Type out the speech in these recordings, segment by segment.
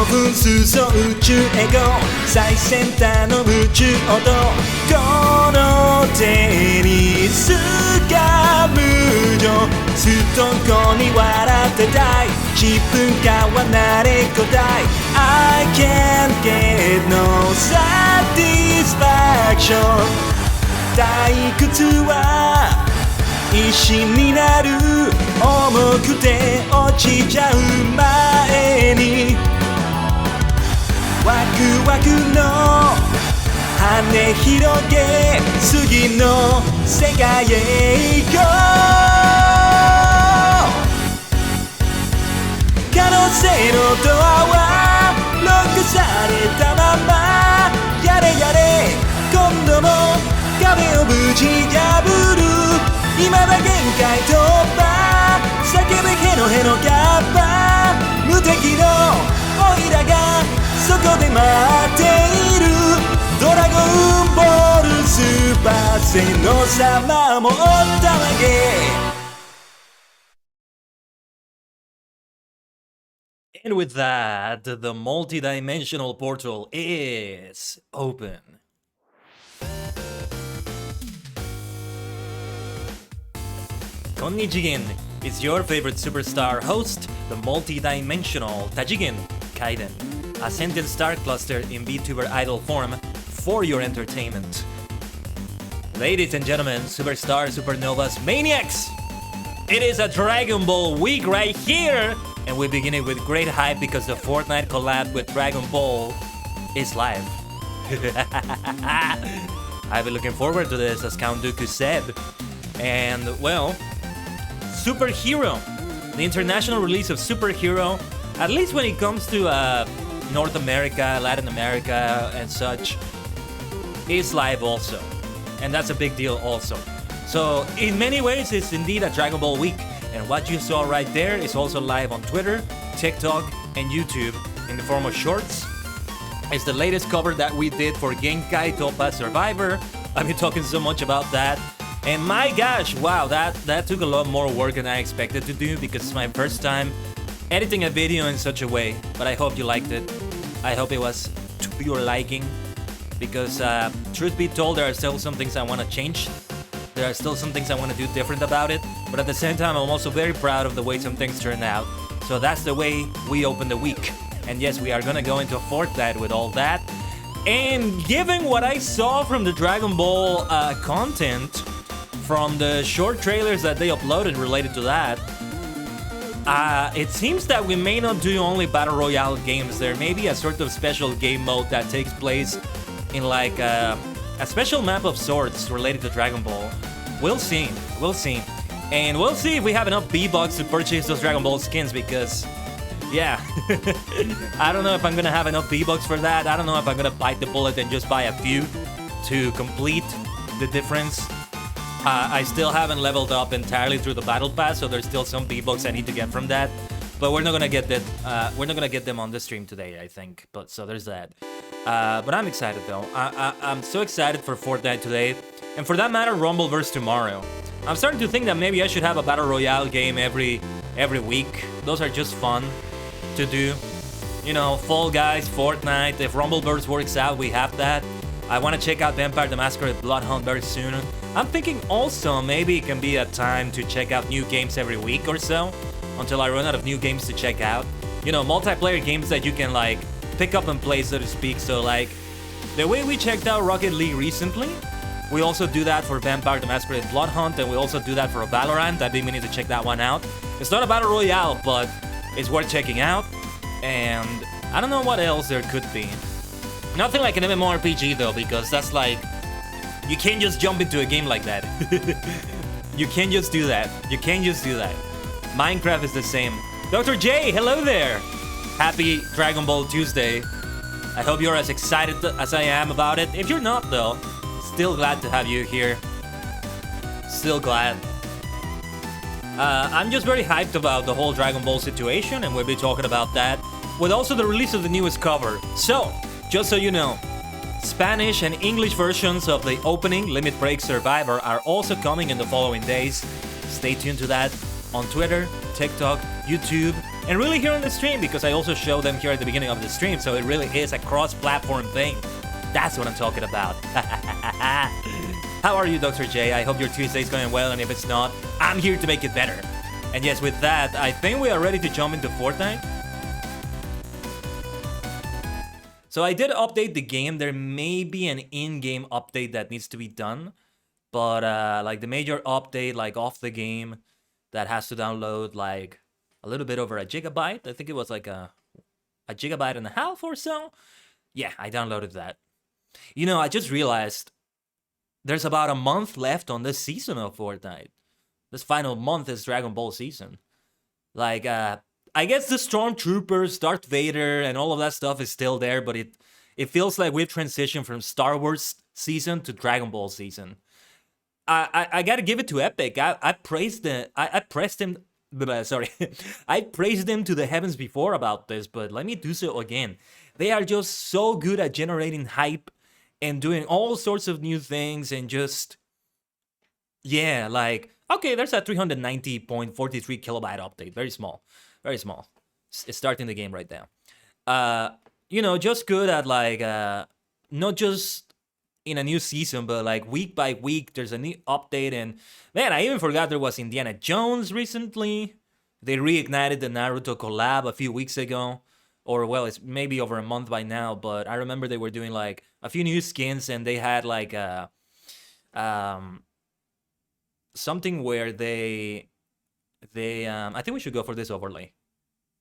分数層宇宙エゴ最先端の宇宙音このテニスが無情すとこに笑ってたい自分がは慣れこたい I can't get no satisfaction 退屈は石になる重くて落ちちゃう前にワクワクの羽広げ次の世界へ行こう可能性のドアはロックされたままやれやれ今度も壁を無事破る未だ限界突破叫べヘノヘノガッパ無敵のオイラがそこで待っているドラゴンボールスーパーセノ様もおったわけ And with that, the multi-dimensional portal is open. Konnichigen is your favorite superstar host, the multi-dimensional Tajigen Kaiden, a sentient star cluster in VTuber idol form for your entertainment. Ladies and gentlemen, superstars, supernovas, maniacs! It is a Dragon Ball week right here! And we begin it with great hype because the Fortnite collab with Dragon Ball is live. I've been looking forward to this, as Count Dooku said. And, well, Superhero. The international release of Superhero, at least when it comes to North America, Latin America, and such, is live also. And that's a big deal also. So, in many ways, it's indeed a Dragon Ball week. And what you saw right there is also live on Twitter, TikTok, and YouTube in the form of shorts. It's the latest cover that we did for Genkai Toppa Survivor. I've been talking so much about that. And my gosh, wow, that took a lot more work than I expected to do because it's my first time editing a video in such a way. But I hope you liked it. I hope it was to your liking. Because truth be told, there are still some things I want to change. There are still some things I want to do different about it, but at the same time, I'm also very proud of the way some things turned out. So that's the way we open the week. And yes, we are gonna go into Fortnite with all that. And given what I saw from the Dragon Ball content, from the short trailers that they uploaded related to that, it seems that we may not do only Battle Royale games. There may be a sort of special game mode that takes place in like a special map of sorts related to Dragon Ball. We'll see. We'll see. And we'll see if we have enough V-Bucks to purchase those Dragon Ball skins because, yeah. I don't know if I'm gonna have enough V-Bucks for that. I don't know if I'm gonna bite the bullet and just buy a few to complete the difference. I still haven't leveled up entirely through the Battle Pass, so there's still some V-Bucks I need to get from that. But we're not gonna get that. We're not gonna get them on the stream today, I think. But so there's that. But I'm excited though. I'm so excited for Fortnite today, and for that matter, Rumbleverse tomorrow. I'm starting to think that maybe I should have a Battle Royale game every week. Those are just fun to do. You know, Fall Guys, Fortnite. If Rumbleverse works out, we have that. I want to check out Vampire the Masquerade Bloodhunt very soon. I'm thinking also maybe it can be a time to check out new games every week or so, until I run out of new games to check out. You know, multiplayer games that you can like pick up and play, so to speak. So like, the way we checked out Rocket League recently, we also do that for Vampire the Masquerade Bloodhunt, and we also do that for Valorant. I think we need to check that one out. It's not a Battle Royale, but it's worth checking out. And I don't know what else there could be. Nothing like an MMORPG though, because that's like, you can't just jump into a game like that. You can't just do that. You can't just do that. Minecraft is the same. Dr. J, hello there! Happy Dragon Ball Tuesday. I hope you're as excited as I am about it. If you're not though, still glad to have you here. Still glad. I'm just very hyped about the whole Dragon Ball situation, and we'll be talking about that with also the release of the newest cover. So, just so you know, Spanish and English versions of the opening Limit Break Survivor are also coming in the following days. Stay tuned to that on Twitter, TikTok, YouTube, and really here on the stream, because I also show them here at the beginning of the stream, so it really is a cross-platform thing. That's what I'm talking about. How are you, Dr. J? I hope your Tuesday is going well, and if it's not, I'm here to make it better. And yes, with that, I think we are ready to jump into Fortnite. So I did update the game. There may be an in-game update that needs to be done, but like the major update, like off the game, that has to download like a little bit over a gigabyte. I think it was like a gigabyte and a half or so. Yeah, I downloaded that. You know, I just realized there's about a month left on this season of Fortnite. This final month is Dragon Ball season. Like, I guess the Stormtroopers, Darth Vader, and all of that stuff is still there, but it feels like we've transitioned from Star Wars season to Dragon Ball season. I gotta give it to Epic. I praised them. I praised them. Sorry, I praised them to the heavens before about this, but let me do so again. They are just so good at generating hype and doing all sorts of new things, and just, yeah, like, okay, there's a 390.43 kilobyte update. Very small. Very small. It's starting the game right now. You know, just good at like, not just in a new season, but like week by week, there's a new update. And man, I even forgot there was Indiana Jones recently. They reignited the Naruto collab a few weeks ago. Or, well, it's maybe over a month by now, but I remember they were doing like a few new skins, and they had like something where they I think we should go for this overlay.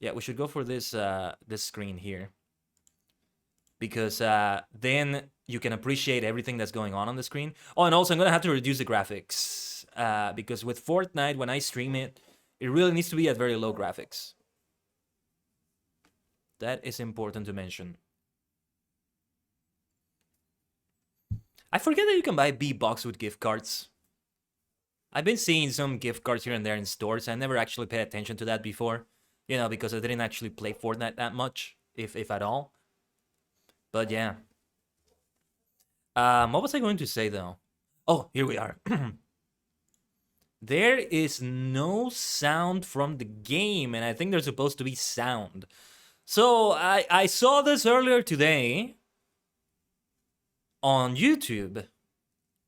Yeah, we should go for this this screen here, because then you can appreciate everything that's going on the screen. Oh, and also I'm gonna have to reduce the graphics because with Fortnite, when I stream it, it really needs to be at very low graphics. That is important to mention. I forget that you can buy B-Box with gift cards. I've been seeing some gift cards here and there in stores. I never actually paid attention to that before. You know, because I didn't actually play Fortnite that much, if at all. But yeah. What was I going to say, though? Oh, here we are. There is no sound from the game, and I think there's supposed to be sound. So, I saw this earlier today on YouTube,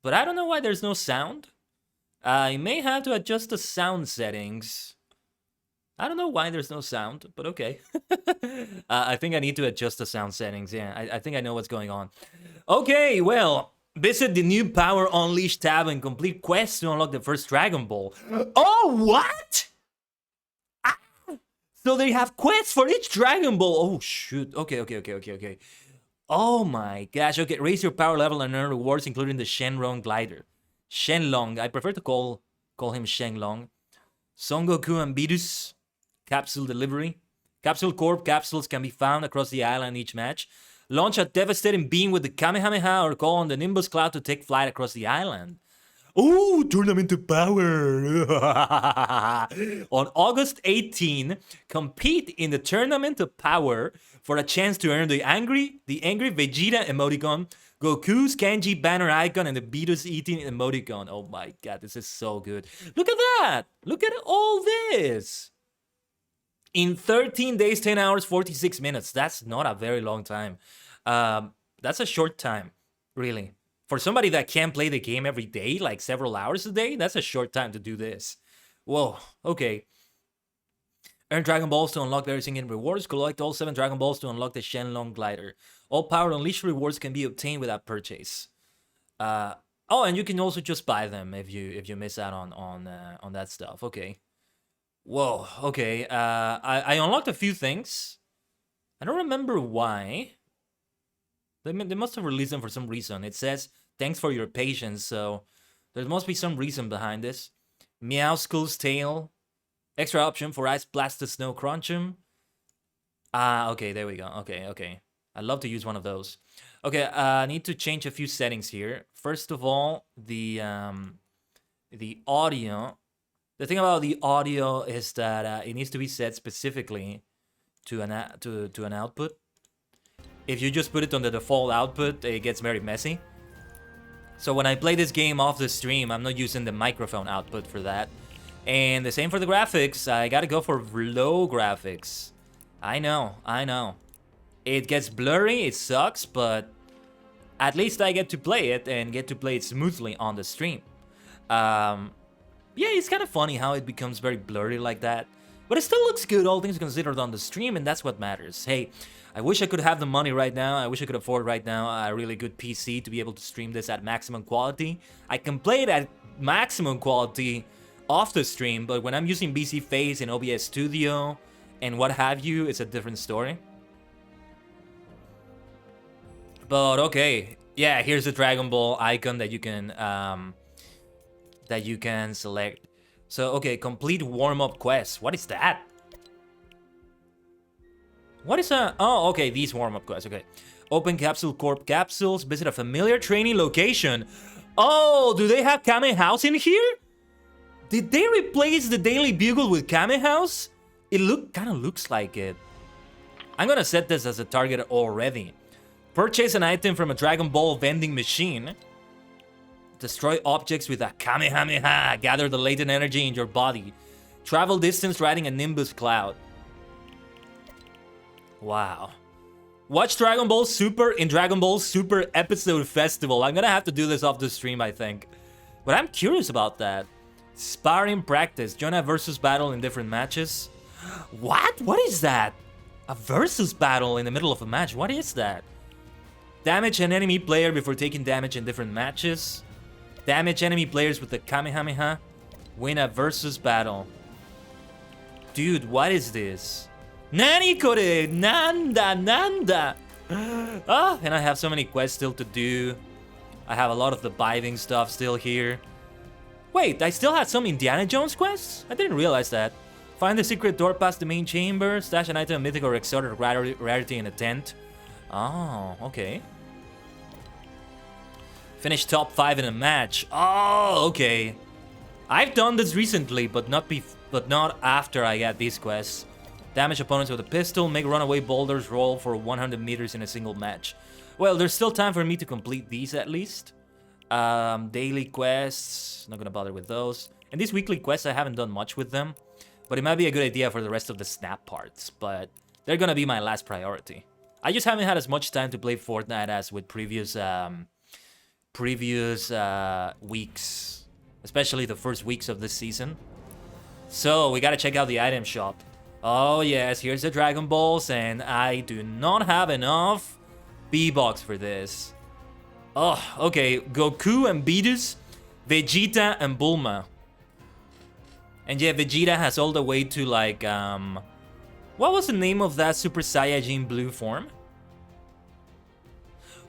but I don't know why there's no sound. I may have to adjust the sound settings. I don't know why there's no sound, but okay. I think I need to adjust the sound settings. Yeah, I think I know what's going on. Okay, well, visit the new Power Unleashed tab and complete quests to unlock the first Dragon Ball. Oh, what? So they have quests for each Dragon Ball. Oh, shoot. Okay. Oh my gosh. Okay, raise your power level and earn rewards, including the Shenlong glider. Shenlong. I prefer to call him Shenlong. Son Goku and Beerus. Capsule delivery. Capsule Corp capsules can be found across the island each match. Launch a devastating beam with the Kamehameha or call on the Nimbus Cloud to take flight across the island. Ooh, Tournament of Power! On August 18, compete in the Tournament of Power for a chance to earn the angry Vegeta emoticon, Goku's kanji banner icon, and the Beerus eating emoticon. Oh my god, this is so good. Look at that! Look at all this! In 13 days, 10 hours, 46 minutes. That's not a very long time. That's a short time, really. For somebody that can't play the game every day, like several hours a day, that's a short time to do this. Whoa, okay. Earn Dragon Balls to unlock various in-game rewards. Collect all 7 Dragon Balls to unlock the Shenlong glider. All Power Unleashed rewards can be obtained without purchase. Oh, and you can also just buy them if you miss out on that stuff. Okay. Whoa, okay. I unlocked a few things. I don't remember why. They must have released them for some reason. It says, thanks for your patience, so there must be some reason behind this. Meowskull's tail. Extra option for Ice Blasted Snow Crunchum. Okay, there we go. Okay. I'd love to use one of those. Okay, I need to change a few settings here. First of all, the audio. The thing about the audio is that it needs to be set specifically to an output. If you just put it on the default output, it gets very messy. So when I play this game off the stream, I'm not using the microphone output for that. And the same for the graphics. I gotta go for low graphics. I know. It gets blurry, it sucks, but at least I get to play it and get to play it smoothly on the stream. Yeah, it's kind of funny how it becomes very blurry like that. But it still looks good, all things considered, on the stream, and that's what matters. Hey, I wish I could have the money right now. I wish I could afford right now a really good PC to be able to stream this at maximum quality. I can play it at maximum quality off the stream, but when I'm using BC Phase and OBS Studio and what have you, it's a different story. But okay, yeah, here's the Dragon Ball icon that you can select. So okay, complete warm-up quest. What is that? What is a... Oh, okay, these warm-up quests, okay. Open Capsule Corp capsules, visit a familiar training location. Oh, do they have Kame House in here? Did they replace the Daily Bugle with Kame House? It kind of looks like it. I'm gonna set this as a target already. Purchase an item from a Dragon Ball vending machine. Destroy objects with a Kamehameha. Gather the latent energy in your body. Travel distance riding a Nimbus cloud. Wow. Watch Dragon Ball Super in Dragon Ball Super Episode Festival. I'm gonna have to do this off the stream, I think. But I'm curious about that. Sparring practice. Join a versus battle in different matches. What? What is that? A versus battle in the middle of a match. What is that? Damage an enemy player before taking damage in different matches. Damage enemy players with the Kamehameha. Win a versus battle. Dude, what is this? Nani kore? Nanda. Ah, and I have so many quests still to do. I have a lot of the biving stuff still here. Wait, I still had some Indiana Jones quests? I didn't realize that. Find the secret door past the main chamber. Stash an item, mythic or exotic rarity in a tent. Oh, okay. Finish top 5 in a match. Oh, okay. I've done this recently, but not after I got these quests. Damage opponents with a pistol. Make runaway boulders roll for 100 meters in a single match. Well, there's still time for me to complete these at least. Daily quests. Not gonna bother with those. And these weekly quests, I haven't done much with them. But it might be a good idea for the rest of the snap parts. But they're gonna be my last priority. I just haven't had as much time to play Fortnite as with previous weeks, especially the first weeks of this season. So we gotta check out the item shop. Oh yes, here's the Dragon Balls, and I do not have enough B-Box for this. Oh, okay, Goku and Beerus, Vegeta and Bulma. And yeah, Vegeta has all the way to like, what was the name of that Super Saiyajin blue form?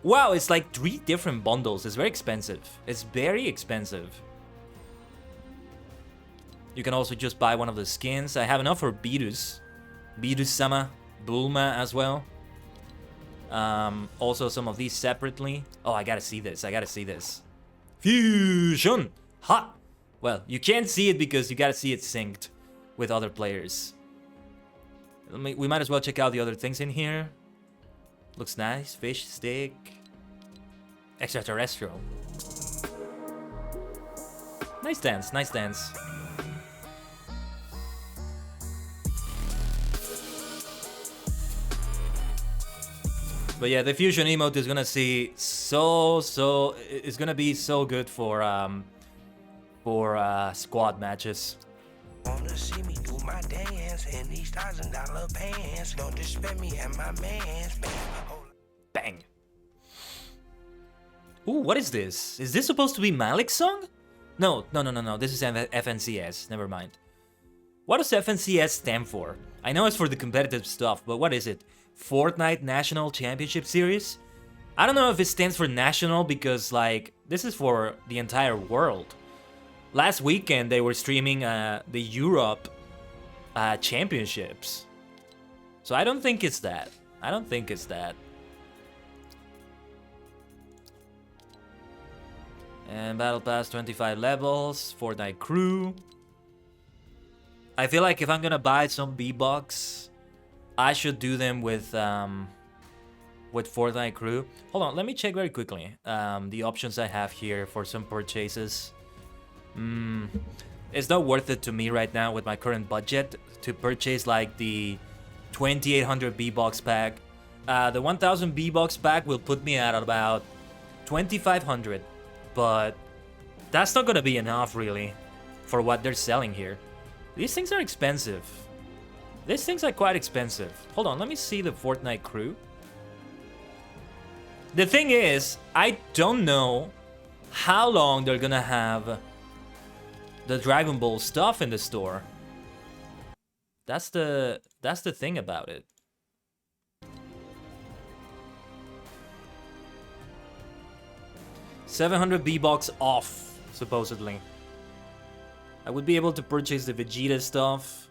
Wow, it's like 3 different bundles. It's very expensive. It's very expensive. You can also just buy one of the skins. I have enough for Beerus. Beerus-sama. Bulma as well. Also some of these separately. Oh, I gotta see this. I gotta see this. Fusion! Ha! Well, you can't see it because you gotta see it synced with other players. We might as well check out the other things in here. Looks nice. Fish stick. Extraterrestrial. Nice dance, nice dance. But yeah, the fusion emote is gonna see it's gonna be so good for squad matches. Wanna see me do my dance in these $1,000 pants? Don't disrespect me and my mans. Bang. Ooh, what is this? Is this supposed to be Malik's song? No. This is FNCS. Never mind. What does FNCS stand for? I know it's for the competitive stuff, but what is it? Fortnite National Championship Series? I don't know if it stands for national because, like, this is for the entire world. Last weekend, they were streaming the Europe championships. So I don't think it's that. I don't think it's that. And Battle Pass 25 levels, Fortnite crew. I feel like if I'm gonna buy some B-Bucks, I should do them with Fortnite crew. Hold on, let me check very quickly the options I have here for some purchases. It's not worth it to me right now with my current budget to purchase like the 2800 V-Bucks pack. The 1000 V-Bucks pack will put me at about 2500, but that's not gonna be enough really for what they're selling here. These things are expensive. These things are quite expensive. Hold on, let me see the Fortnite crew. The thing is, I don't know how long they're gonna have the Dragon Ball stuff in the store. That's the thing about it. $700 V-Bucks off, supposedly. I would be able to purchase the Vegeta stuff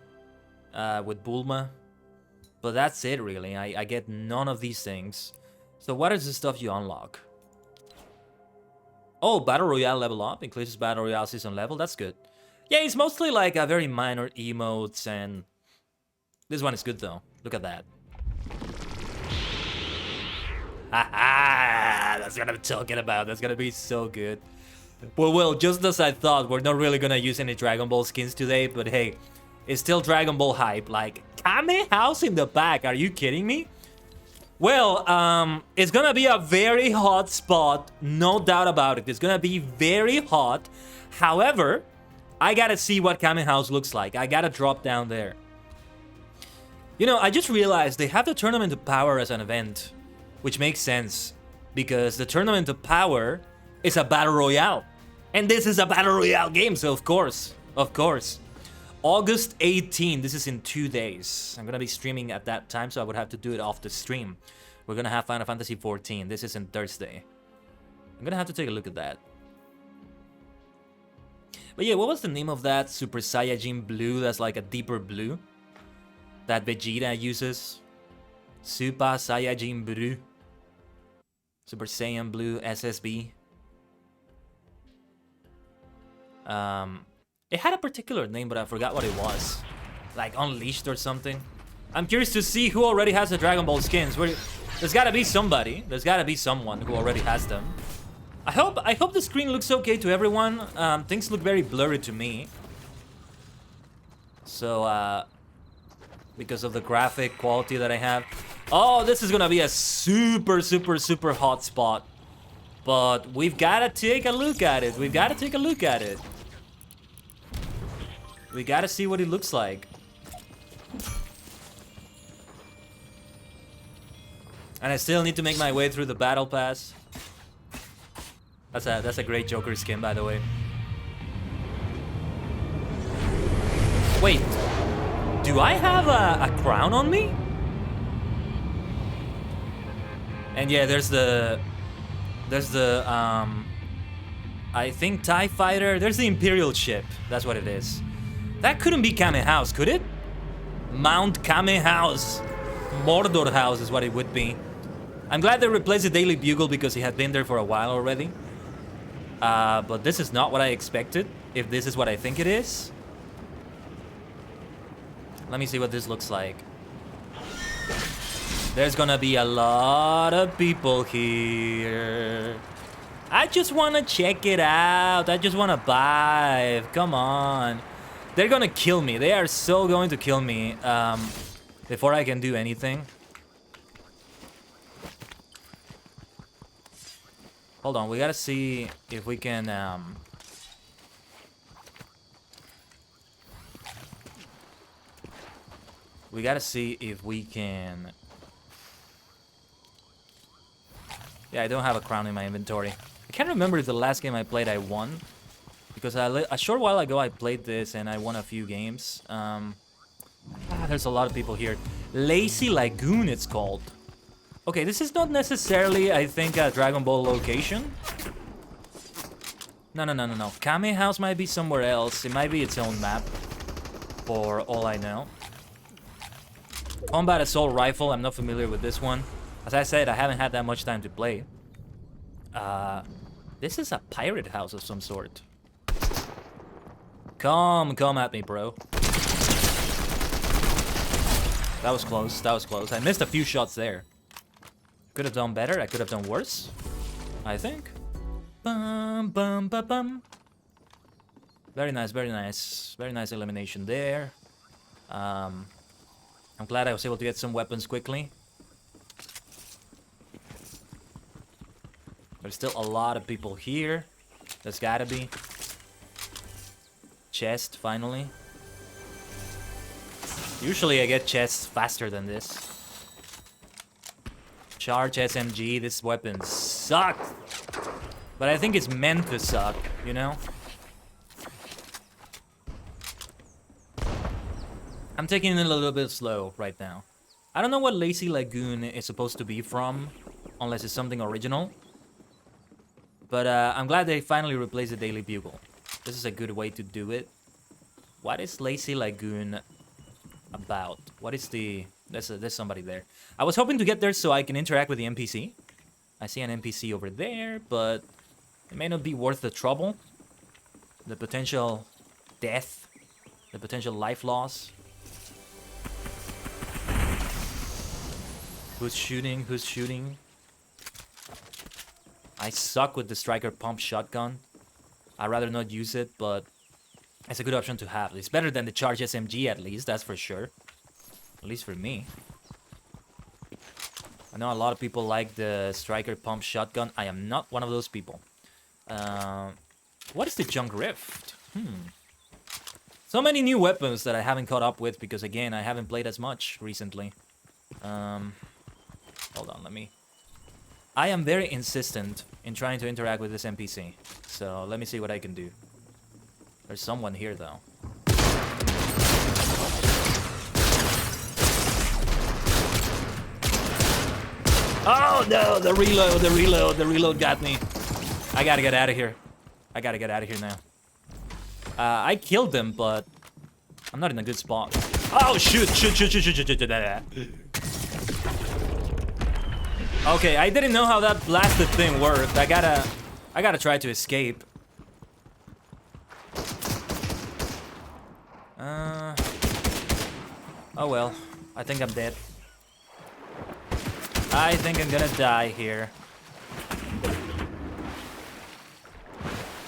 with Bulma, but that's it really. I get none of these things. So what is the stuff you unlock? Oh, Battle Royale level up, increases Battle Royale season level, that's good. Yeah, it's mostly like a very minor emotes, and this one is good though. Look at that. Haha, that's what I'm talking about. That's gonna be so good. Well, just as I thought, we're not really gonna use any Dragon Ball skins today, but hey, it's still Dragon Ball hype. Like, Kame House in the back, are you kidding me? Well, it's gonna be a very hot spot, no doubt about it. It's gonna be very hot. However, I gotta see what Kame House looks like. I gotta drop down there. You know, I just realized they have the Tournament of Power as an event, which makes sense, because the Tournament of Power is a Battle Royale. And this is a Battle Royale game, so of course. August 18, this is in 2 days. I'm gonna be streaming at that time, so I would have to do it off the stream. We're gonna have Final Fantasy 14. This is in Thursday. I'm gonna have to take a look at that. But yeah, what was the name of that Super Saiyajin Blue that's like a deeper blue that Vegeta uses? Super Saiyajin Blue. Super Saiyan Blue SSB. It had a particular name, but I forgot what it was. Like Unleashed or something. I'm curious to see who already has the Dragon Ball skins. There's gotta be somebody. There's gotta be someone who already has them. I hope the screen looks okay to everyone. Things look very blurry to me. So, because of the graphic quality that I have. Oh, this is gonna be a super hot spot. But we've gotta take a look at it. We gotta see what it looks like. And I still need to make my way through the battle pass. That's a great Joker skin, by the way. Wait, do I have a crown on me? And yeah, there's the I think TIE Fighter. There's the Imperial ship. That's what it is. That couldn't be Kame House, could it? Mount Kame House. Mordor House is what it would be. I'm glad they replaced the Daily Bugle because he had been there for a while already. But this is not what I expected, if this is what I think it is. Let me see what this looks like. There's gonna be a lot of people here. I just wanna check it out. I just wanna buy. Come on. They're gonna kill me. They are so going to kill me before I can do anything. Hold on, we gotta see if we can we gotta see if we can. Yeah, I don't have a crown in my inventory. I can't remember if the last game I played I won, because a short while ago I played this and I won a few games. There's a lot of people here. Lazy Lagoon it's called. Okay, this is not necessarily, I think, a Dragon Ball location. No. Kame House might be somewhere else. It might be its own map, for all I know. Combat Assault Rifle, I'm not familiar with this one. As I said, I haven't had that much time to play. This is a pirate house of some sort. Come at me, bro. That was close. I missed a few shots there. Could have done better. I could have done worse, I think. Bum, bum, ba, bum. Very nice, very nice. Very nice elimination there. I'm glad I was able to get some weapons quickly. There's still a lot of people here. There's gotta be. Chest, finally. Usually I get chests faster than this. Charge SMG, this weapon sucks. But I think it's meant to suck, you know? I'm taking it a little bit slow right now. I don't know what Lazy Lagoon is supposed to be from, unless it's something original. But I'm glad they finally replaced the Daily Bugle. This is a good way to do it. What is Lazy Lagoon about? What is the... There's somebody there. I was hoping to get there so I can interact with the NPC. I see an NPC over there, but it may not be worth the trouble. The potential death. The potential life loss. Who's shooting? Who's shooting? I suck with the striker pump shotgun. I'd rather not use it, but it's a good option to have. It's better than the charge SMG at least, that's for sure. At least for me. I know a lot of people like the striker pump shotgun. I am not one of those people. What is the Junk Rift? So many new weapons that I haven't caught up with because, again, I haven't played as much recently. Hold on, let me... I am very insistent in trying to interact with this NPC. So, let me see what I can do. There's someone here, though. Oh, no! The reload got me. I gotta get out of here. I gotta get out of here now. I killed them, but I'm not in a good spot. Oh, shoot. Okay, I didn't know how that blasted thing worked. I gotta try to escape. Oh well, I think I'm dead. I think I'm gonna die here.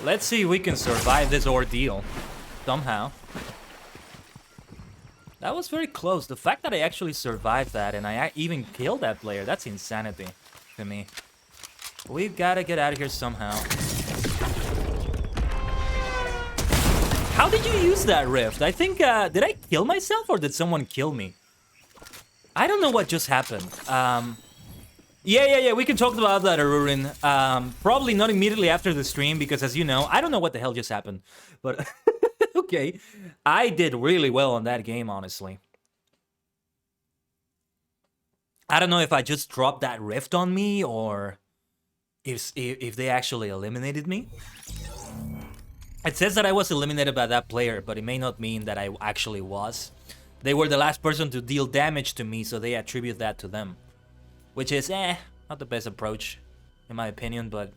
Let's see if we can survive this ordeal somehow. That was very close. The fact that I actually survived that and I even killed that player, that's insanity to me. We've got to get out of here somehow. How did you use that rift? I think, did I kill myself or did someone kill me? I don't know what just happened. Yeah, we can talk about that, Arurin. Probably not immediately after the stream because, as you know, I don't know what the hell just happened. But... Okay, I did really well on that game, honestly. I don't know if I just dropped that rift on me or if they actually eliminated me. It says that I was eliminated by that player, but it may not mean that I actually was. They were the last person to deal damage to me, so they attribute that to them. Which is, not the best approach, in my opinion, but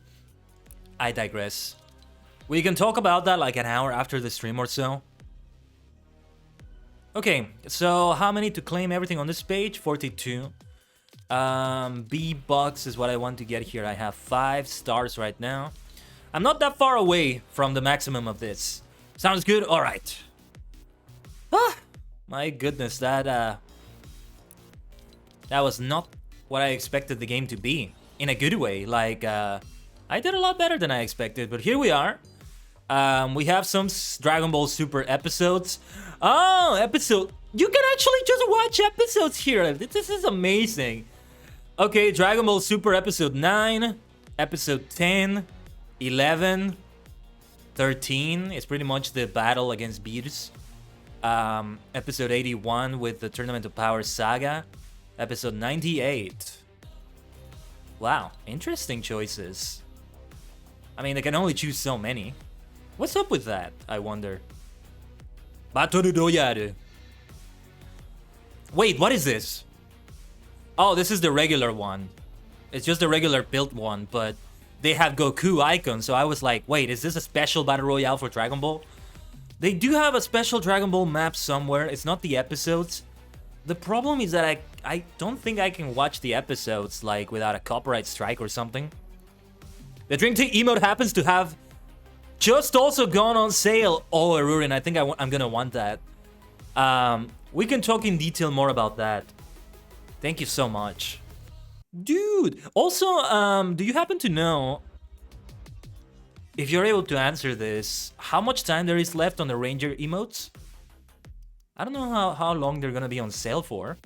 I digress. We can talk about that like an hour after the stream or so. Okay, so how many to claim everything on this page? 42. B-Bucks is what I want to get here. I have 5 stars right now. I'm not that far away from the maximum of this. Sounds good? Alright. Ah, my goodness, that was not what I expected the game to be. In a good way. Like, I did a lot better than I expected, but here we are. We have some Dragon Ball Super episodes. Oh, episode. You can actually just watch episodes here. This is amazing. Okay, Dragon Ball Super episode 9, episode 10, 11, 13 is pretty much the battle against Beers. Episode 81 with the Tournament of Power saga. Episode 98. Wow, interesting choices. I mean, they can only choose so many. What's up with that, I wonder? Battle Royale. Wait, what is this? Oh, this is the regular one. It's just the regular built one, but they have Goku icons, so I was like, wait, is this a special Battle Royale for Dragon Ball? They do have a special Dragon Ball map somewhere. It's not the episodes. The problem is that I don't think I can watch the episodes, like, without a copyright strike or something. The Drink Tea emote happens to have Just also gone on sale. Oh, Arurin, I think I'm gonna want that. We can talk in detail more about that. Thank you so much. Dude, also, do you happen to know, if you're able to answer this, how much time there is left on the Ranger emotes? I don't know how long they're gonna be on sale for.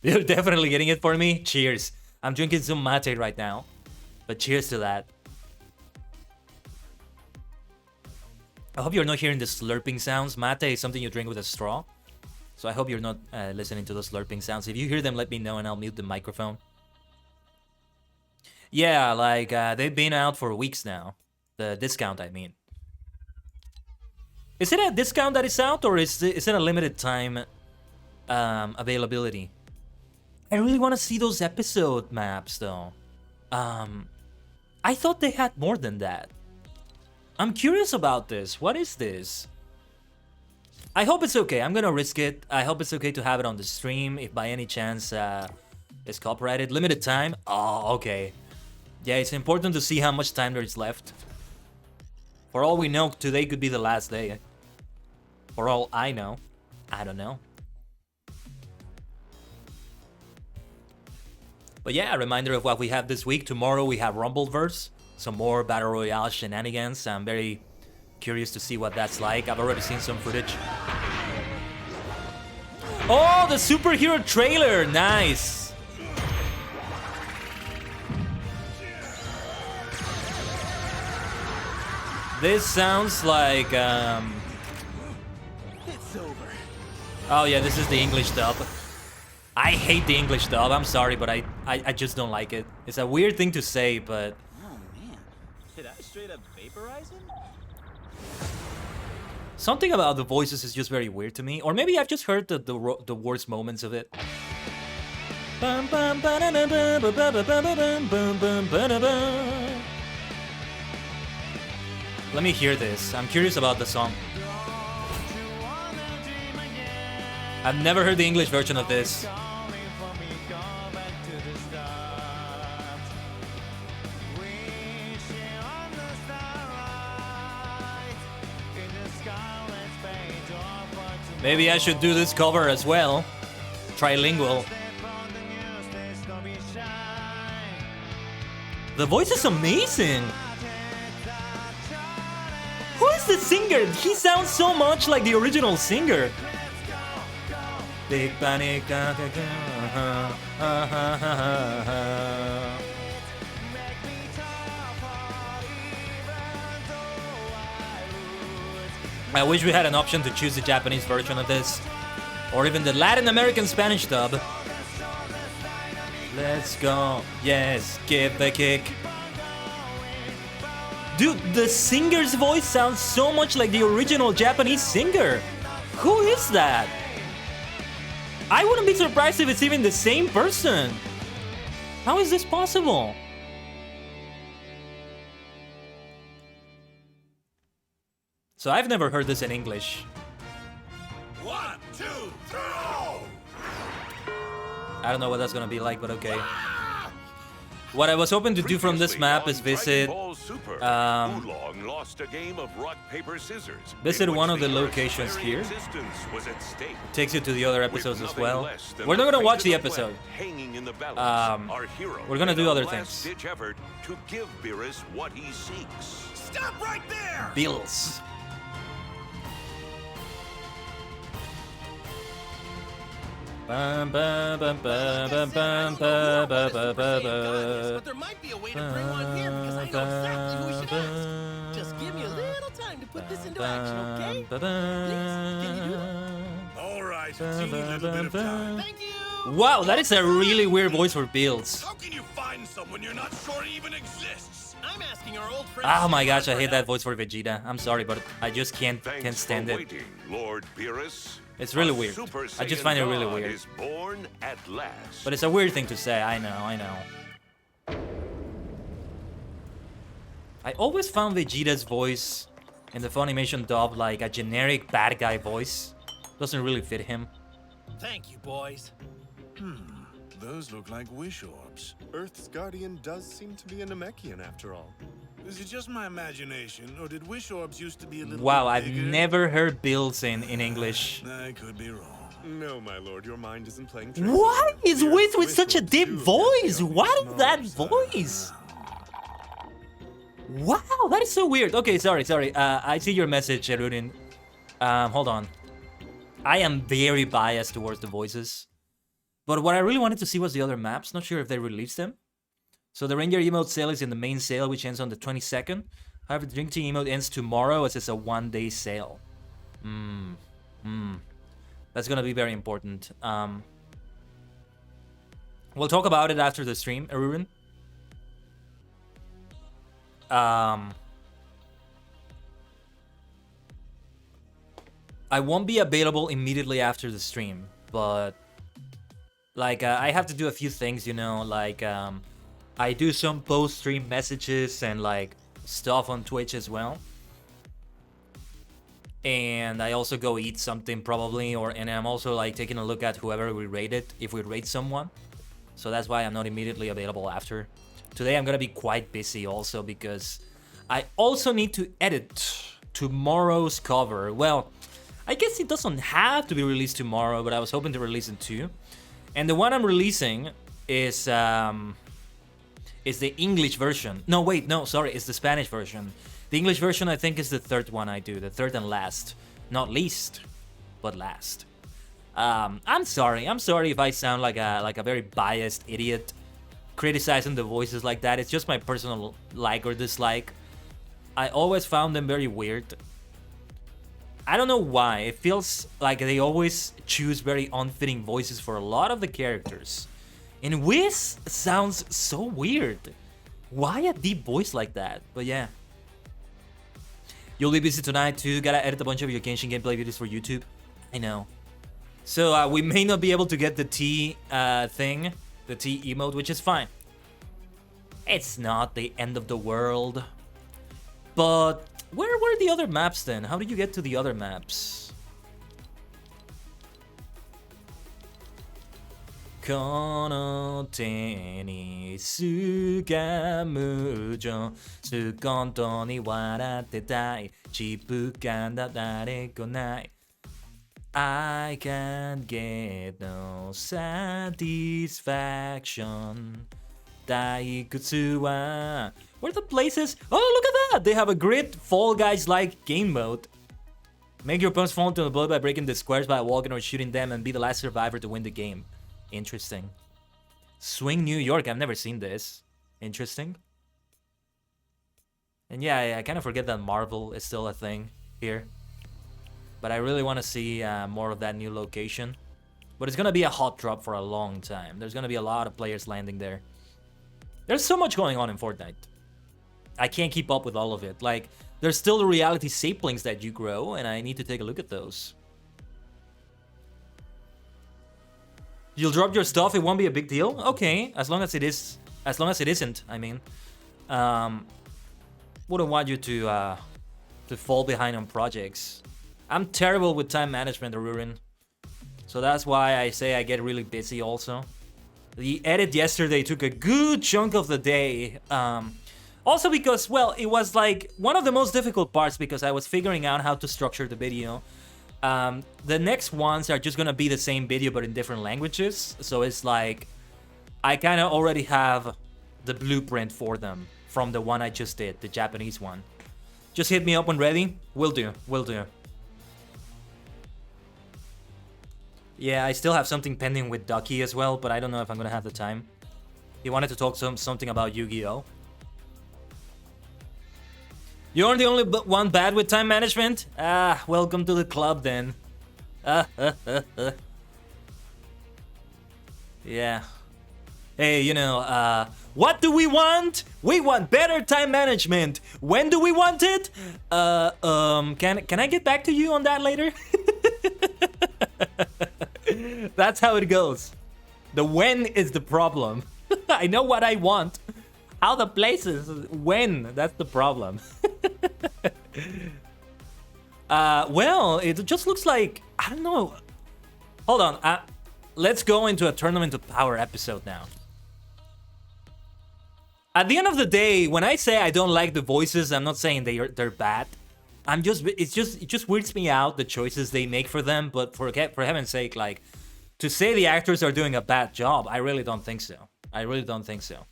You're definitely getting it for me? Cheers. I'm drinking some mate right now. But cheers to that. I hope you're not hearing the slurping sounds. Mate is something you drink with a straw. So I hope you're not listening to the slurping sounds. If you hear them, let me know and I'll mute the microphone. Yeah, like, they've been out for weeks now. The discount, I mean. Is it a discount that is out, or is it a limited time availability? I really want to see those episode maps, though. I thought they had more than that. I'm curious about this. What is this? I hope it's okay. I'm gonna risk it. I hope it's okay to have it on the stream, if by any chance it's copyrighted. Limited time? Oh, okay. Yeah, it's important to see how much time there is left. For all we know, today could be the last day. For all I know. I don't know. But yeah, a reminder of what we have this week. Tomorrow we have Rumbleverse. Some more Battle Royale shenanigans. I'm very curious to see what that's like. I've already seen some footage. Oh, the superhero trailer! Nice! This sounds like, It's over. Oh yeah, this is the English dub. I hate the English dub, I'm sorry, but I just don't like it. It's a weird thing to say, but... Oh man, did I straight up vaporize him? Something about the voices is just very weird to me. Or maybe I've just heard the worst moments of it. Let me hear this. I'm curious about the song. I've never heard the English version of this. Maybe I should do this cover as well. Trilingual. The voice is amazing. Who is the singer? He sounds so much like the original singer. Big panic. I wish we had an option to choose the Japanese version of this. Or even the Latin American Spanish dub. Let's go. Yes, give the kick. Dude, the singer's voice sounds so much like the original Japanese singer. Who is that? I wouldn't be surprised if it's even the same person. How is this possible? So I've never heard this in English. 1, 2, 3. I don't know what that's gonna be like, but okay. What I was hoping to do from this map is visit visit one of the locations here. It takes you to the other episodes as well. We're not gonna watch the episode. We're gonna do other things. Stop right there! Bills. Bum, bum, bum, bum, bum, bum, bum, bum, bum, bum. But there might be a way to bring one here because I know exactly who we should ask. Just give me a little time to put this into action, okay? Please, can you do that? All right, teeny little bit of time. Thank you! Wow, that is a really weird voice for Bills. How can you find someone you're not sure even exists? I'm asking our old friend. Oh my gosh, I hate that voice for Vegeta. I'm sorry, but I just can't stand it. Lord Beerus. It's really weird. I just find it really weird. Is born at last. But it's a weird thing to say, I know. I always found Vegeta's voice in the Funimation dub like a generic bad guy voice. Doesn't really fit him. Thank you, boys. Those look like wish orbs. Earth's guardian does seem to be a Namekian after all. Is it just my imagination, or did wish orbs used to be a little Wow, bit I've bigger? never heard bills in English. I could be wrong. No, my lord, your mind isn't playing tricks. Why on you. is The Wiz Earth's with such a wish deep orbs do voice? get What is smaller, that sir. voice? Wow, that is so weird. Okay, sorry. I see your message, Rudin. Hold on. I am very biased towards the voices. But what I really wanted to see was the other maps. Not sure if they released them. So the Ranger emote sale is in the main sale, which ends on the 22nd. However, the Drink Tea emote ends tomorrow as it's a one-day sale. That's gonna be very important. We'll talk about it after the stream, Arun. I won't be available immediately after the stream, but like I have to do a few things, you know, like I do some post-stream messages and like stuff on Twitch as well. And I also go eat something probably, and I'm also like taking a look at whoever we rated, if we rate someone. So that's why I'm not immediately available after. Today I'm gonna be quite busy also because I also need to edit tomorrow's cover. Well, I guess it doesn't have to be released tomorrow, but I was hoping to release it too. And the one I'm releasing is the English version. No, wait, no, sorry, it's the Spanish version. The English version, I think, is the third one I do, the third and last. Not least, but last. I'm sorry if I sound like a very biased idiot criticizing the voices like that. It's just my personal like or dislike. I always found them very weird. I don't know why. It feels like they always choose very unfitting voices for a lot of the characters. And Wiz sounds so weird. Why a deep voice like that? But yeah. You'll be busy tonight too. Gotta edit a bunch of your Genshin gameplay videos for YouTube. I know. So we may not be able to get the T thing, the T emote, which is fine. It's not the end of the world. But where were the other maps then? How did you get to the other maps? この手にすがむじょす本当に笑ってたい自分が誰かない I can't get no satisfaction 退屈は Where are the places? Oh, look at that! They have a great Fall Guys-like game mode. Make your opponents fall into the blood by breaking the squares by walking or shooting them and be the last survivor to win the game. Interesting. Swing New York. I've never seen this. Interesting. And yeah, I kind of forget that Marvel is still a thing here. But I really want to see more of that new location. But it's going to be a hot drop for a long time. There's going to be a lot of players landing there. There's so much going on in Fortnite. I can't keep up with all of it. Like, there's still the reality saplings that you grow, and I need to take a look at those. You'll drop your stuff, it won't be a big deal? Okay, as long as it isn't, I mean. Wouldn't want you to fall behind on projects. I'm terrible with time management, Arurin. So that's why I say I get really busy also. The edit yesterday took a good chunk of the day. Also because, well, it was like one of the most difficult parts because I was figuring out how to structure the video. The next ones are just gonna be the same video but in different languages. So it's like, I kind of already have the blueprint for them from the one I just did, the Japanese one. Just hit me up when ready. Will do. Yeah, I still have something pending with Ducky as well, but I don't know if I'm gonna have the time. He wanted to talk something about Yu-Gi-Oh! You're the only one bad with time management? Ah, welcome to the club then. Yeah. Hey, you know, what do we want? We want better time management. When do we want it? Can I get back to you on that later? That's how it goes. The when is the problem. I know what I want. How the places, when, that's the problem. Well, it just looks like, I don't know. Hold on, let's go into a Tournament of Power episode now. At the end of the day, when I say I don't like the voices, I'm not saying they're bad. It just weirds me out the choices they make for them. But for heaven's sake, like, to say the actors are doing a bad job, I really don't think so. I really don't think so.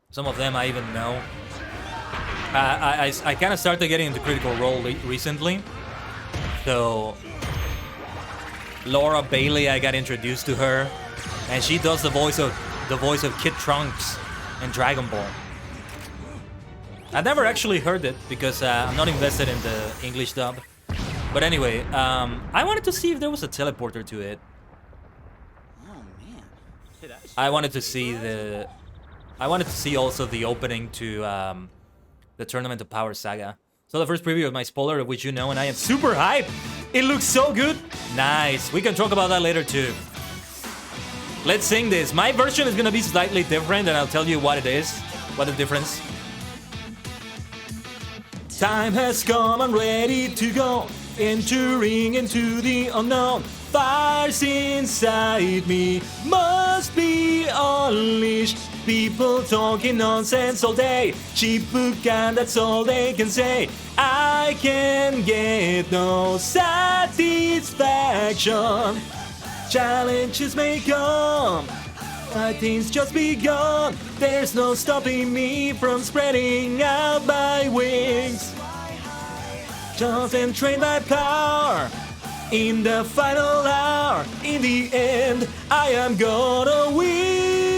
Some of them I even know. I kind of started getting into Critical Role recently. So Laura Bailey, I got introduced to her, and she does the voice of Kid Trunks in Dragon Ball. I've never actually heard it because I'm not invested in the English dub. But anyway, I wanted to see if there was a teleporter to it. Oh man. I wanted to see also the opening to the Tournament of Power Saga. So the first preview of my spoiler, of which you know, and I am super hyped. It looks so good. Nice. We can talk about that later too. Let's sing this. My version is gonna be slightly different, and I'll tell you what it is, what the difference. Time has come, I'm ready to go, entering into the unknown. Fires inside me must be unleashed. People talking nonsense all day. Chipukan, that's all they can say. I can get no satisfaction. Challenges may come, fighting's just begun. There's no stopping me from spreading out my wings. Concentrate my power in the final hour. In the end, I am gonna win.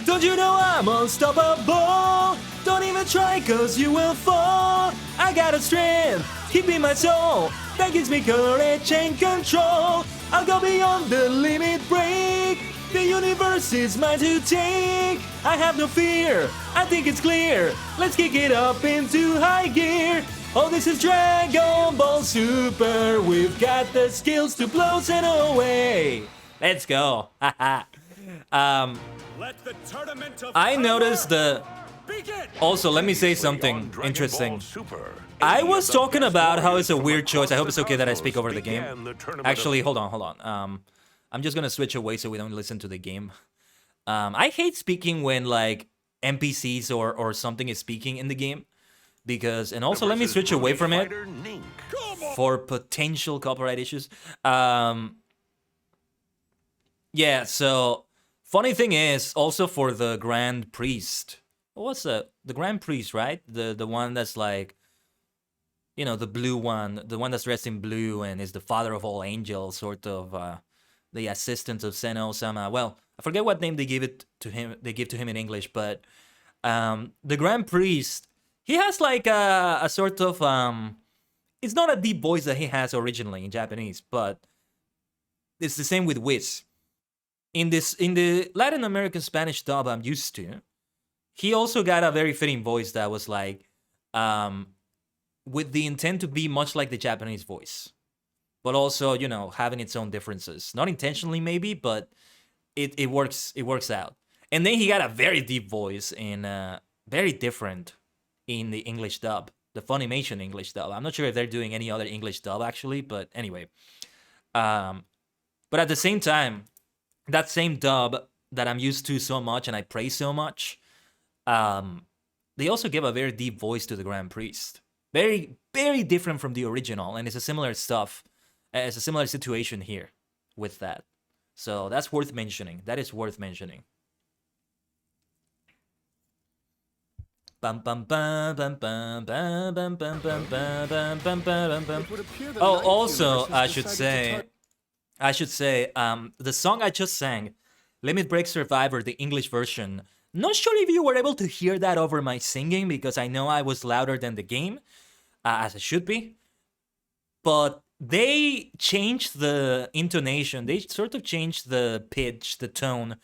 Don't you know I'm unstoppable? Don't even try, cause you will fall. I got a strength, keeping my soul, that gives me courage and control. I'll go beyond the limit break. The universe is mine to take. I have no fear, I think it's clear. Let's kick it up into high gear. Oh, this is Dragon Ball Super. We've got the skills to blow it away. Let's go. Let the tournament of I noticed the... Also, let me say something interesting. I was talking about how it's a weird choice. I hope it's okay that I speak over the game. Actually, hold on. I'm just gonna switch away so we don't listen to the game. I hate speaking when, like, NPCs or something is speaking in the game. Because, and also let me switch away from it for potential copyright issues. Yeah, so, funny thing is, also for the Grand Priest. What's the Grand Priest, right? The one that's like, you know, the blue one, the one that's dressed in blue and is the father of all angels, sort of the assistant of Senno-sama. Well, I forget what name they give to him in English, but the Grand Priest, he has like a sort of it's not a deep voice that he has originally in Japanese, but it's the same with Wiz. In the Latin American Spanish dub I'm used to, he also got a very fitting voice that was like, with the intent to be much like the Japanese voice, but also, you know, having its own differences. Not intentionally, maybe, but it works out. And then he got a very deep voice in very different in the English dub, the Funimation English dub. I'm not sure if they're doing any other English dub actually, but anyway. But at the same time, that same dub that I'm used to so much and I praise so much, they also give a very deep voice to the Grand Priest. Very, very different from the original, and it's a similar stuff. It's a similar situation here with that. So that's worth mentioning. That is worth mentioning. Oh, also, I should say, the song I just sang, Limit Break Survivor, the English version. Not sure if you were able to hear that over my singing, because I know I was louder than the game, as I should be. But they changed the intonation. They sort of changed the pitch, the tone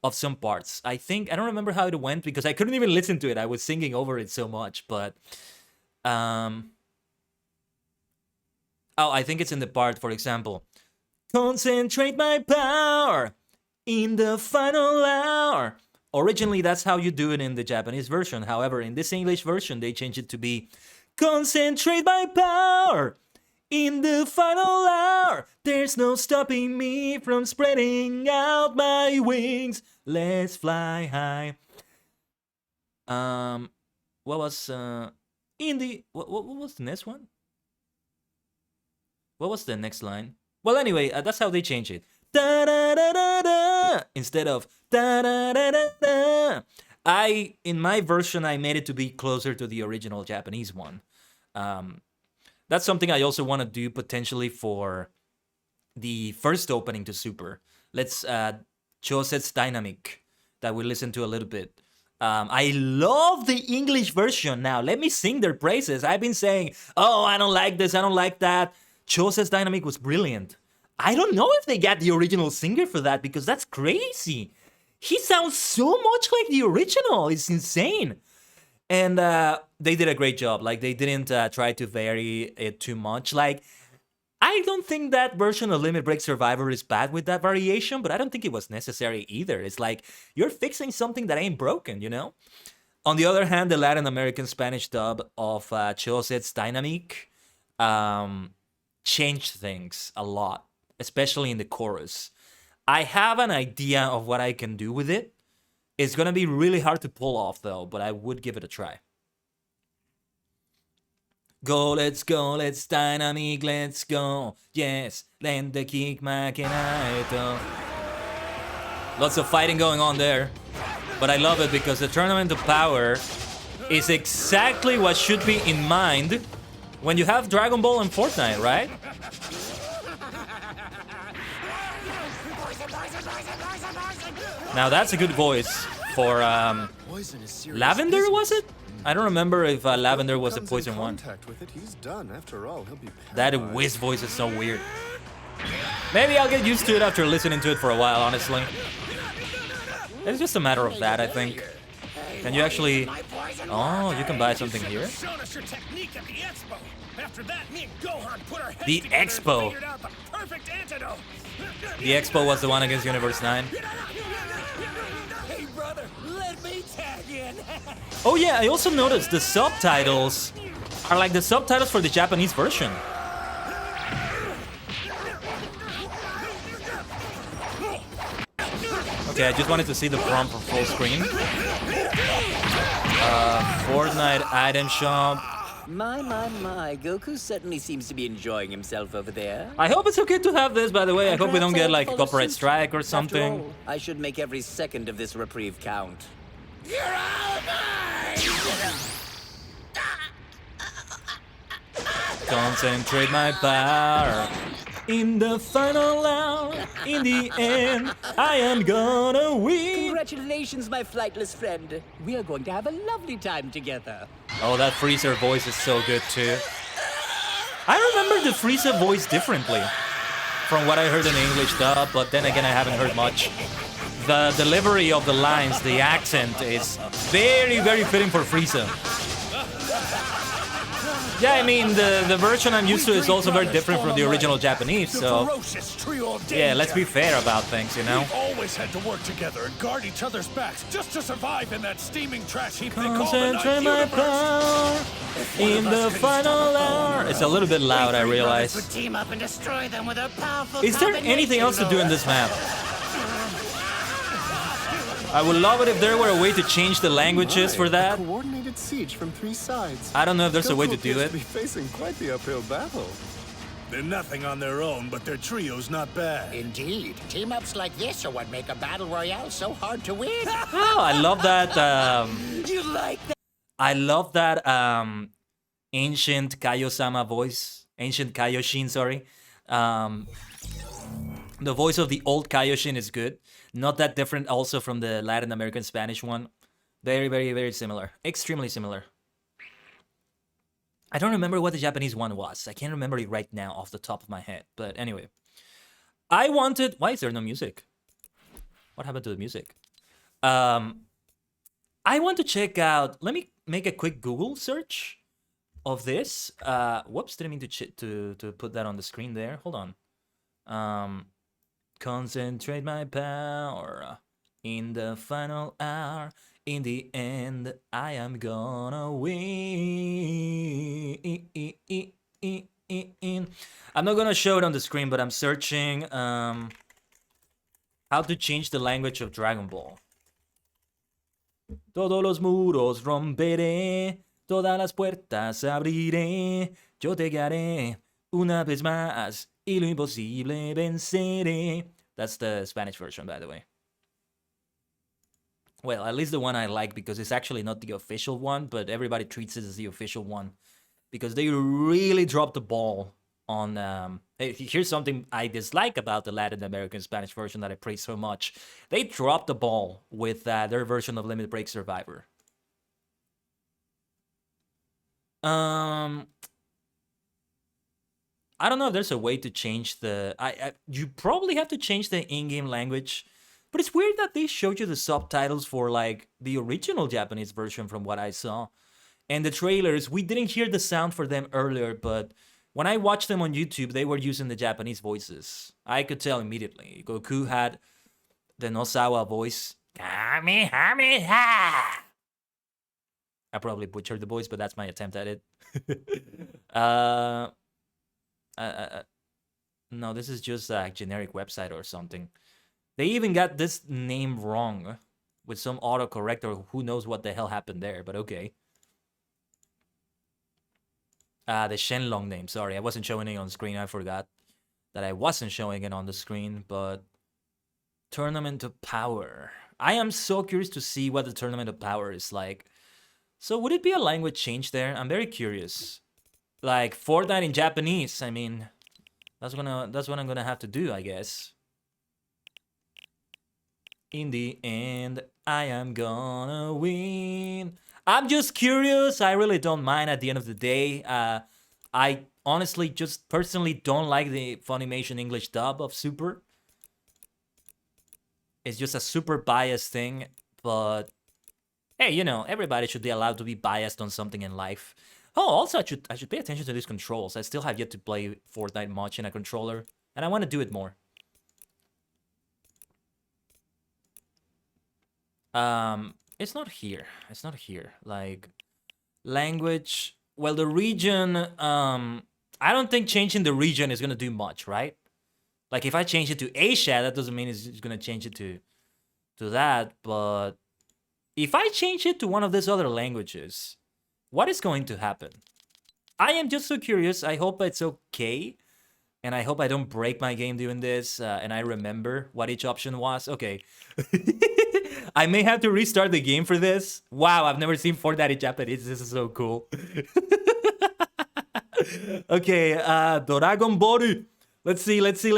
of some parts. I don't remember how it went because I couldn't even listen to it. I was singing over it so much, but... Oh, I think it's in the part, for example. Concentrate my power in the final hour. Originally, that's how you do it in the Japanese version. However, in this English version, they changed it to be Concentrate my power In the final hour, there's no stopping me from spreading out my wings. Let's fly high. What was in the what was the next one? What was the next line? Well, anyway, that's how they change it. Da da da da da instead of da da da da da. In my version, I made it to be closer to the original Japanese one. That's something I also want to do potentially for the first opening to Super. Let's Choset's Dynamic that we listened to a little bit. I love the English version now. Let me sing their praises. I've been saying, oh, I don't like this, I don't like that. Choset's Dynamic was brilliant. I don't know if they got the original singer for that because that's crazy. He sounds so much like the original. It's insane. And they did a great job. Like, they didn't try to vary it too much. Like, I don't think that version of Limit Break Survivor is bad with that variation, but I don't think it was necessary either. It's like, you're fixing something that ain't broken, you know? On the other hand, the Latin American Spanish dub of Choset's Dynamic changed things a lot, especially in the chorus. I have an idea of what I can do with it. It's gonna be really hard to pull off though, but I would give it a try. Go, let's dynamic, let's go. Yes, lend the kick, makenaito. Lots of fighting going on there. But I love it because the Tournament of Power is exactly what should be in mind when you have Dragon Ball and Fortnite, right? Now that's a good voice for Lavender, was it? I don't remember if Lavender was the Poison one. That Whiz voice is so weird. Maybe I'll get used to it after listening to it for a while, honestly. It's just a matter of that, I think. Can you actually... Oh, you can buy something here? The Expo. The Expo was the one against Universe 9. Oh yeah, I also noticed the subtitles are like the subtitles for the Japanese version. Okay, I just wanted to see the prompt for full screen. Fortnite item shop. My, Goku certainly seems to be enjoying himself over there. I hope it's okay to have this, by the way. I hope we don't get like a copyright strike or something. After all, I should make every second of this reprieve count. Concentrate my power. In the final hour, in the end, I am gonna win. Congratulations, my flightless friend. We are going to have a lovely time together. Oh, that Freezer voice is so good too. I remember the Freezer voice differently from what I heard in the English dub, but then again I haven't heard much. The delivery of the lines, the accent is very, very fitting for Freezer. Yeah, I mean, the version I'm used to is also very different from the original Japanese, so... Yeah, let's be fair about things, you know? We've always had to work together and guard each other's backs just to survive in that steaming trash heap they call the Concentrate my power in the final hour. It's a little bit loud, I realize. Is there anything else to do in this map? I would love it if there were a way to change the languages for that. Coordinated siege from 3 sides. I don't know if there's a way to do it. Be facing quite the uphill battle. They're nothing on their own, but their trio's not bad. Indeed. Team-ups like this are what make a battle royale so hard to win. Oh, I love that. You like that? I love that ancient Kaio-sama voice. Ancient Kaioshin, sorry. The voice of the old Kaioshin is good. Not that different also from the Latin American Spanish one. Very, very, very similar. Extremely similar. I don't remember what the Japanese one was. I can't remember it right now off the top of my head. But anyway. I wanted... Why is there no music? What happened to the music? I want to check out... Let me make a quick Google search of this. Whoops, didn't mean to put that on the screen there. Hold on. Concentrate my power in the final hour. In the end, I am gonna win. I'm not gonna show it on the screen, but I'm searching how to change the language of Dragon Ball. Todos los muros romperé, todas las puertas abriré, yo te guiaré una vez más y lo imposible venceré. That's the Spanish version, by the way. Well, at least the one I like, because it's actually not the official one, but everybody treats it as the official one because they really dropped the ball on here's something I dislike about the Latin American Spanish version that I praise so much. They dropped the ball with their version of Limit Break Survivor. I don't know if there's a way to change the you probably have to change the in-game language, but it's weird that they showed you the subtitles for like the original Japanese version from what I saw. And the trailers, we didn't hear the sound for them earlier, but when I watched them on YouTube, they were using the Japanese voices. I could tell immediately. Goku had the Nosawa voice. Kamehameha! I probably butchered the voice, but that's my attempt at it. No, this is just a generic website or something. They even got this name wrong with some autocorrect or who knows what the hell happened there, but okay. The Shenlong name, sorry, I wasn't showing it on screen. I forgot that I wasn't showing it on the screen, but Tournament of Power. I am so curious to see what the Tournament of Power is like. So would it be a language change there? I'm very curious. Like Fortnite in Japanese, I mean, that's what I'm gonna have to do, I guess. In the end, I am gonna win. I'm just curious. I really don't mind at the end of the day. I honestly just personally don't like the Funimation English dub of Super. It's just a super biased thing, but hey, you know, everybody should be allowed to be biased on something in life. Oh, also, I should pay attention to these controls. I still have yet to play Fortnite much in a controller, and I want to do it more. It's not here. It's not here. Like, language. Well, the region, I don't think changing the region is going to do much, right? Like, if I change it to Asia, that doesn't mean it's going to change it to that. But if I change it to one of these other languages, what is going to happen? I am just so curious. I hope it's okay. And I hope I don't break my game doing this. And I remember what each option was. Okay. I may have to restart the game for this. Wow, I've never seen Fortnite in Japanese. This is so cool. Okay, Dragon Ball. Let's see. Fortnite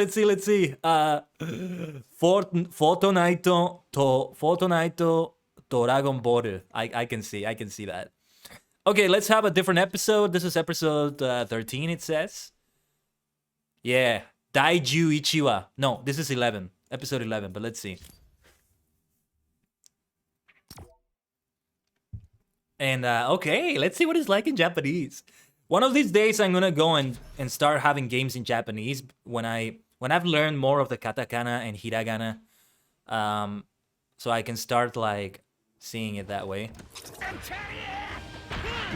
Dragon Ball. I can see that. Okay, let's have a different episode. This is episode 13, it says. Yeah, Daiju Ichiwa. No, this is 11. Episode 11, but let's see. And, okay, let's see what it's like in Japanese. One of these days, I'm gonna go and start having games in Japanese when I've learned more of the katakana and hiragana. So I can start, like, seeing it that way.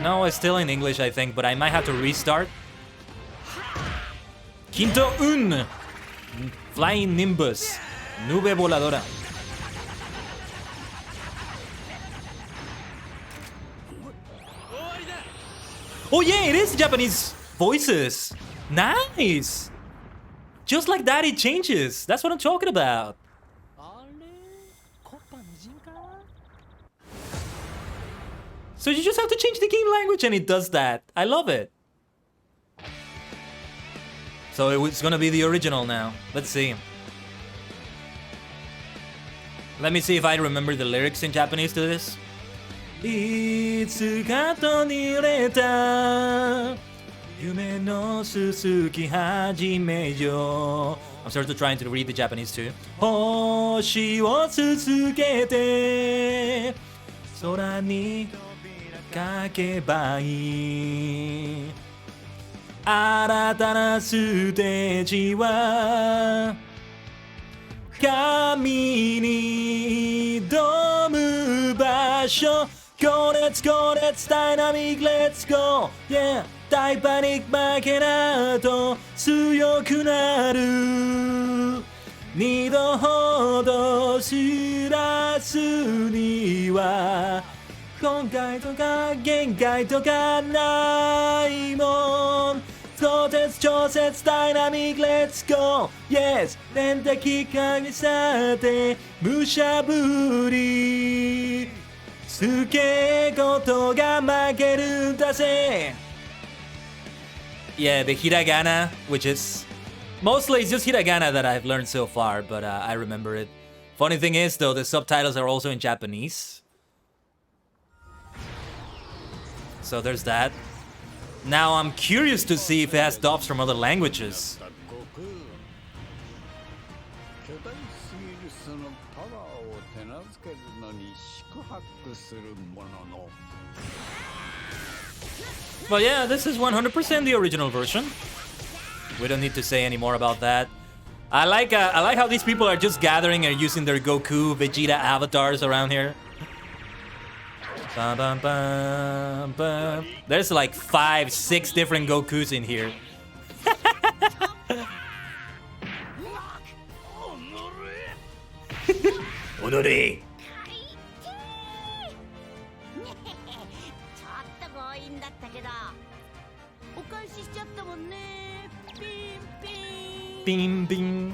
No, it's still in English, I think, but I might have to restart. Quinto Un! Flying Nimbus. Nube Voladora. Oh yeah, it is Japanese voices. Nice. Just like that, it changes. That's what I'm talking about. So you just have to change the game language and it does that. I love it. So it's gonna be the original now. Let's see. Let me see if I remember the lyrics in Japanese to this. Itsukato nireta yume no susuki hajime yo. I'm sort of trying to read the Japanese too. Hoshi wo tsukete sora ni kakebai. Arata na stage wa kami ni domu basho. Go, let's dynamic, let's go. Yeah, 大パニック負けなと強くなる二度ほど知らすには今回とか限界とかないもん相鉄調節ダイナミックレッツゴー Yes 電撃鍵さて武者ぶりすけことが負けるんだぜ Yeah, the hiragana, which is mostly it's just hiragana that I've learned so far, but I remember it. Funny thing is, though, the subtitles are also in Japanese. So there's that. Now I'm curious to see if it has dubs from other languages. But yeah, this is 100% the original version. We don't need to say any more about that. I like how these people are just gathering and using their Goku, Vegeta avatars around here. Bum, bum, bum, bum. There's like 5, 6 different Gokus in here. Onori. Bing bing.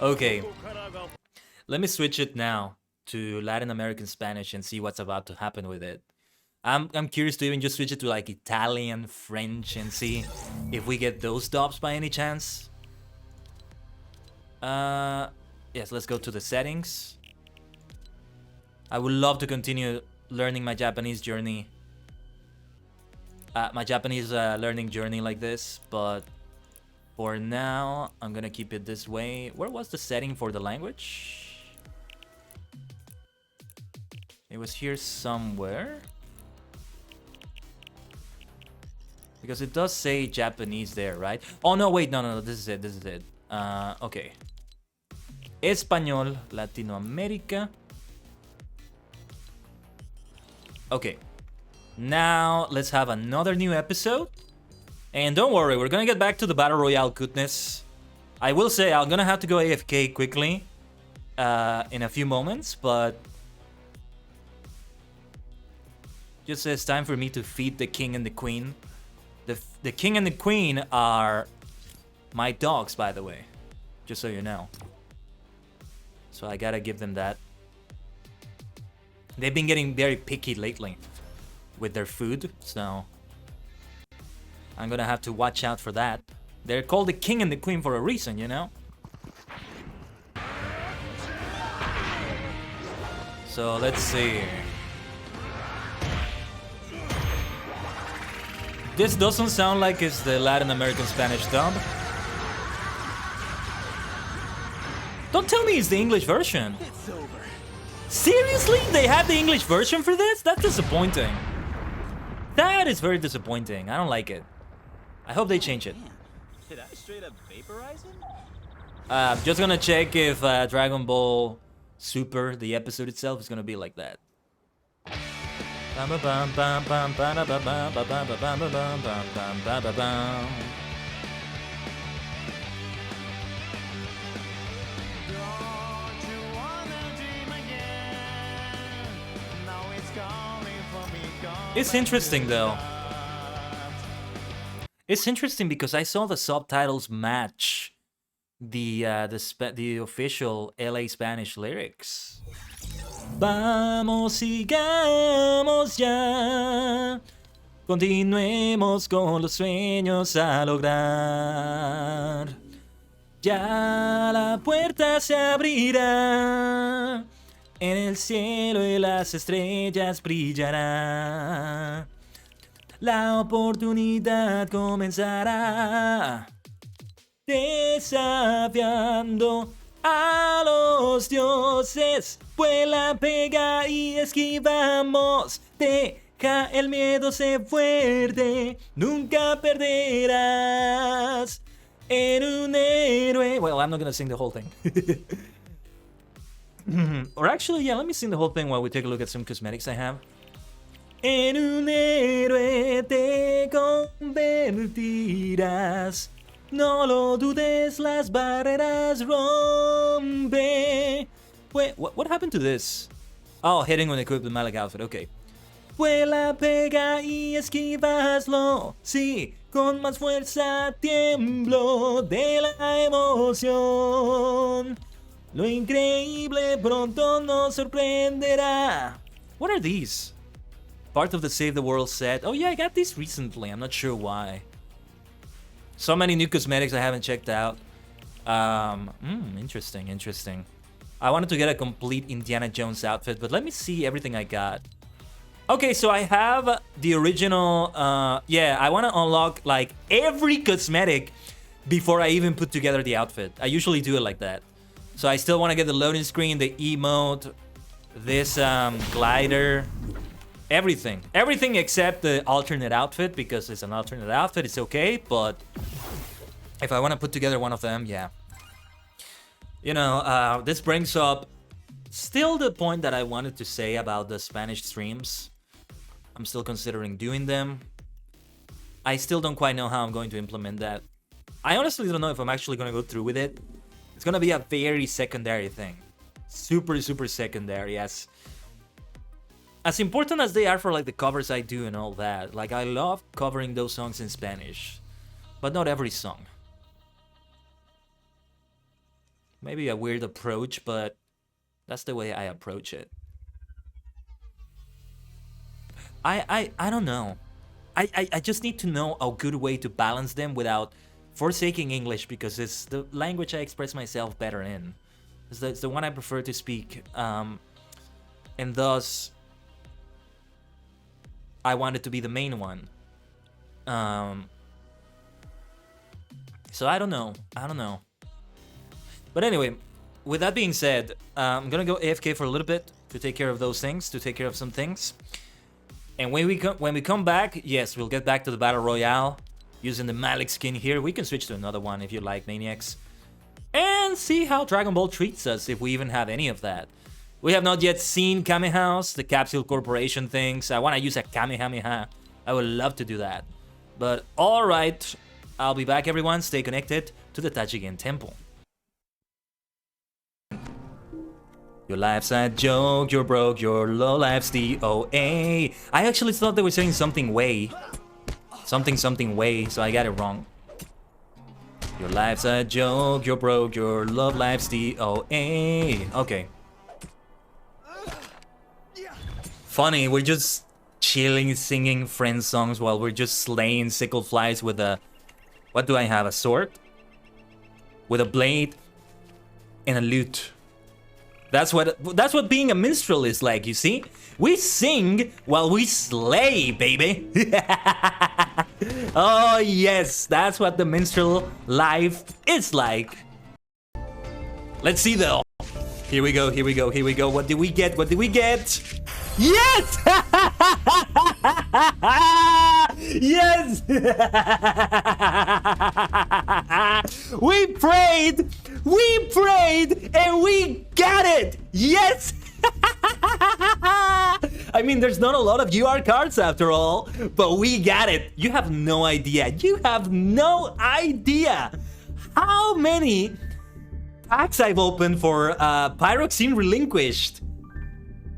Okay, let me switch it now to Latin American Spanish and see what's about to happen with it. I'm curious to even just switch it to like Italian, French, and see if we get those dubs by any chance. Yes, let's go to the settings. I would love to continue learning my Japanese journey. My Japanese learning journey like this, but for now, I'm gonna keep it this way. Where was the setting for the language? It was here somewhere. Because it does say Japanese there, right? Oh, no, wait, no, this is it. Okay. Español, Latinoamérica. Okay. Now, let's have another new episode. And don't worry, we're gonna get back to the Battle Royale goodness. I will say I'm gonna have to go AFK quickly in a few moments, but just it's time for me to feed the king and the queen. The king and the queen are my dogs, by the way, just so you know. So I gotta give them that. They've been getting very picky lately with their food, so I'm gonna have to watch out for that. They're called the king and the queen for a reason, you know? So let's see. This doesn't sound like it's the Latin American Spanish dub. Don't tell me it's the English version. It's over. Seriously? They have the English version for this? That's disappointing. That is very disappointing. I don't like it. I hope they change it. Did I straight up vaporize him? I'm just gonna check if Dragon Ball Super, the episode itself, is gonna be like that. It's interesting though. It's interesting because I saw the subtitles match the official LA Spanish lyrics. Vamos, sigamos ya. Continuemos con los sueños a lograr. Ya la puerta se abrirá. En el cielo y las estrellas brillará. La oportunidad comenzará. Desafiando a los dioses. Vuela, pega y esquivamos. Deja el miedo ser fuerte. Nunca perderás. En un héroe. Well, I'm not gonna sing the whole thing. Or actually, yeah, let me sing the whole thing while we take a look at some cosmetics I have. En un héroe te convertirás. No lo dudes, las barreras rompe. Wait, what happened to this? Oh, hitting when equipped with Malik outfit, okay. Vuela, pega y esquivaslo. Sí, con más fuerza tiemblo de la emoción. Lo increíble pronto nos sorprenderá. What are these? Part of the Save the World set. Oh yeah, I got these recently. I'm not sure why. So many new cosmetics I haven't checked out. Interesting, interesting. I wanted to get a complete Indiana Jones outfit, but let me see everything I got. Okay, so I have the original, yeah, I want to unlock like every cosmetic before I even put together the outfit. I usually do it like that. So I still want to get the loading screen, the emote, this glider, everything. Everything except the alternate outfit, because it's an alternate outfit, it's okay, but if I want to put together one of them, yeah. You know, this brings up still the point that I wanted to say about the Spanish streams. I'm still considering doing them. I still don't quite know how I'm going to implement that. I honestly don't know if I'm actually going to go through with it. It's going to be a very secondary thing. Super, super secondary. As important as they are for like the covers I do and all that. Like, I love covering those songs in Spanish. But not every song. Maybe a weird approach, but that's the way I approach it. I don't know. I just need to know a good way to balance them without forsaking English, because it's the language I express myself better in. It's the one I prefer to speak. And thus, I want it to be the main one. So I don't know. But anyway, with that being said, I'm gonna go AFK for a little bit to take care of those things, to take care of some things. And when we come back, yes, we'll get back to the Battle Royale using the Malik skin here. We can switch to another one if you like, Maniacs. And see how Dragon Ball treats us, if we even have any of that. We have not yet seen Kamehameha, the Capsule Corporation things. I want to use a Kamehameha. I would love to do that. But alright, I'll be back, everyone. Stay connected to the Tachigen Temple. Your life's a joke, you're broke, your low life's DOA. I actually thought they were saying something way. Something way, so I got it wrong. Your life's a joke, you're broke, your love life's DOA. Okay. Funny, we're just chilling, singing friend songs while we're just slaying sickle flies with a... What do I have? A sword? With a blade and a lute. That's what being a minstrel is like, you see? We sing while we slay, baby. Oh yes, that's what the minstrel life is like. Let's see though. Here we go. What did we get? Yes! Yes! We prayed, and we got it! Yes! I mean, there's not a lot of UR cards after all, but we got it. You have no idea. How many packs I've opened for Pyroxene Relinquished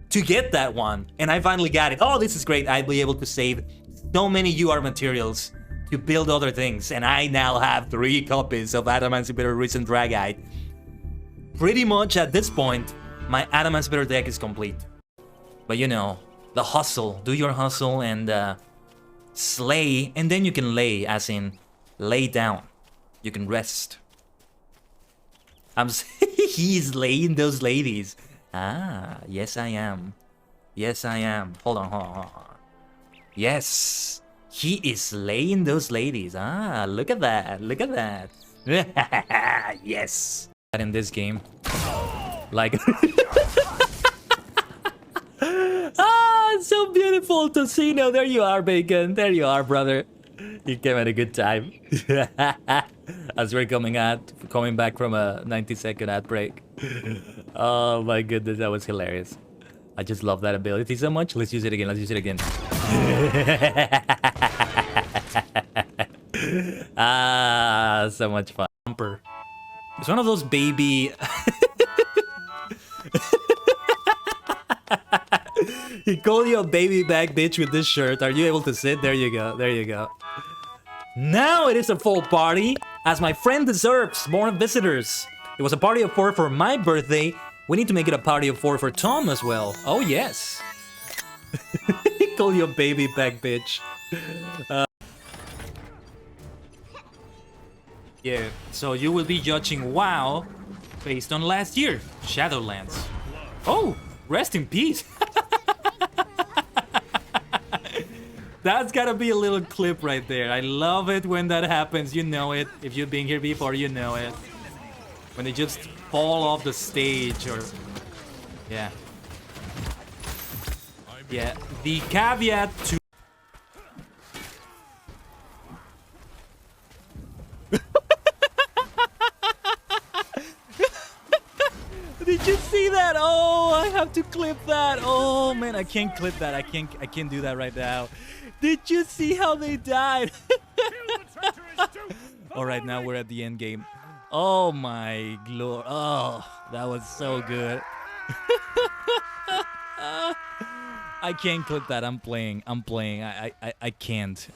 to get that one, and I finally got it. Oh, this is great. I'll be able to save so many UR materials to build other things, and I now have 3 copies of Adamantibitor Recent Dragite. Pretty much at this point, my Adamantibitor deck is complete. But you know, the hustle. Do your hustle and slay, and then you can lay, as in lay down. You can rest. He's laying those ladies. Ah, yes I am. Hold on. Yes, he is laying those ladies. Ah, look at that. Yes. In this game, like, it's so beautiful to see. Now, there you are, Bacon. There you are, brother. You came at a good time. As we're coming back from a 90-second ad break. Oh my goodness, that was hilarious. I just love that ability so much. Let's use it again. Let's use it again. Ah, so much fun. It's one of those baby. He called you a baby back bitch with this shirt. Are you able to sit? There you go. There you go. Now it is a full party, as my friend deserves. More visitors. It was a party of 4 for my birthday. We need to make it a party of 4 for Tom as well. Oh yes. He called you a baby back bitch. Yeah, so you will be judging WoW based on last year, Shadowlands. Oh, rest in peace. That's gotta be a little clip right there. I love it when that happens. You know it. If you've been here before, you know it. When they just fall off the stage or... Yeah. Yeah, the caveat to... Did you see that? Oh, I have to clip that. Oh man, I can't clip that. I can't do that right now. Did you see how they died? All right, now we're at the end game. Oh my lord. Oh, that was so good. I can't clip that. I'm playing. I can't.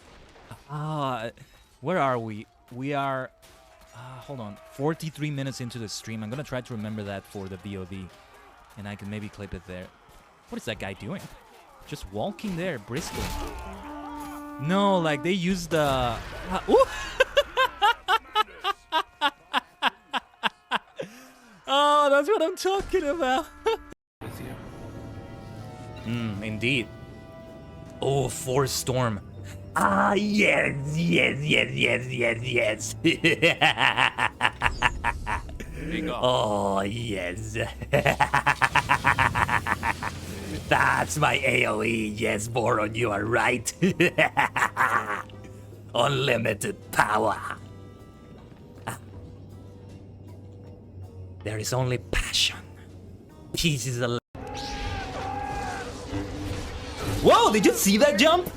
Where are we? We are hold on. 43 minutes into the stream. I'm gonna try to remember that for the VOD. And I can maybe clip it there. What is that guy doing? Just walking there briskly. No, like they used the... Oh, that's what I'm talking about. Indeed. Oh, Force Storm. Ah, yes. Oh, yes. That's my AoE. Yes, Boron, you are right. Unlimited power. There is only passion. Peace is alive. Whoa, did you see that jump?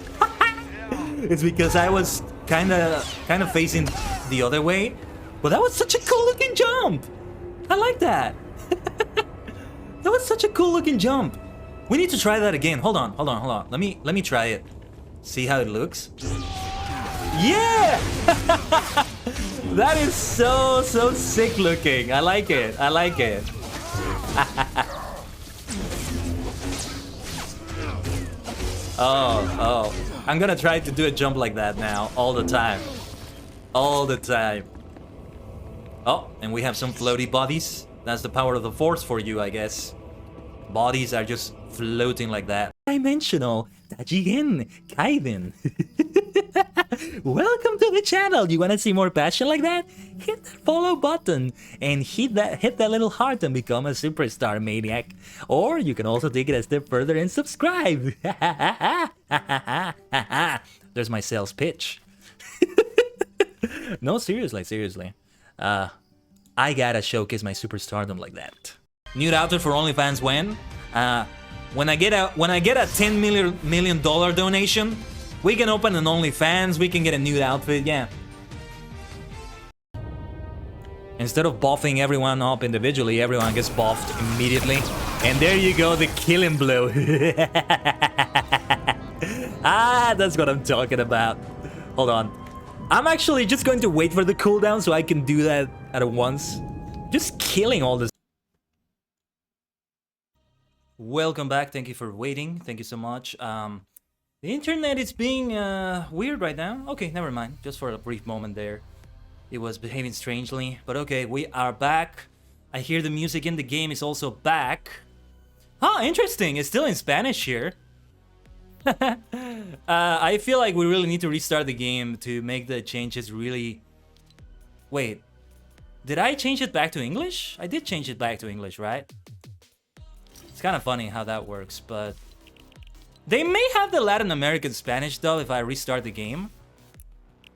It's because I was kind of facing the other way. But that was such a cool looking jump. I like that. That was such a cool looking jump. We need to try that again. Hold on. Let me try it. See how it looks? Yeah! That is so sick looking. I like it. Oh. I'm gonna try to do a jump like that now, all the time. Oh, and we have some floaty bodies. That's the power of the Force for you, I guess. Bodies are just floating like that. Dimensional Tajigen Kaiden. Welcome to the channel. You wanna see more passion like that? Hit that follow button and hit that little heart and become a superstar maniac. Or you can also take it a step further and subscribe. There's my sales pitch. No, seriously. I gotta showcase my superstardom like that. Nude outfit for OnlyFans when? When I get a $10 million donation, we can open an OnlyFans, we can get a nude outfit, yeah. Instead of buffing everyone up individually, everyone gets buffed immediately. And there you go, the killing blow. That's what I'm talking about. Hold on. I'm actually just going to wait for the cooldown so I can do that at once. Just killing all this. Welcome back. Thank you for waiting. Thank you so much. The internet is being weird right now. Okay, never mind. Just for a brief moment there. It was behaving strangely. But okay, we are back. I hear the music in the game is also back. Huh, interesting. It's still in Spanish here. I feel like we really need to restart the game to make the changes really... Wait. Did I change it back to English? I did change it back to English, right? It's kind of funny how that works, but... They may have the Latin American Spanish though if I restart the game.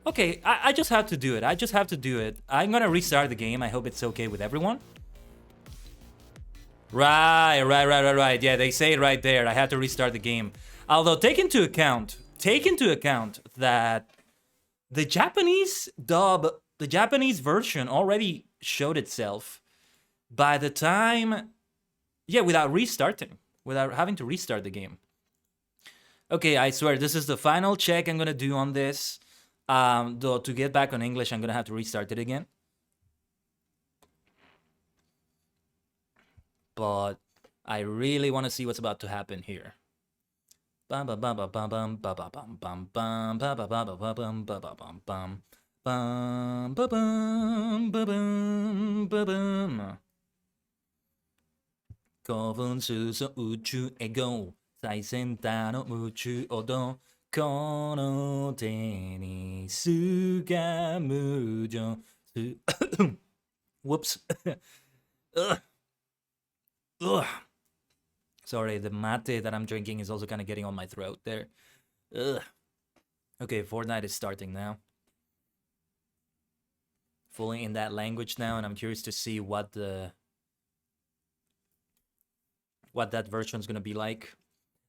Okay, I just have to do it. I'm gonna restart the game. I hope it's okay with everyone. Right. Yeah, they say it right there. I had to restart the game. Although take into account that the Japanese dub, the Japanese version already showed itself by the time, yeah, without having to restart the game. Okay, I swear this is the final check I'm gonna do on this. Though to get back on English, I'm gonna have to restart it again. But I really want to see what's about to happen here.興奮すそ宇宙へ GO 最先端の宇宙をどこの手にすが無情す Whoops. Ugh. Sorry, the mate that I'm drinking is also kind of getting on my throat there. Ugh. Okay, Fortnite is starting now. Fully in that language now, and I'm curious to see what that version is gonna be like.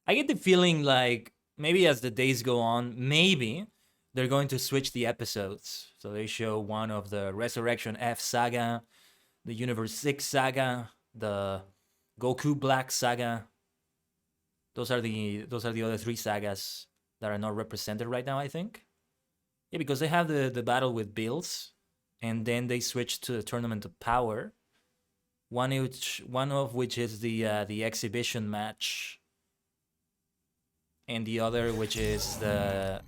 I get the feeling like maybe as the days go on, maybe they're going to switch the episodes. So they show one of the Resurrection F saga, the Universe 6 saga, the Goku Black saga. Those are the other 3 sagas that are not represented right now, I think. Yeah, because they have the battle with Bills, and then they switch to the Tournament of Power. One of which is the exhibition match, and the other which is the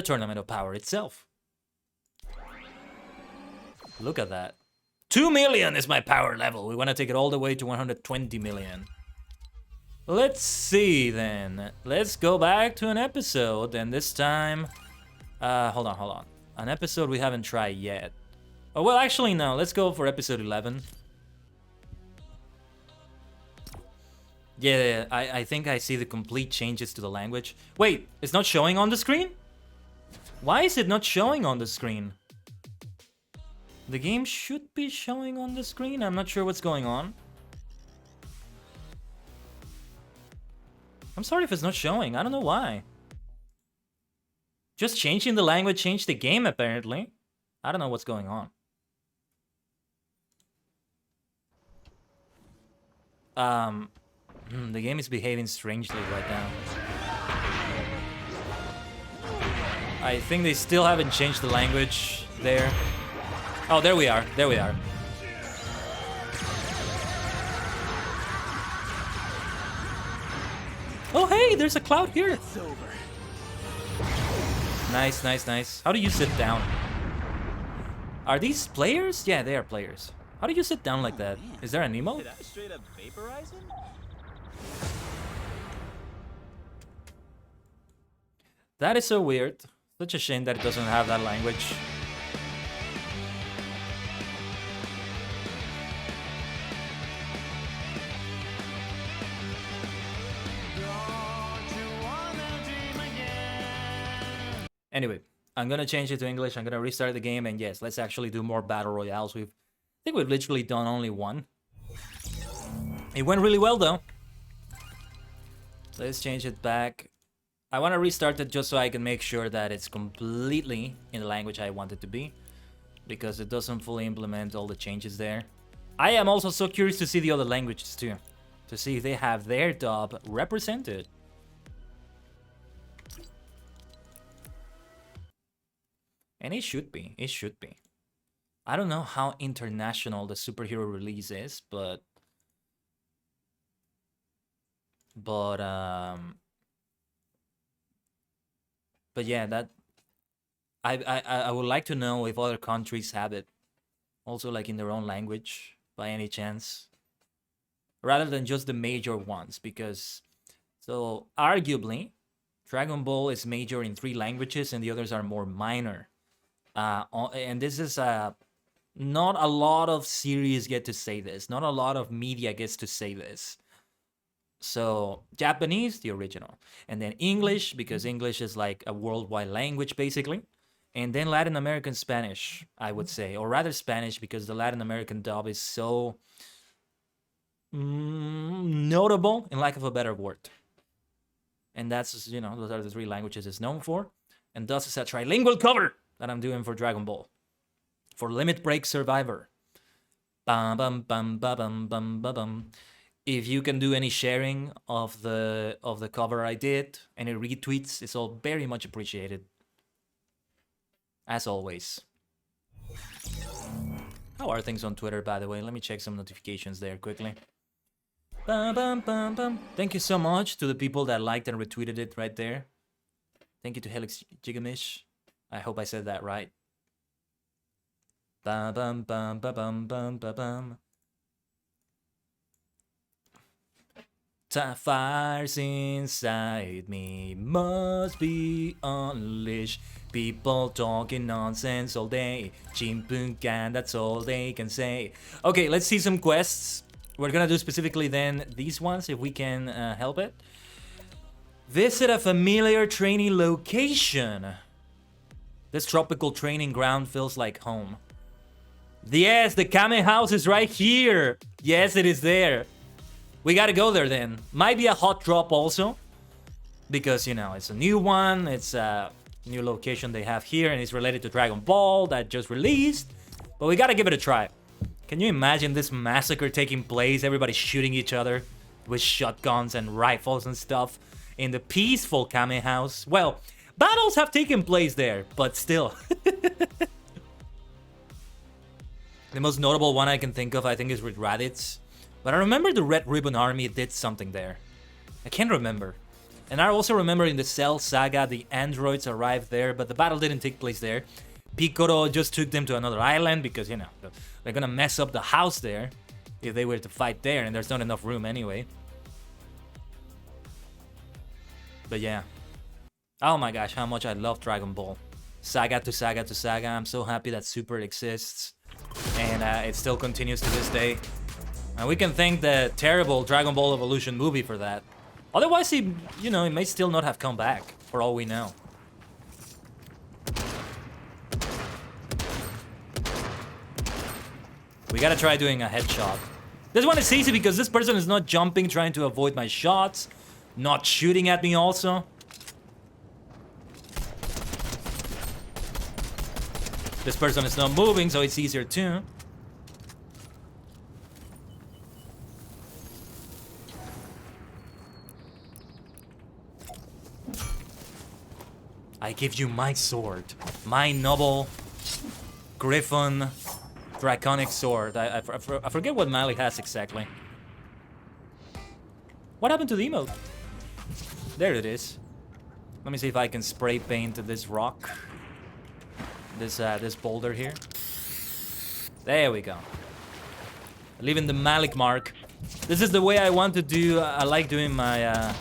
Tournament of Power itself. Look at that. 2 million is my power level. We want to take it all the way to 120 million. Let's see then. Let's go back to an episode, and this time... hold on. An episode we haven't tried yet. Oh, well, actually, no. Let's go for episode 11. Yeah, I think I see the complete changes to the language. Wait, it's not showing on the screen? Why is it not showing on the screen? The game should be showing on the screen. I'm not sure what's going on. I'm sorry if it's not showing. I don't know why. Just changing the language changed the game, apparently. I don't know what's going on. The game is behaving strangely right now. I think they still haven't changed the language there. Oh, there we are. There we are. Oh, hey, there's a cloud here. Nice. How do you sit down? Are these players? Yeah, they are players. How do you sit down like that? Is there an emote? Did I straight up vaporize him? That is so weird. Such a shame that it doesn't have that language. Anyway, I'm gonna change it to English. I'm gonna restart the game, and yes, let's actually do more battle royales. I think we've literally done only one. It went really well though. Let's change it back. I want to restart it just so I can make sure that it's completely in the language I want it to be, because it doesn't fully implement all the changes there. I am also so curious to see the other languages too, to see if they have their dub represented. And it should be. I don't know how international the superhero release is, but yeah, that I would like to know if other countries have it also, like in their own language by any chance, rather than just the major ones, because so arguably Dragon Ball is major in 3 languages and the others are more minor. And this is not a lot of series get to say this. Not a lot of media gets to say this. So Japanese, the original, and then English, because English is like a worldwide language basically, and then Latin American Spanish, I would say, or rather Spanish, because the Latin American dub is so notable, in lack of a better word. And that's, you know, those are the 3 languages it's known for. And thus is a trilingual cover that I'm doing for Dragon Ball. For Limit Break Survivor. Bum bum bum bum bum bum bum bum. If you can do any sharing of the cover I did, any retweets, it's all very much appreciated. As always. How are things on Twitter, by the way? Let me check some notifications there quickly. Bum, bum, bum, bum. Thank you so much to the people that liked and retweeted it right there. Thank you to ℂ𝕠𝕟𝕤𝕤𝕤. I hope I said that right. Bum, bum, bum, bum, bum, bum, bum, bum. Fires inside me must be unleashed. People talking nonsense all day. Chimpunkan, that's all they can say. Okay, let's see some quests. We're gonna do specifically then these ones, if we can help it. Visit a familiar training location. This tropical training ground feels like home. Yes, the Kame house is right here. Yes, it is there. We gotta go there then. Might be a hot drop also. Because, you know, it's a new one. It's a new location they have here. And it's related to Dragon Ball that just released. But we gotta give it a try. Can you imagine this massacre taking place? Everybody shooting each other with shotguns and rifles and stuff. In the peaceful Kame house. Well, battles have taken place there. But still. The most notable one I can think of, I think, is with Raditz. But I remember the Red Ribbon Army did something there. I can't remember. And I also remember in the Cell Saga, the androids arrived there, but the battle didn't take place there. Piccolo just took them to another island because, you know, they're gonna mess up the house there if they were to fight there, and there's not enough room anyway. But yeah. Oh my gosh, how much I love Dragon Ball. Saga to saga to saga. I'm so happy that Super exists. And it still continues to this day. And we can thank the terrible Dragon Ball Evolution movie for that. Otherwise, he may still not have come back, for all we know. We gotta try doing a headshot. This one is easy because this person is not jumping, trying to avoid my shots. Not shooting at me also. This person is not moving, so it's easier too. I give you my sword. My noble Griffon Draconic sword. I forget what Mali has exactly. What happened to the emote? There it is. Let me see if I can spray paint this rock. This boulder here. There we go. Leaving the Malik mark. This is the way I want to do. I like doing my.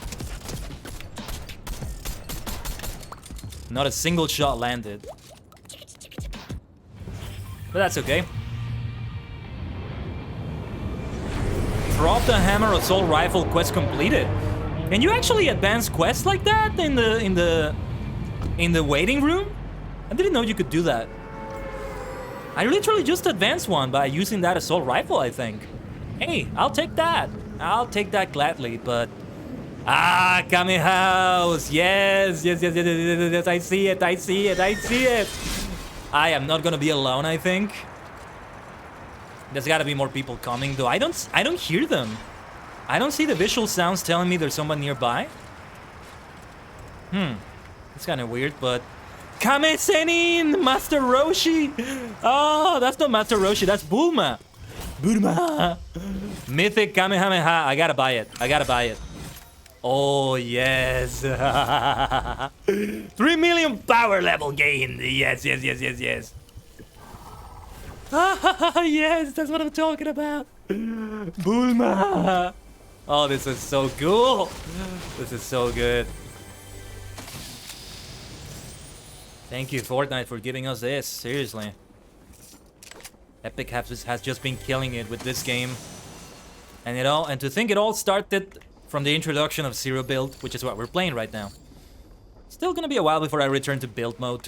Not a single shot landed. But that's okay. Drop the hammer assault rifle quest completed. Can you actually advance quests like that in the waiting room? I didn't know you could do that. I literally just advanced one by using that assault rifle, I think. Hey, I'll take that. I'll take that gladly, but... Ah, Kame House! Yes, yes, yes, yes, yes, yes, yes, I see it, I see it, I see it! I am not gonna be alone, I think. There's gotta be more people coming, though. I don't hear them. I don't see the visual sounds telling me there's someone nearby. It's kind of weird, but... Kame Senin! Master Roshi! Oh, that's not Master Roshi, that's Bulma! Bulma! Mythic Kamehameha, I gotta buy it, I gotta buy it. Oh, yes. 3 million power level gained. Yes, yes, yes, yes, yes. Yes, that's what I'm talking about. Bulma. Oh, this is so cool. This is so good. Thank you, Fortnite, for giving us this. Seriously. Epic has just been killing it with this game. And to think it all started from the introduction of Zero Build, which is what we're playing right now. Still gonna be a while before I return to build mode.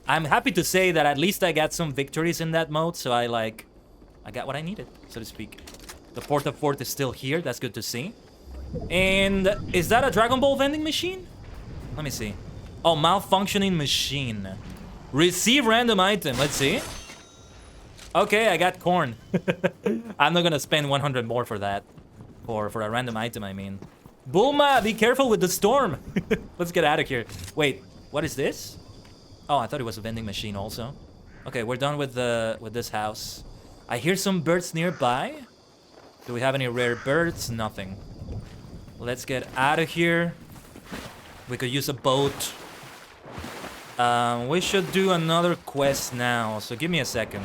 I'm happy to say that at least I got some victories in that mode, so I got what I needed, so to speak. The ℂ𝕠𝕟𝕤 is still here. That's good to see. And is that a Dragon Ball vending machine? Let me see. Oh, malfunctioning machine. Receive random item. Let's see. Okay, I got corn. I'm not gonna spend 100 more for that. For a random item, I mean. Bulma, be careful with the storm. Let's get out of here. Wait, what is this? Oh, I thought it was a vending machine also. Okay, we're done with this house. I hear some birds nearby. Do we have any rare birds? Nothing. Let's get out of here. We could use a boat. We should do another quest now, so give me a second.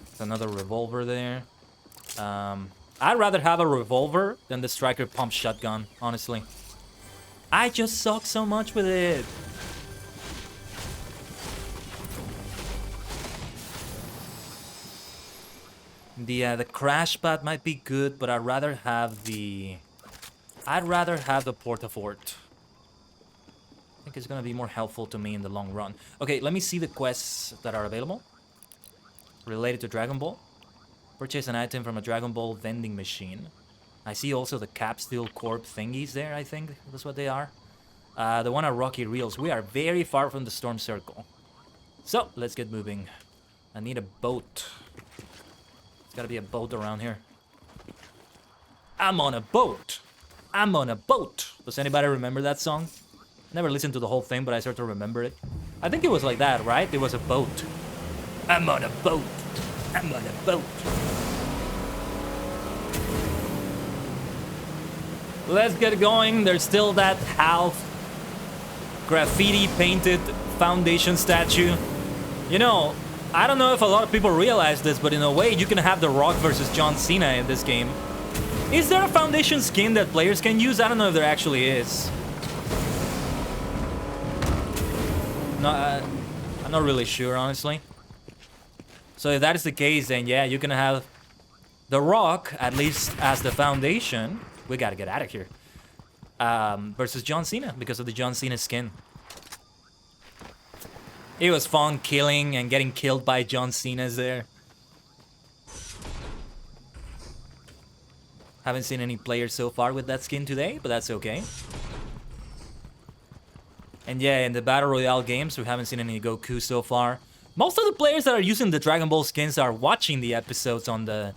There's another revolver there. I'd rather have a revolver than the striker pump shotgun, honestly. I just suck so much with it. The crash pad might be good, but I'd rather have the ℂ𝕠𝕟𝕤. I think it's gonna be more helpful to me in the long run. Okay, let me see the quests that are available related to Dragon Ball. Purchase an item from a Dragon Ball vending machine. I see also the capsule corp thingies there, I think that's what they are. The one at Rocky Reels. We are very far from the storm circle. So, let's get moving. I need a boat. There's gotta be a boat around here. I'm on a boat. I'm on a boat. Does anybody remember that song? Never listened to the whole thing, but I sort of remember it. I think it was like that, right? It was a boat. I'm on a boat. I'm on a boat. Let's get going. There's still that half graffiti painted foundation statue. You know, I don't know if a lot of people realize this, but in a way you can have The Rock versus John Cena in this game. Is there a foundation skin that players can use? I don't know if there actually is. No, I'm not really sure, honestly. So if that is the case, then yeah, you can have The Rock, at least as the foundation. We gotta get out of here. Versus John Cena, because of the John Cena skin. It was fun killing and getting killed by John Cena's there. Haven't seen any players so far with that skin today, but that's okay. And yeah, in the Battle Royale games, we haven't seen any Goku so far. Most of the players that are using the Dragon Ball skins are watching the episodes on the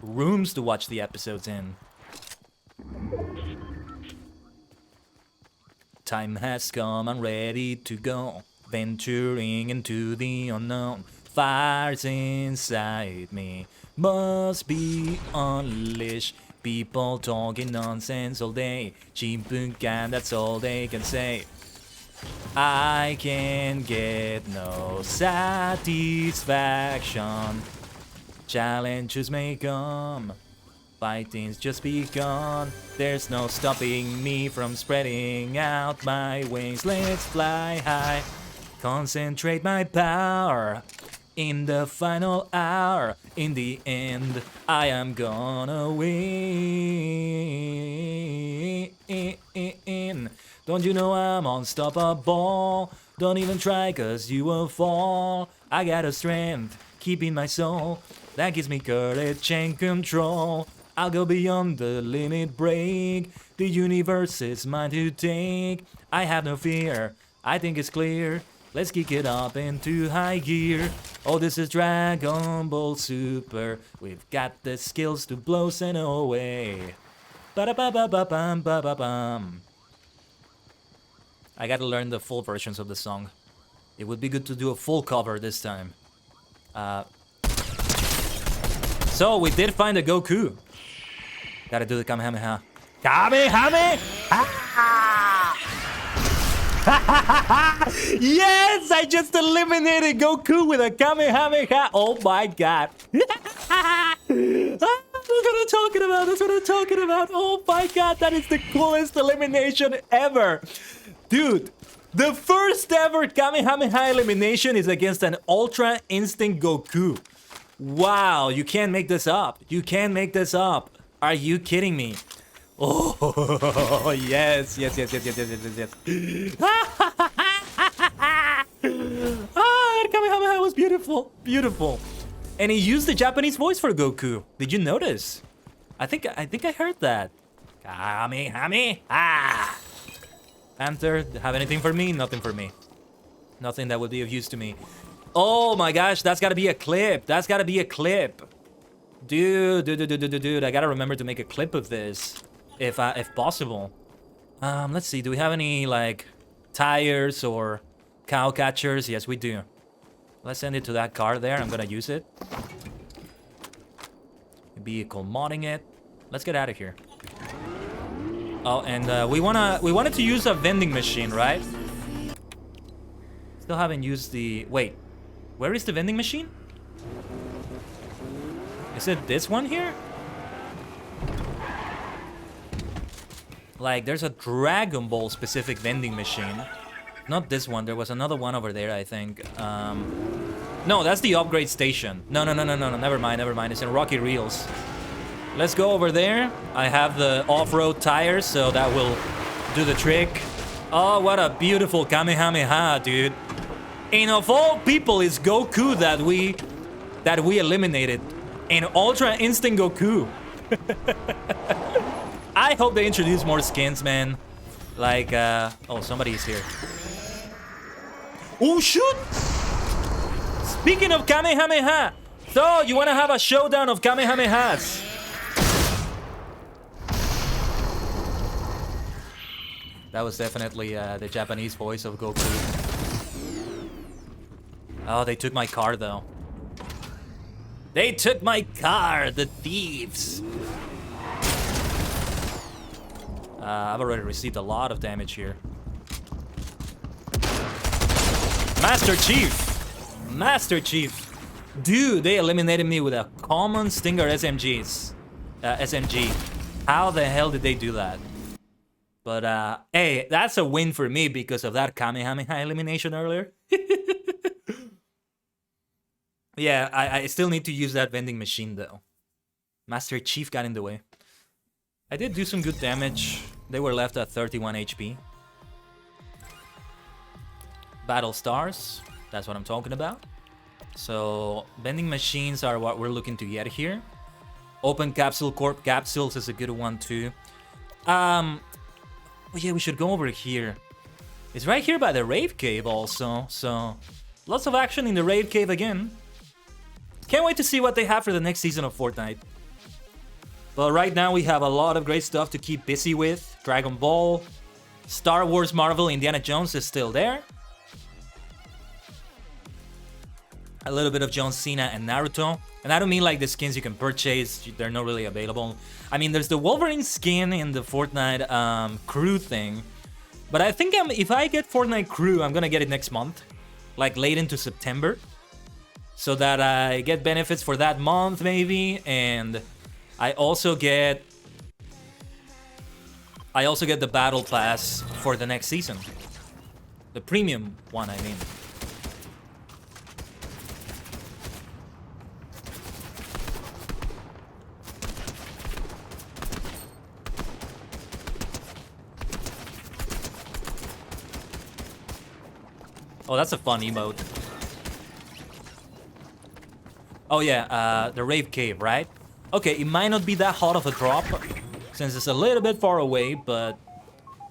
rooms to watch the episodes in. Time has come, I'm ready to go. Venturing into the unknown. Fires inside me must be unleashed. People talking nonsense all day. Chimpunkan, that's all they can say. I can get no satisfaction. Challenges may come. Fighting's just begun. There's no stopping me from spreading out my wings. Let's fly high. Concentrate my power. In the final hour, in the end, I am gonna win. Don't you know I'm unstoppable? Don't even try, cause you will fall. I got a strength, keeping my soul. That gives me courage and control. I'll go beyond the limit break. The universe is mine to take. I have no fear, I think it's clear. Let's kick it up into high gear. Oh, this is Dragon Ball Super. We've got the skills to blow Senna away. Ba-da-ba-ba-ba-bum, ba-ba-bum. I gotta learn the full versions of the song. It would be good to do a full cover this time. So, we did find a Goku. Gotta do the Kamehameha. Kamehameha! Yes! I just eliminated Goku with a Kamehameha! Oh my god! That's what I'm talking about! That's what I'm talking about! Oh my god! That is the coolest elimination ever! Dude, the first ever Kamehameha elimination is against an Ultra Instinct Goku. Wow, you can't make this up. You can't make this up. Are you kidding me? Oh, yes, yes, yes, yes, yes, yes, yes, yes. Ah, Kamehameha beautiful, beautiful. And he used the Japanese voice for Goku. Did you notice? I think I heard that. Kame. Panther, have anything for me? Nothing for me. Nothing that would be of use to me. Oh my gosh, that's gotta be a clip. That's gotta be a clip. Dude, I gotta remember to make a clip of this. If possible. Let's see, do we have any, like, tires or cow catchers? Yes, we do. Let's send it to that car there. I'm gonna use it. Vehicle modding it. Let's get out of here. Oh, and we wanted to use a vending machine, right? Still haven't used the... Wait, where is the vending machine? Is it this one here? Like, there's a Dragon Ball specific vending machine. Not this one. There was another one over there, I think. No, that's the upgrade station. No. Never mind. It's in Rocky Reels. Let's go over there. I have the off-road tires, so that will do the trick. Oh, what a beautiful Kamehameha, dude. And of all people, it's Goku that we eliminated. And Ultra Instinct Goku. I hope they introduce more skins, man. Like, oh, somebody's here. Oh, shoot! Speaking of Kamehameha, so you want to have a showdown of Kamehamehas? That was definitely the Japanese voice of Goku. Oh, they took my car, though. They took my car, the thieves. I've already received a lot of damage here. Master Chief! Master Chief! Dude, they eliminated me with a common Stinger SMG. How the hell did they do that? But, hey, that's a win for me because of that Kamehameha elimination earlier. Yeah, I still need to use that vending machine, though. Master Chief got in the way. I did do some good damage. They were left at 31 HP. Battle stars. That's what I'm talking about. So, vending machines are what we're looking to get here. Open capsule corp capsules is a good one, too. Oh yeah, we should go over here. It's right here by the Rave Cave also. So, lots of action in the Rave Cave again. Can't wait to see what they have for the next season of Fortnite. But right now we have a lot of great stuff to keep busy with. Dragon Ball, Star Wars, Marvel, Indiana Jones is still there. A little bit of John Cena and Naruto. And I don't mean like the skins you can purchase, they're not really available. I mean, there's the Wolverine skin in the Fortnite crew thing. But I think if I get Fortnite crew, I'm gonna get it next month. Like late into September. So that I get benefits for that month maybe. And I also get the battle pass for the next season. The premium one, I mean. Oh, that's a fun emote. Oh yeah, the Rave Cave, right? Okay, it might not be that hot of a drop, since it's a little bit far away, but...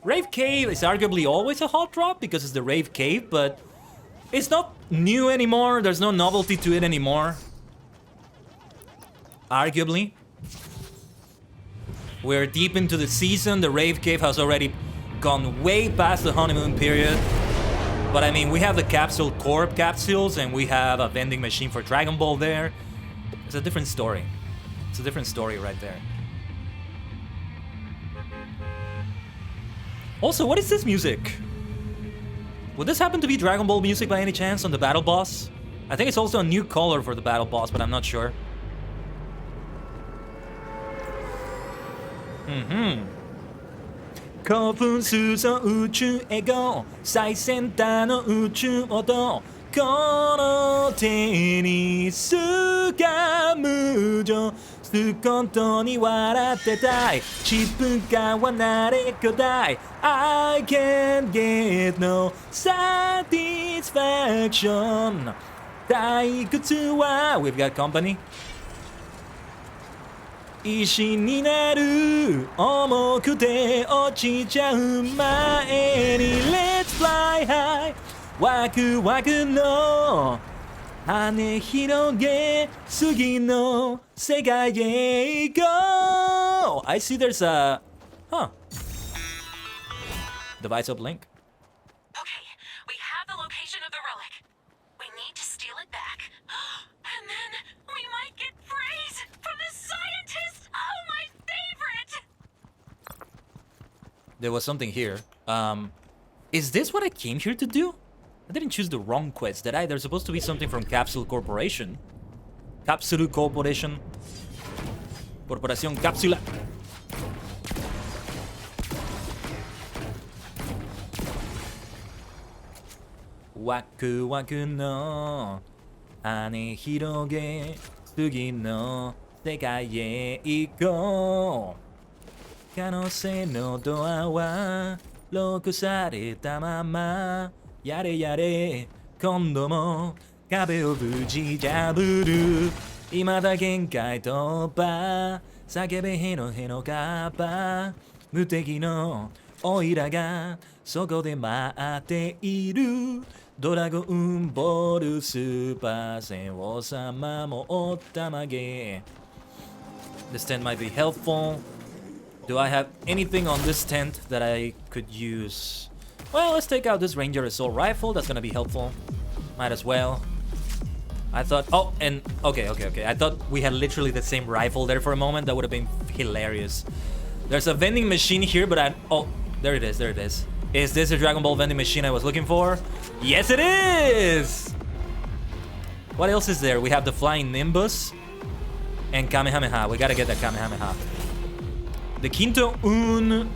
Rave Cave is arguably always a hot drop, because it's the Rave Cave, but... It's not new anymore, there's no novelty to it anymore. Arguably. We're deep into the season, the Rave Cave has already gone way past the honeymoon period. But I mean, we have the Capsule Corp capsules, and we have a vending machine for Dragon Ball there. It's a different story. It's a different story right there. Also, what is this music? Would this happen to be Dragon Ball music by any chance on the battle boss? I think it's also a new color for the battle boss, but I'm not sure. Mm-hmm. 興奮する宇宙へゴー最先端の宇宙をどうこの手に掴む情することに笑ってたい自分がはなれこだい I can't get no satisfaction 退屈は We've got company 石になる重くて落ちちゃう前に Let's fly high ワクワクの羽広げ次の世界へ行こう I see there's a device uplink Okay, we have the location of the relic. We need to steal it back. And then we might get praise from the scientists! Oh, my favorite! There was something here. Is this what I came here to do? I didn't choose the wrong quest, did I? There's supposed to be something from Capsule Corporation. Capsule Corporation. Corporación Cápsula. Waku waku no ane hiroge tsugi no sekai e ikou. 可能性のドアはロックされたままやれやれ今度も壁を無事破る未だ限界突破叫べへのへのカッパ無敵のオイラがそこで待っているドラゴンボールスーパー戦王様もおったまげ This tent might be helpful. Do I have anything on this tent that I could use? Well, let's take out this Ranger Assault Rifle. That's gonna be helpful. Might as well. I thought... Oh, and... Okay. I thought we had literally the same rifle there for a moment. That would have been hilarious. There's a vending machine here, but I... Oh, there it is. Is this a Dragon Ball vending machine I was looking for? Yes, it is! What else is there? We have the Flying Nimbus. And Kamehameha. We gotta get that Kamehameha. The Quinto Un.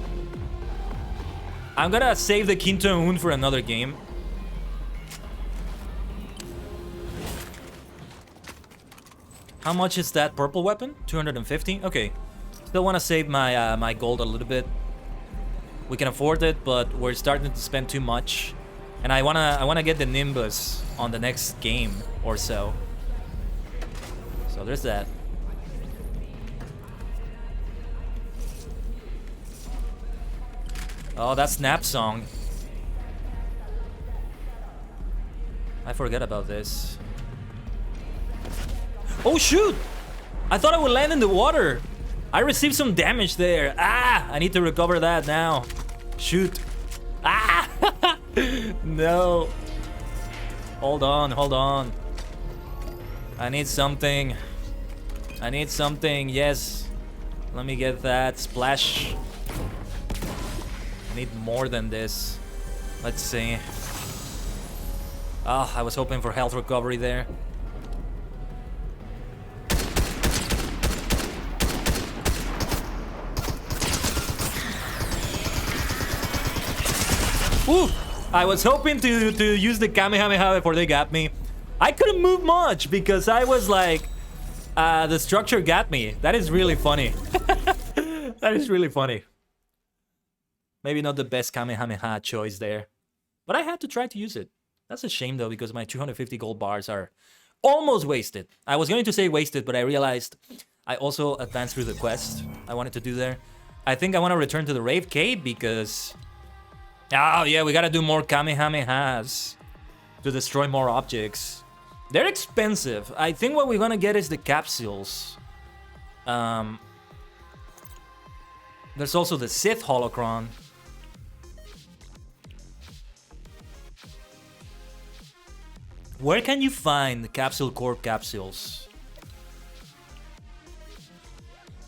I'm gonna save the Quinto Un for another game. How much is that purple weapon? 250? Okay. Still wanna save my my gold a little bit. We can afford it, but we're starting to spend too much. And I wanna get the Nimbus on the next game or so. So there's that. Oh, that Snap song. I forget about this. Oh shoot! I thought I would land in the water. I received some damage there. Ah! I need to recover that now. Shoot. Ah! No. Hold on. I need something. Yes. Let me get that. Splash. I need more than this. Let's see. Ah, I was hoping for health recovery there. Ooh! I was hoping to use the Kamehameha before they got me. I couldn't move much because I was like... the structure got me. That is really funny. That is really funny. Maybe not the best Kamehameha choice there. But I had to try to use it. That's a shame though, because my 250 gold bars are almost wasted. I was going to say wasted, but I realized I also advanced through the quest I wanted to do there. I think I want to return to the Rave Cave because... Oh yeah, we gotta do more Kamehamehas to destroy more objects. They're expensive. I think what we're gonna get is the capsules. There's also the Sith Holocron. Where can you find the Capsule Corp capsules?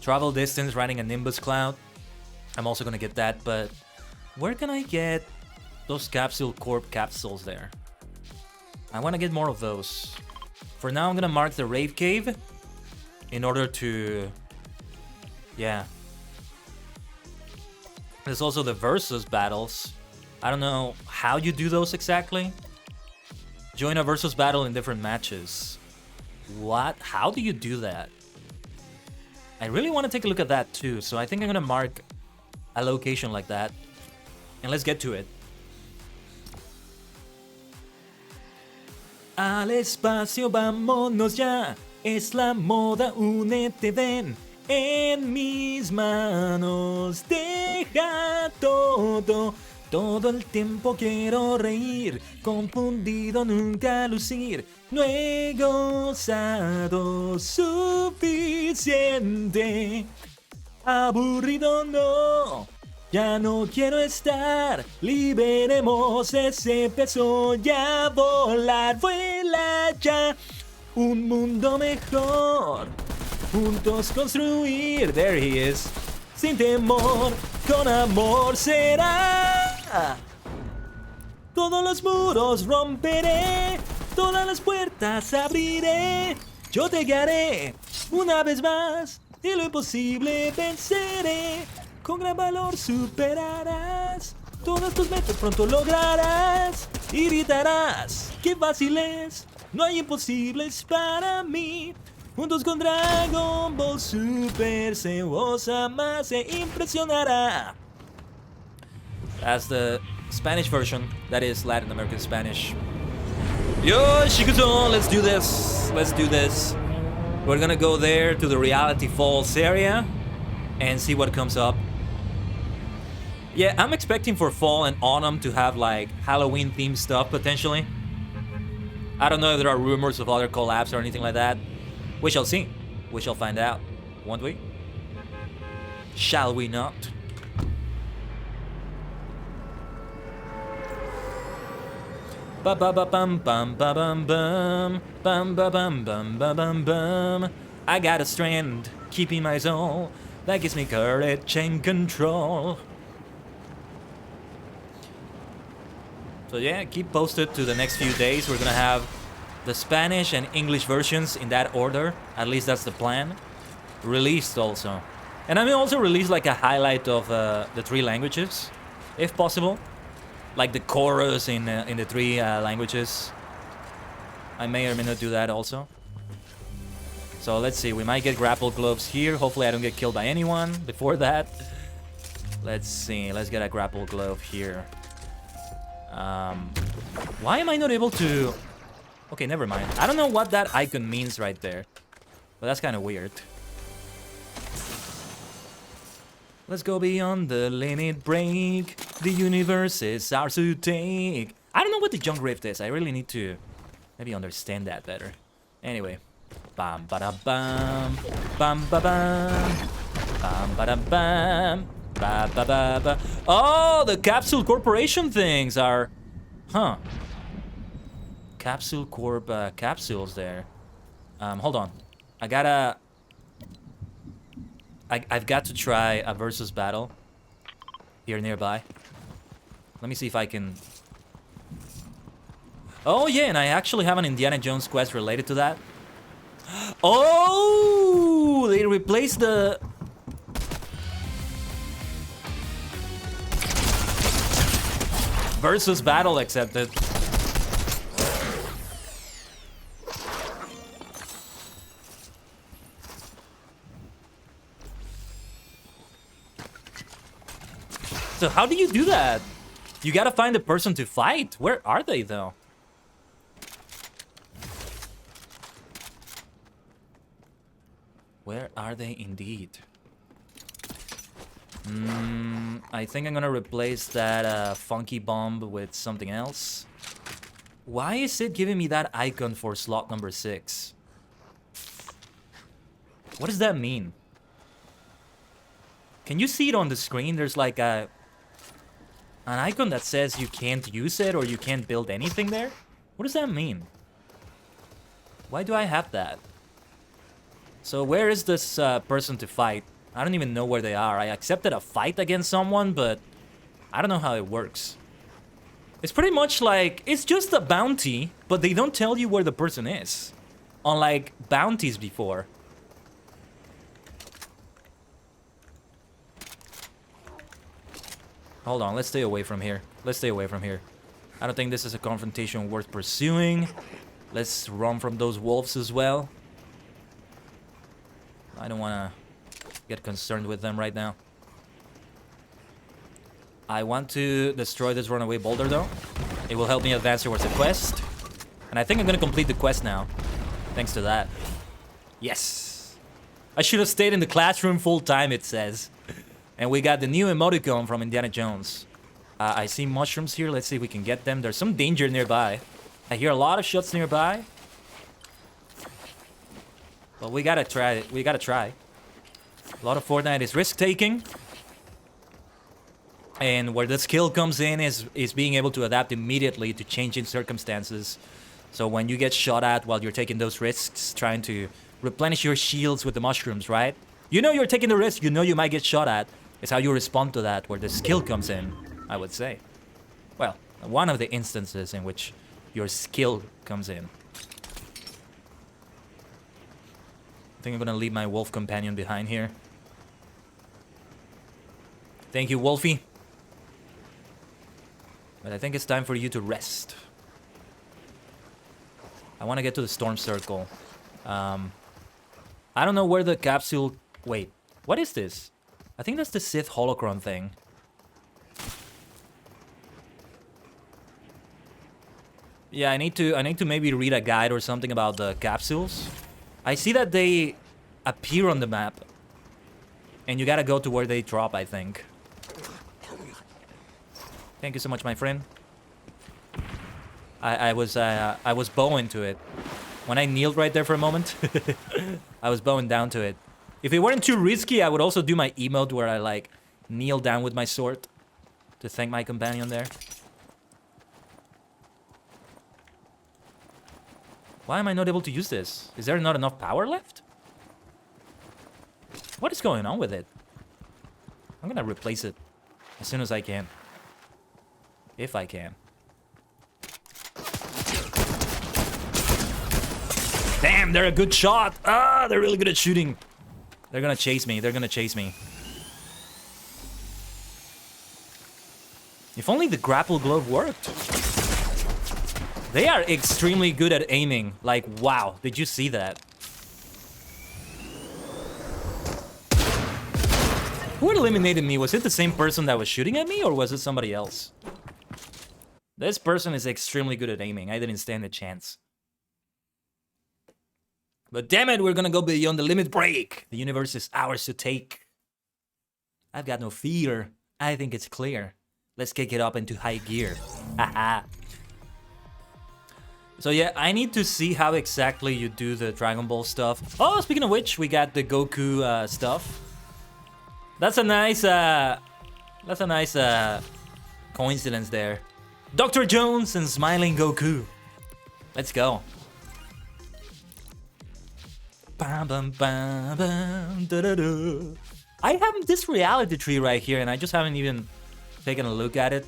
Travel distance, riding a Nimbus Cloud. I'm also gonna get that, but where can I get those Capsule Corp capsules there? I wanna get more of those. For now, I'm gonna mark the Rave Cave in order to... Yeah. There's also the versus battles. I don't know how you do those exactly. Join a versus battle in different matches. What? How do you do that? I really want to take a look at that too, so I think I'm gonna mark a location like that. And let's get to it. Al espacio vámonos ya, es la moda, únete, ven. En mis manos, deja todo. Todo el tiempo quiero reír, confundido nunca lucir. No he gozado suficiente. Aburrido no, ya no quiero estar. Liberemos ese peso ya, volar, vuela ya. Un mundo mejor, juntos construir. There he is. Sin temor, con amor será. Todos los muros romperé, todas las puertas abriré. Yo te guiaré una vez más y lo imposible venceré. Con gran valor superarás todos tus metas, pronto lograrás. Y gritarás, qué fácil es, no hay imposibles para mí. Juntos con Dragon Ball Super se goza más e impresionará. That's the Spanish version. That is Latin American Spanish. Yo, Shikuzo, let's do this. Let's do this. We're gonna go there to the Reality Falls area and see what comes up. Yeah, I'm expecting for fall and autumn to have like Halloween themed stuff potentially. I don't know if there are rumors of other collabs or anything like that. We shall see. We shall find out, won't we? Shall we not? Ba ba ba bum bum ba bum bum bum ba bum bum ba bum bum. I got a strand keeping my soul that gives me courage and control. So yeah, keep posted to the next few days. We're gonna have the Spanish and English versions in that order. At least that's the plan. Released also. And I may also release like a highlight of the 3 languages, if possible. Like the chorus in the 3 languages. I may or may not do that also. So let's see, we might get grapple gloves here. Hopefully I don't get killed by anyone before that. Let's see, let's get a grapple glove here. Why am I not able to... Okay, never mind. I don't know what that icon means right there. But that's kind of weird. Let's go beyond the limit break. The universe is ours to take. I don't know what the junk rift is. I really need to maybe understand that better. Anyway. Bam ba da bam. Bam ba bam. Bam ba da bam. Ba ba ba ba. Oh, the Capsule Corporation things are... Huh. Capsule Corp capsules there. Hold on. I gotta... I've got to try a versus battle here nearby. Let me see if I can... Oh yeah, and I actually have an Indiana Jones quest related to that. Oh! They replaced the... Versus battle accepted. So how do you do that? You gotta find the person to fight. Where are they though? Where are they indeed? I think I'm gonna replace that funky bomb with something else. Why is it giving me that icon for slot number 6? What does that mean? Can you see it on the screen? There's like an icon that says you can't use it or you can't build anything there? What does that mean? Why do I have that? So where is this person to fight? I don't even know where they are. I accepted a fight against someone, but I don't know how it works. It's pretty much like, it's just a bounty, but they don't tell you where the person is. Unlike bounties before. Hold on, let's stay away from here. Let's stay away from here. I don't think this is a confrontation worth pursuing. Let's run from those wolves as well. I don't want to get concerned with them right now. I want to destroy this runaway boulder though. It will help me advance towards the quest. And I think I'm gonna complete the quest now. Thanks to that. Yes! I should have stayed in the classroom full time, it says. And we got the new emoticon from Indiana Jones. I see mushrooms here. Let's see if we can get them. There's some danger nearby. I hear a lot of shots nearby. But we gotta try it. We gotta try. A lot of Fortnite is risk-taking. And where the skill comes in is being able to adapt immediately to changing circumstances. So when you get shot at while you're taking those risks, trying to replenish your shields with the mushrooms, right? You know you're taking the risk, you know you might get shot at. It's how you respond to that, where the skill comes in, I would say. Well, one of the instances in which your skill comes in. I think I'm gonna leave my wolf companion behind here. Thank you, Wolfie. But I think it's time for you to rest. I want to get to the storm circle. I don't know where the capsule... Wait, what is this? I think that's the Sith holocron thing. Yeah, I need to maybe read a guide or something about the capsules. I see that they appear on the map. And you gotta go to where they drop, I think. Thank you so much, my friend. I was bowing to it. When I kneeled right there for a moment, I was bowing down to it. If it weren't too risky, I would also do my emote where I like kneel down with my sword to thank my companion there. Why am I not able to use this? Is there not enough power left? What is going on with it? I'm gonna replace it as soon as I can. If I can. Damn, they're a good shot. Ah, they're really good at shooting. They're gonna chase me. They're gonna chase me. If only the grapple glove worked. They are extremely good at aiming. Like, wow. Did you see that? Who eliminated me? Was it the same person that was shooting at me, or was it somebody else? This person is extremely good at aiming. I didn't stand a chance. But damn it, we're gonna go beyond the limit break. The universe is ours to take. I've got no fear. I think it's clear. Let's kick it up into high gear. Haha. So yeah, I need to see how exactly you do the Dragon Ball stuff. Oh, speaking of which, we got the Goku stuff. That's a nice coincidence there. Dr. Jones and smiling Goku. Let's go. Bam, bam, bam, bam, da, da, da. I have this reality tree right here, and I just haven't even taken a look at it.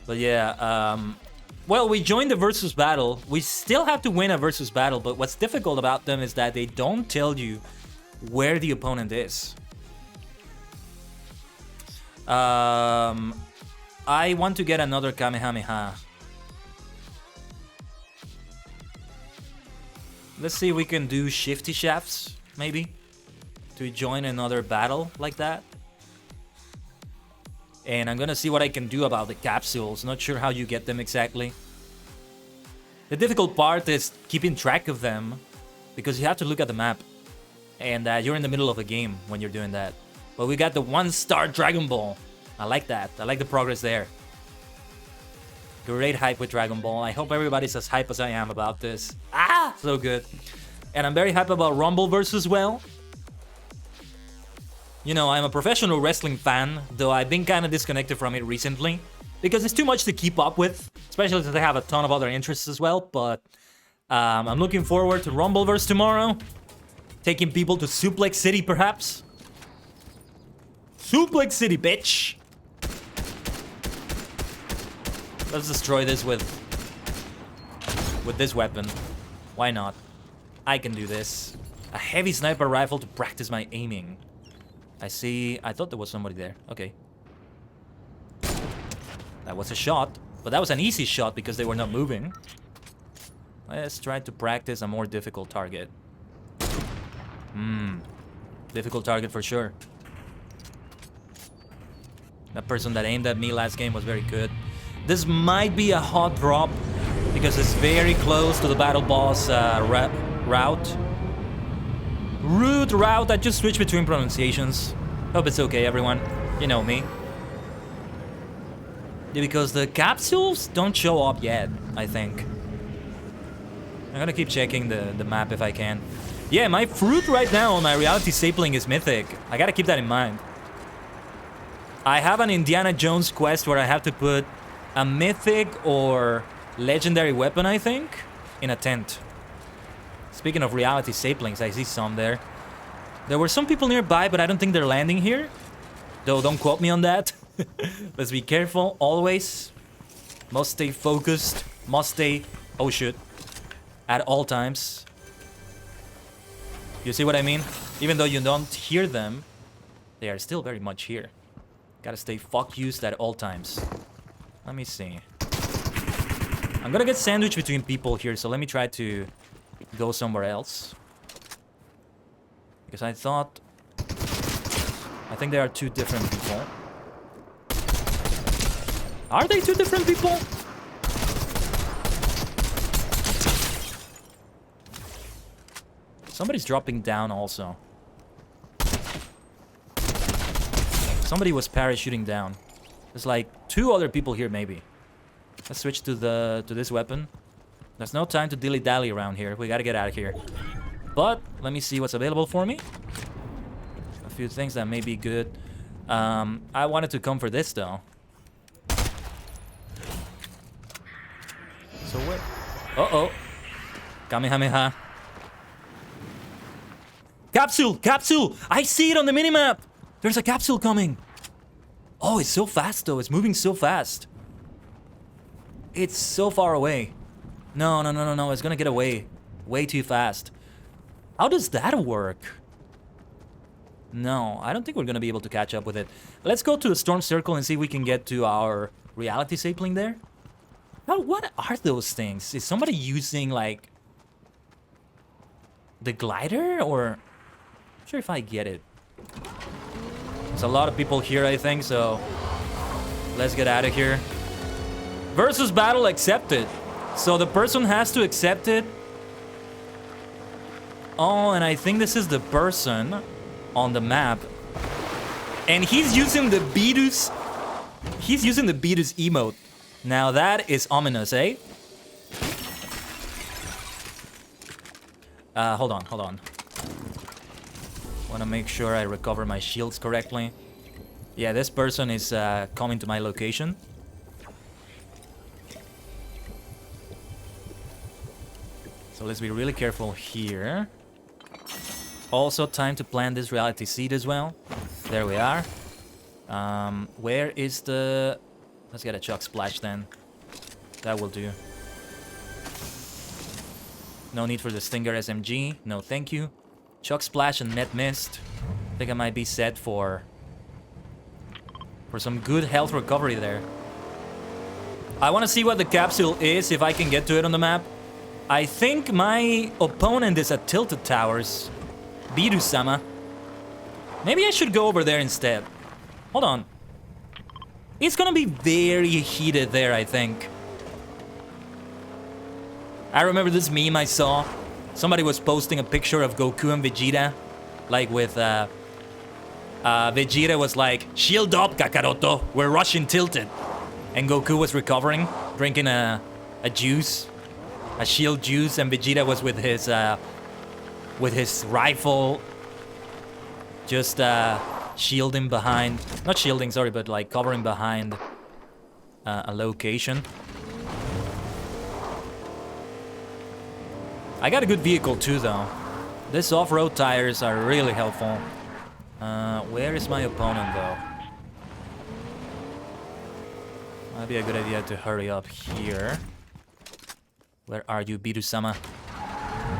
But yeah, well, we joined the versus battle. We still have to win a versus battle, but what's difficult about them is that they don't tell you where the opponent is. I want to get another Kamehameha. Let's see if we can do shifty shafts, maybe, to join another battle like that. And I'm gonna see what I can do about the capsules. Not sure how you get them exactly. The difficult part is keeping track of them, because you have to look at the map. And you're in the middle of a game when you're doing that. But we got the 1-star Dragon Ball. I like that. I like the progress there. Great hype with Dragon Ball. I hope everybody's as hype as I am about this. Ah, so good. And I'm very hype about Rumbleverse as well. You know, I'm a professional wrestling fan, though I've been kind of disconnected from it recently. Because it's too much to keep up with. Especially since I have a ton of other interests as well. But I'm looking forward to Rumbleverse tomorrow. Taking people to Suplex City, perhaps. Suplex City, bitch! Let's destroy this with this weapon. Why not? I can do this. A heavy sniper rifle to practice my aiming. I see... I thought there was somebody there. Okay. That was a shot. But that was an easy shot because they were not moving. Let's try to practice a more difficult target. Difficult target for sure. That person that aimed at me last game was very good. This might be a hot drop because it's very close to the battle boss route. Route. I just switched between pronunciations. Hope it's okay, everyone. You know me. Yeah, because the capsules don't show up yet, I think. I'm gonna keep checking the map if I can. Yeah, my fruit right now on my reality sapling is mythic. I gotta keep that in mind. I have an Indiana Jones quest where I have to put a mythic or legendary weapon, I think, in a tent. Speaking of reality saplings, I see some there. There were some people nearby, but I don't think they're landing here. Though, don't quote me on that. Let's be careful, always. Must stay focused. Must stay... Oh, shit. At all times. You see what I mean? Even though you don't hear them, they are still very much here. Gotta stay focused at all times. Let me see. I'm gonna get sandwiched between people here, so let me try to go somewhere else. Because I think they are two different people. Are they two different people? Somebody's dropping down also. Somebody was parachuting down. There's like two other people here maybe. Let's switch to this weapon. There's no time to dilly-dally around here. We gotta get out of here. But let me see what's available for me. A few things that may be good. I wanted to come for this though. So what? Uh-oh. Kamehameha. Capsule! Capsule! I see it on the minimap! There's a capsule coming! Oh, it's so fast though. It's moving so fast. It's so far away. No. It's gonna get away. Way too fast. How does that work? No, I don't think we're gonna be able to catch up with it. Let's go to the storm circle and see if we can get to our reality sapling there. What are those things? Is somebody using like the glider or... I'm not sure if I get it. There's a lot of people here, I think, so let's get out of here. Versus battle accepted. So the person has to accept it. Oh, and I think this is the person on the map. And he's using the Beatus. He's using the Beatus emote. Now that is ominous, eh? Hold on. Want to make sure I recover my shields correctly. Yeah, this person is coming to my location. So let's be really careful here. Also, time to plant this reality seed as well. There we are. Where is the... Let's get a Chuck Splash then. That will do. No need for the Stinger SMG. No, thank you. Chuck Splash and Net Mist. I think I might be set for some good health recovery there. I want to see what the capsule is, if I can get to it on the map. I think my opponent is at Tilted Towers. Biru-sama. Maybe I should go over there instead. Hold on. It's gonna be very heated there, I think. I remember this meme I saw. Somebody was posting a picture of Goku and Vegeta. Like with, Vegeta was like, "Shield up, Kakaroto. We're rushing Tilted." And Goku was recovering, drinking a juice. A shield juice, and Vegeta was with his rifle. Just, shielding behind... Not shielding, sorry, but like covering behind a location. I got a good vehicle too, though. This off-road tires are really helpful. Where is my opponent, though? Might be a good idea to hurry up here. Where are you, Biru-sama?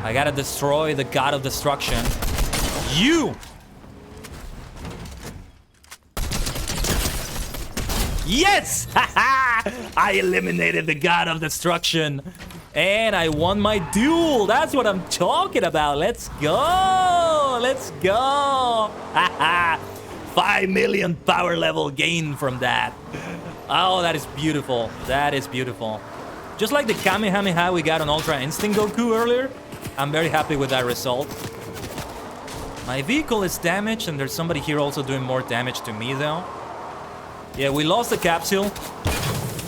I gotta destroy the God of Destruction. You! Yes! I eliminated the God of Destruction. And I won my duel. That's what I'm talking about. Let's go. Let's go. 5 million power level gain from that. Oh, that is beautiful. That is beautiful. Just like the Kamehameha we got on Ultra Instinct Goku earlier, I'm very happy with that result. My vehicle is damaged, and there's somebody here also doing more damage to me, though. Yeah, we lost the capsule,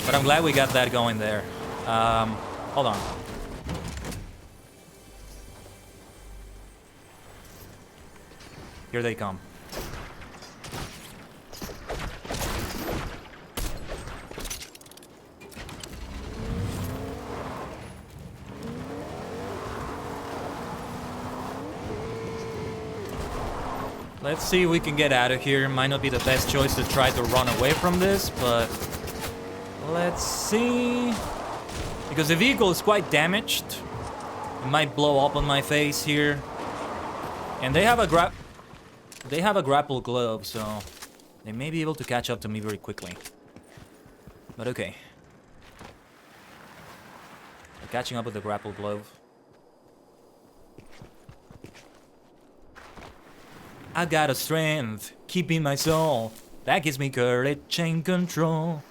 but I'm glad we got that going there. Hold on. Here they come. Let's see if we can get out of here. Might not be the best choice to try to run away from this, but let's see. Because the vehicle is quite damaged. It might blow up on my face here. And they have a grapple glove, so they may be able to catch up to me very quickly. But okay. They're catching up with the grapple glove. I got a strength, keeping my soul. That gives me courage and control.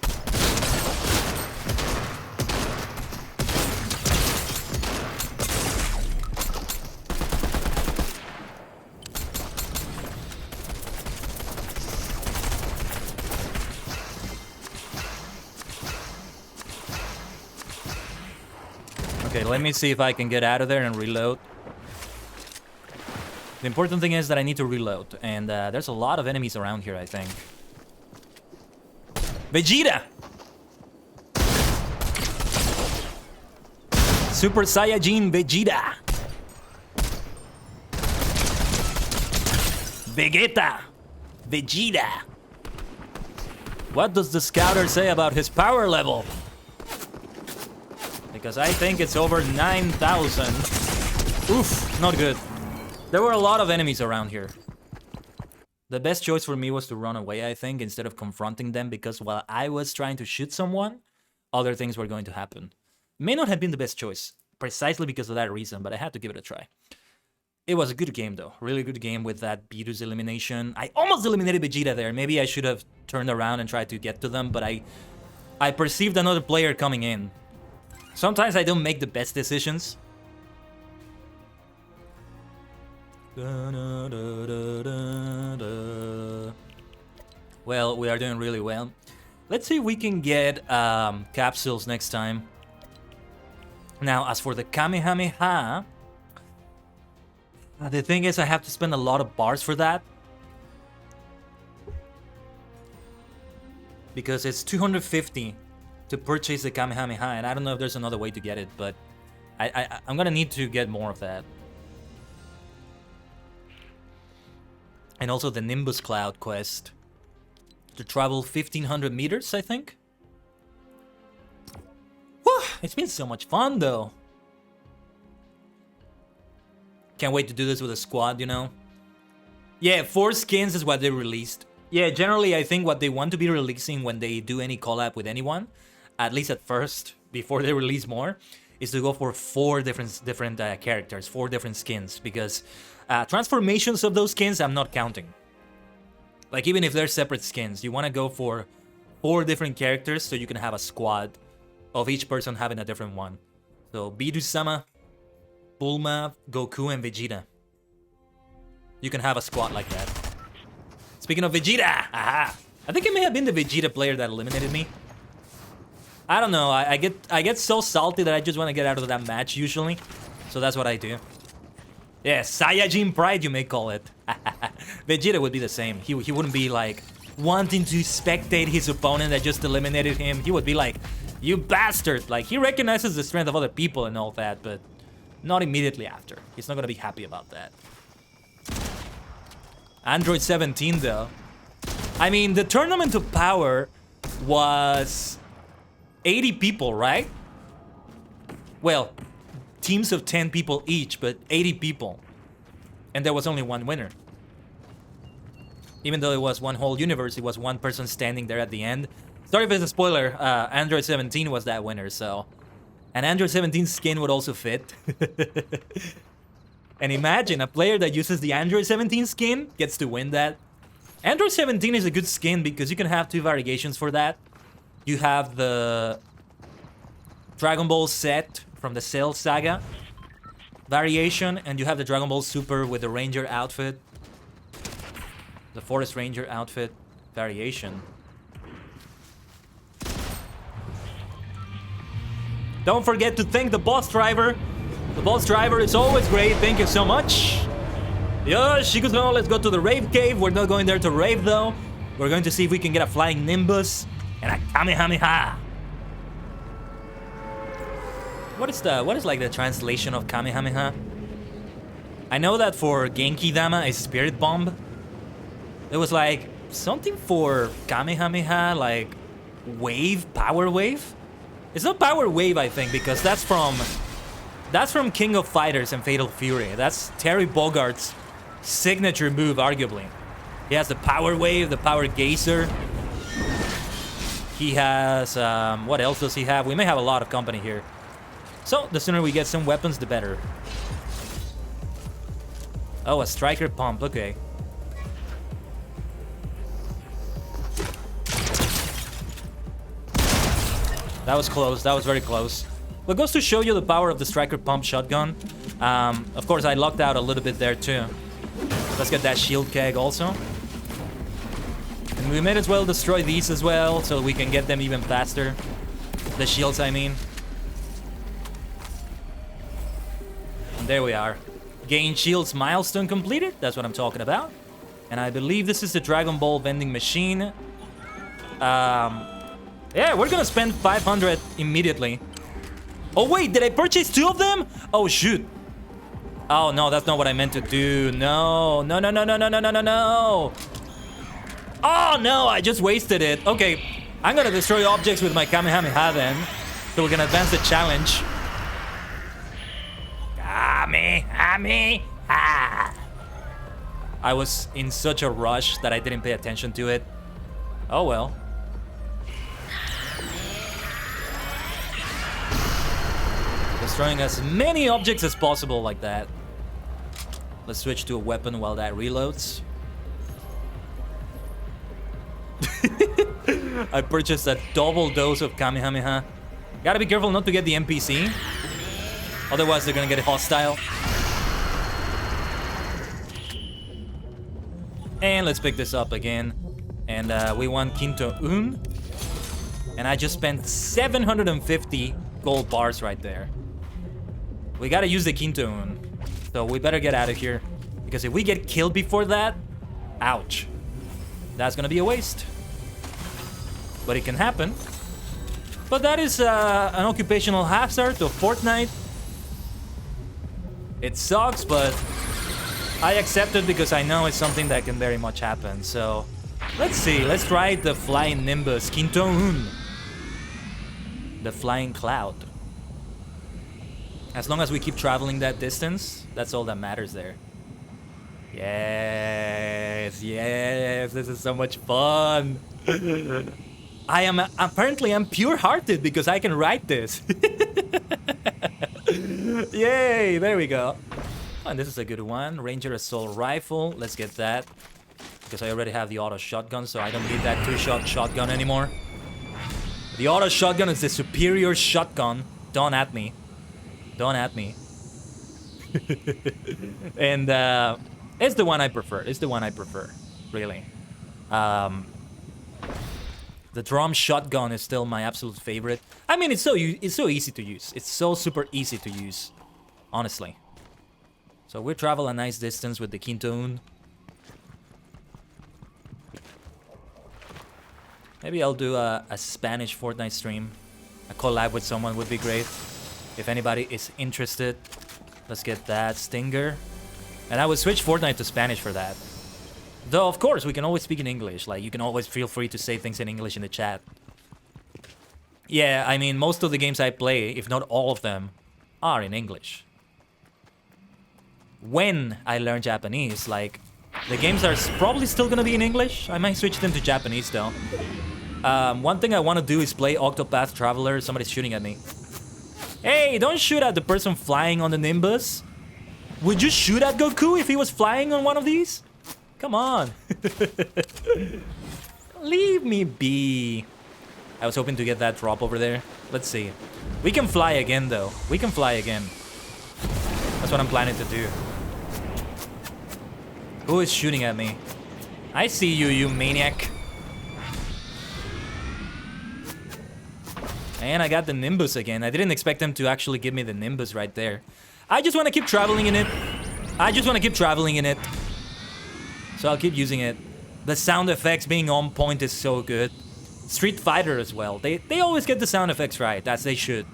Okay, let me see if I can get out of there and reload. The important thing is that I need to reload, and there's a lot of enemies around here, I think. Vegeta! Super Saiyajin Vegeta! Vegeta! Vegeta! What does the scouter say about his power level? Because I think it's over 9,000. Oof, not good. There were a lot of enemies around here. The best choice for me was to run away, I think, instead of confronting them, because while I was trying to shoot someone, other things were going to happen. May not have been the best choice, precisely because of that reason, but I had to give it a try. It was a good game, though. Really good game with that Beerus elimination. I almost eliminated Vegeta there. Maybe I should have turned around and tried to get to them, but I perceived another player coming in. Sometimes I don't make the best decisions. Well, we are doing really well. Let's see if we can get capsules next time. Now, as for the Kamehameha, the thing is I have to spend a lot of bars for that. Because it's 250 to purchase the Kamehameha, and I don't know if there's another way to get it, but I'm gonna need to get more of that. And also the Nimbus Cloud quest. To travel 1,500 meters, I think. Whew, it's been so much fun, though. Can't wait to do this with a squad, you know? Yeah, 4 skins is what they released. Yeah, generally, I think what they want to be releasing when they do any collab with anyone, at least at first, before they release more, is to go for 4 different characters, 4 different skins, because transformations of those skins I'm not counting. Like, even if they're separate skins, you want to go for 4 different characters so you can have a squad of each person having a different one. So Beerus-sama, Bulma, Goku, and Vegeta. You can have a squad like that. Speaking of Vegeta, aha! I think it may have been the Vegeta player that eliminated me. I don't know, I get so salty that I just want to get out of that match usually. So that's what I do. Yeah, Saiyajin pride, you may call it. Vegeta would be the same. He wouldn't be like wanting to spectate his opponent that just eliminated him. He would be like, you bastard. Like, he recognizes the strength of other people and all that, but not immediately after. He's not gonna be happy about that. Android 17 though. I mean, the Tournament of Power was 80 people, right? Well, teams of 10 people each, but 80 people. And there was only one winner. Even though it was one whole universe, it was one person standing there at the end. Sorry if it's a spoiler, Android 17 was that winner, so... And Android 17 skin would also fit. And imagine, a player that uses the Android 17 skin gets to win that. Android 17 is a good skin because you can have two variations for that. You have the Dragon Ball set from the Cell Saga variation, and you have the Dragon Ball Super with the Ranger outfit. The Forest Ranger outfit variation. Don't forget to thank the boss driver. The boss driver is always great. Thank you so much. Yo, Shikuzo, let's go to the rave cave. We're not going there to rave though. We're going to see if we can get a flying Nimbus and a Kamehameha. What is like the translation of Kamehameha? I know that for Genki Dama is Spirit Bomb. There was like something for Kamehameha, like wave, power wave. It's not power wave, I think, because that's from King of Fighters and Fatal Fury. That's Terry Bogart's signature move, arguably. He has the power wave, the power geyser. He has what else does he have? We may have a lot of company here. So the sooner we get some weapons, the better. Oh, a striker pump. Okay. That was close. That was very close. But goes to show you the power of the striker pump shotgun. Of course, I lucked out a little bit there too. Let's get that shield keg also. And we may as well destroy these as well, so we can get them even faster. The shields, I mean. And there we are. Gain shields milestone completed. That's what I'm talking about. And I believe this is the Dragon Ball vending machine. Yeah, we're gonna spend 500 immediately. Oh wait, did I purchase 2 of them? Oh shoot. Oh no, that's not what I meant to do. No, no, no, no, no, no, no, no, no, no. Oh no, I just wasted it. Okay, I'm gonna destroy objects with my Kamehameha then, so we can advance the challenge. Kamehameha. I was in such a rush that I didn't pay attention to it. Oh well. Destroying as many objects as possible like that. Let's switch to a weapon while that reloads. I purchased a double dose of Kamehameha. Gotta be careful not to get the NPC. Otherwise they're gonna get hostile. And let's pick this up again. And we want Quinto Un. And I just spent 750 gold bars right there. We gotta use the Quinto Un. So we better get out of here. Because if we get killed before that, ouch. That's gonna be a waste. But it can happen. But that is an occupational hazard of Fortnite. It sucks, but I accept it because I know it's something that can very much happen. So let's see. Let's try the flying Nimbus. Quinto Un. The flying cloud. As long as we keep traveling that distance, that's all that matters there. Yes, yes, this is so much fun. Apparently I'm pure-hearted because I can write this. Yay, there we go. Oh, and this is a good one. Ranger Assault Rifle, let's get that. Because I already have the auto shotgun, so I don't need that 2-shot shotgun anymore. The auto shotgun is the superior shotgun. Don't at me. Don't at me. And it's the one I prefer. It's the one I prefer, really. The drum shotgun is still my absolute favorite. I mean, it's so easy to use. It's so super easy to use, honestly. So we travel a nice distance with the Quinto Un. Maybe I'll do a Spanish Fortnite stream. A collab with someone would be great. If anybody is interested, let's get that Stinger. And I would switch Fortnite to Spanish for that. Though, of course, we can always speak in English. Like, you can always feel free to say things in English in the chat. Yeah, I mean, most of the games I play, if not all of them, are in English. When I learn Japanese, like, the games are probably still gonna be in English. I might switch them to Japanese, though. One thing I want to do is play Octopath Traveler. Somebody's shooting at me. Hey, don't shoot at the person flying on the Nimbus. Would you shoot at Goku if he was flying on one of these? Come on. Leave me be. I was hoping to get that drop over there. Let's see. We can fly again, though. We can fly again. That's what I'm planning to do. Who is shooting at me? I see you, you maniac. And I got the Nimbus again. I didn't expect them to actually give me the Nimbus right there. I just want to keep traveling in it. I just want to keep traveling in it. So I'll keep using it. The sound effects being on point is so good. Street Fighter as well. They always get the sound effects right, as they should.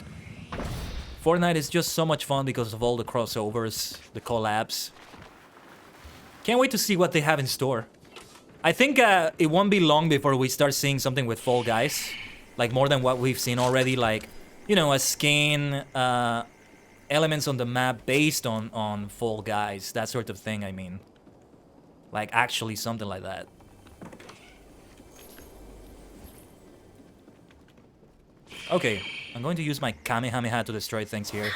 Fortnite is just so much fun because of all the crossovers, the collabs. Can't wait to see what they have in store. I think it won't be long before we start seeing something with Fall Guys. Like more than what we've seen already, like, you know, a skin, elements on the map based on Fall Guys, that sort of thing, I mean. Like, actually something like that. Okay, I'm going to use my Kamehameha to destroy things here.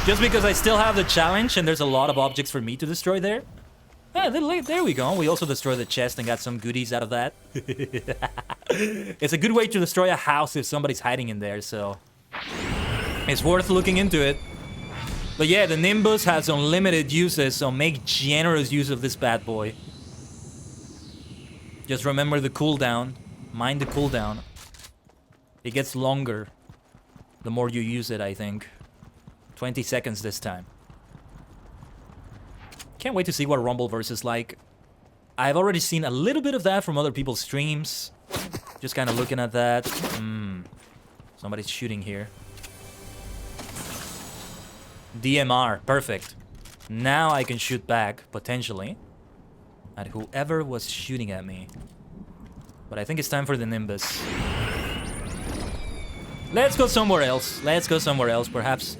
Just because I still have the challenge and there's a lot of objects for me to destroy there. Yeah, there we go. We also destroyed the chest and got some goodies out of that. It's a good way to destroy a house if somebody's hiding in there, so... it's worth looking into it. But yeah, the Nimbus has unlimited uses, so make generous use of this bad boy. Just remember the cooldown. Mind the cooldown. It gets longer the more you use it, I think. 20 seconds this time. Can't wait to see what Rumbleverse is like. I've already seen a little bit of that from other people's streams. Just kind of looking at that. Somebody's shooting here. DMR, perfect. Now I can shoot back, potentially, at whoever was shooting at me. But I think it's time for the Nimbus. Let's go somewhere else. Let's go somewhere else, perhaps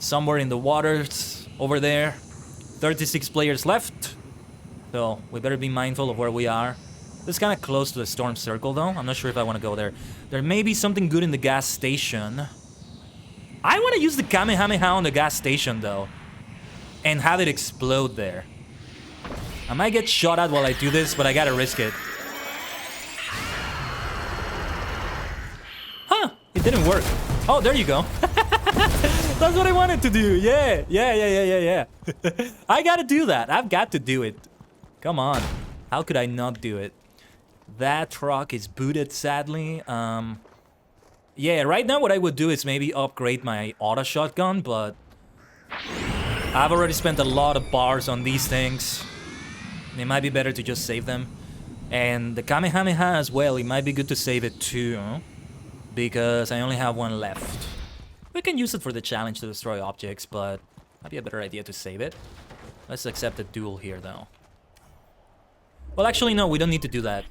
somewhere in the waters over there. 36 players left, so we better be mindful of where we are. This is kind of close to the storm circle, though. I'm not sure if I want to go there. There may be something good in the gas station. I want to use the Kamehameha on the gas station, though, and have it explode there. I might get shot at while I do this, but I gotta risk it. Huh, it didn't work. Oh, there you go. That's what I wanted to do. Yeah. I gotta do that. I've got to do it. Come on. How could I not do it? That truck is booted, sadly. Yeah, right now what I would do is maybe upgrade my auto shotgun, but I've already spent a lot of bars on these things. It might be better to just save them. And the Kamehameha as well, it might be good to save it too, because I only have one left. We can use it for the challenge to destroy objects, but might be a better idea to save it. Let's accept the duel here, though. Well, actually, no, we don't need to do that.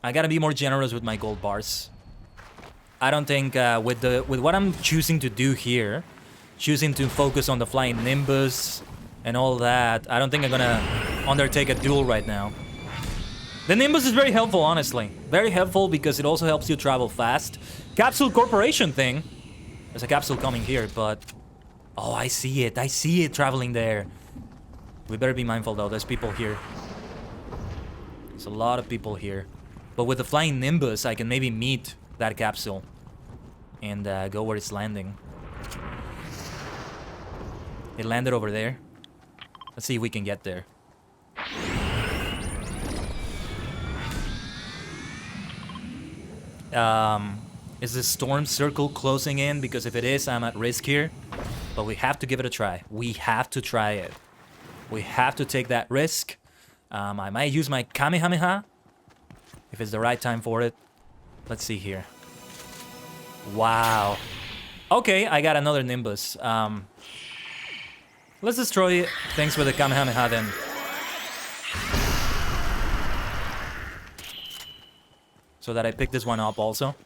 I gotta be more generous with my gold bars. I don't think with what I'm choosing to do here, choosing to focus on the flying Nimbus and all that, I don't think I'm gonna undertake a duel right now. The Nimbus is very helpful, honestly. Very helpful because it also helps you travel fast. Capsule Corporation thing. There's a capsule coming here, but... oh, I see it. I see it traveling there. We better be mindful, though. There's people here. There's a lot of people here. But with the flying Nimbus, I can maybe meet that capsule and go where it's landing. It landed over there. Let's see if we can get there. Is the storm circle closing in? Because if it is, I'm at risk here. But we have to give it a try. We have to try it. We have to take that risk. I might use my Kamehameha if it's the right time for it. Let's see here. Wow. Okay, I got another Nimbus. Let's destroy things with the Kamehameha then. So that I pick this one up also.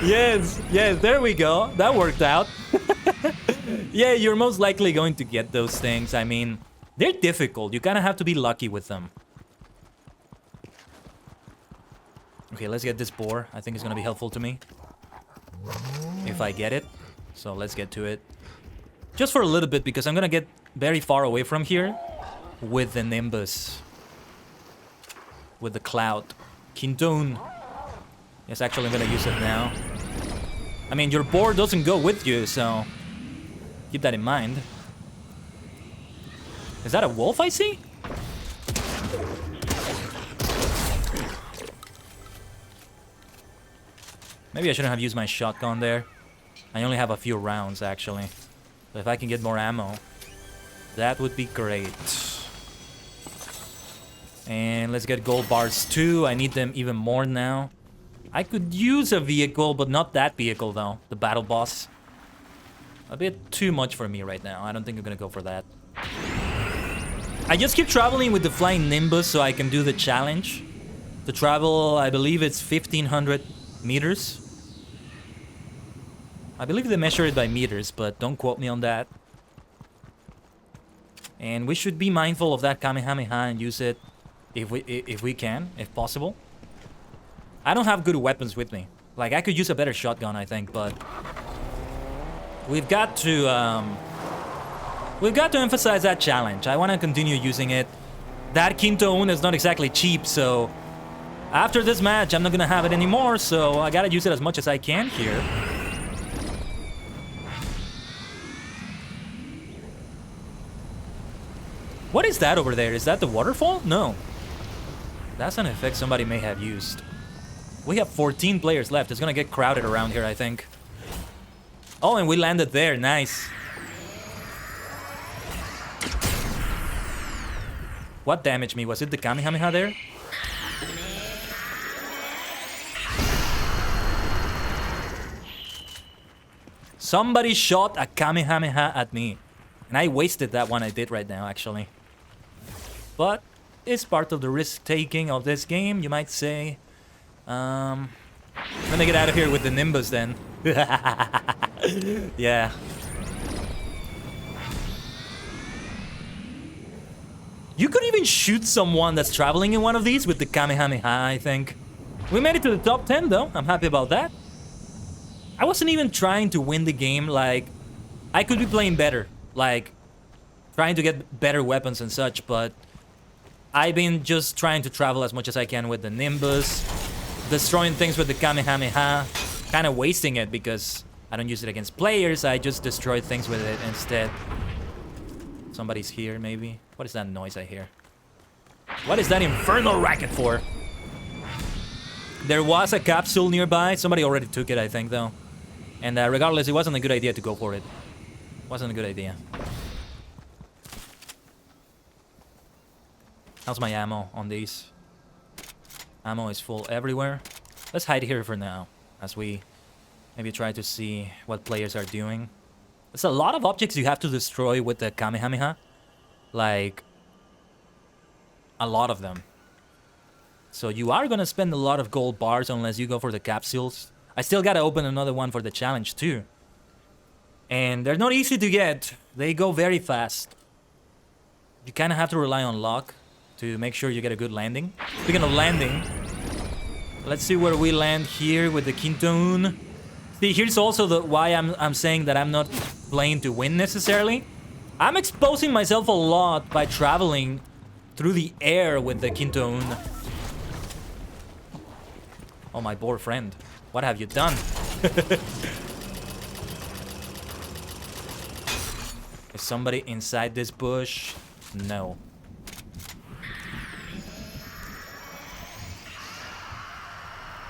Yes, there we go. That worked out. Yeah, you're most likely going to get those things. I mean, they're difficult. You kind of have to be lucky with them. Okay, let's get this boar. I think it's going to be helpful to me. If I get it. So let's get to it. Just for a little bit, because I'm going to get very far away from here with the Nimbus. With the cloud. ℂ𝕠𝕟𝕤𝕤. Yes, actually I'm gonna use it now. I mean, your board doesn't go with you, so keep that in mind. Is that a wolf I see? Maybe I shouldn't have used my shotgun there. I only have a few rounds, actually. But if I can get more ammo, that would be great. And let's get gold bars too. I need them even more now. I could use a vehicle, but not that vehicle though. The battle boss. A bit too much for me right now. I don't think I'm gonna go for that. I just keep traveling with the flying Nimbus so I can do the challenge. The travel, I believe it's 1,500 meters. I believe they measure it by meters, but don't quote me on that. And we should be mindful of that Kamehameha and use it if we can, if possible. I don't have good weapons with me. Like, I could use a better shotgun, I think, but we've got to emphasize that challenge. I want to continue using it. That ℂ𝕠𝕟𝕤𝕤 is not exactly cheap, so after this match, I'm not gonna have it anymore, so I gotta use it as much as I can here. What is that over there? Is that the waterfall? No. That's an effect somebody may have used. We have 14 players left. It's gonna get crowded around here, I think. Oh, and we landed there. Nice. What damaged me? Was it the Kamehameha there? Somebody shot a Kamehameha at me. And I wasted that one I did right now, actually. But it's part of the risk-taking of this game, you might say. I'm gonna get out of here with the Nimbus then. Yeah. You could even shoot someone that's traveling in one of these with the Kamehameha, I think. We made it to the top 10 though. I'm happy about that. I wasn't even trying to win the game. Like, I could be playing better. Like, trying to get better weapons and such, but I've been just trying to travel as much as I can with the Nimbus. Destroying things with the Kamehameha. Kind of wasting it because I don't use it against players. I just destroy things with it instead. Somebody's here, maybe. What is that noise I hear? What is that infernal racket for? There was a capsule nearby. Somebody already took it, I think, though. And regardless, it wasn't a good idea to go for it. Wasn't a good idea. How's my ammo on these? Ammo is full everywhere. Let's hide here for now, as we maybe try to see what players are doing. There's a lot of objects you have to destroy with the Kamehameha. Like, a lot of them. So you are gonna spend a lot of gold bars unless you go for the capsules. I still gotta open another one for the challenge too. And they're not easy to get. They go very fast. You kind of have to rely on luck to make sure you get a good landing. Speaking of landing, let's see where we land here with the ℂ𝕠𝕟𝕤𝕤. See, here's also the why I'm saying that I'm not playing to win necessarily. I'm exposing myself a lot by traveling through the air with the ℂ𝕠𝕠𝕟. Oh, my poor friend. What have you done? Is somebody inside this bush? No.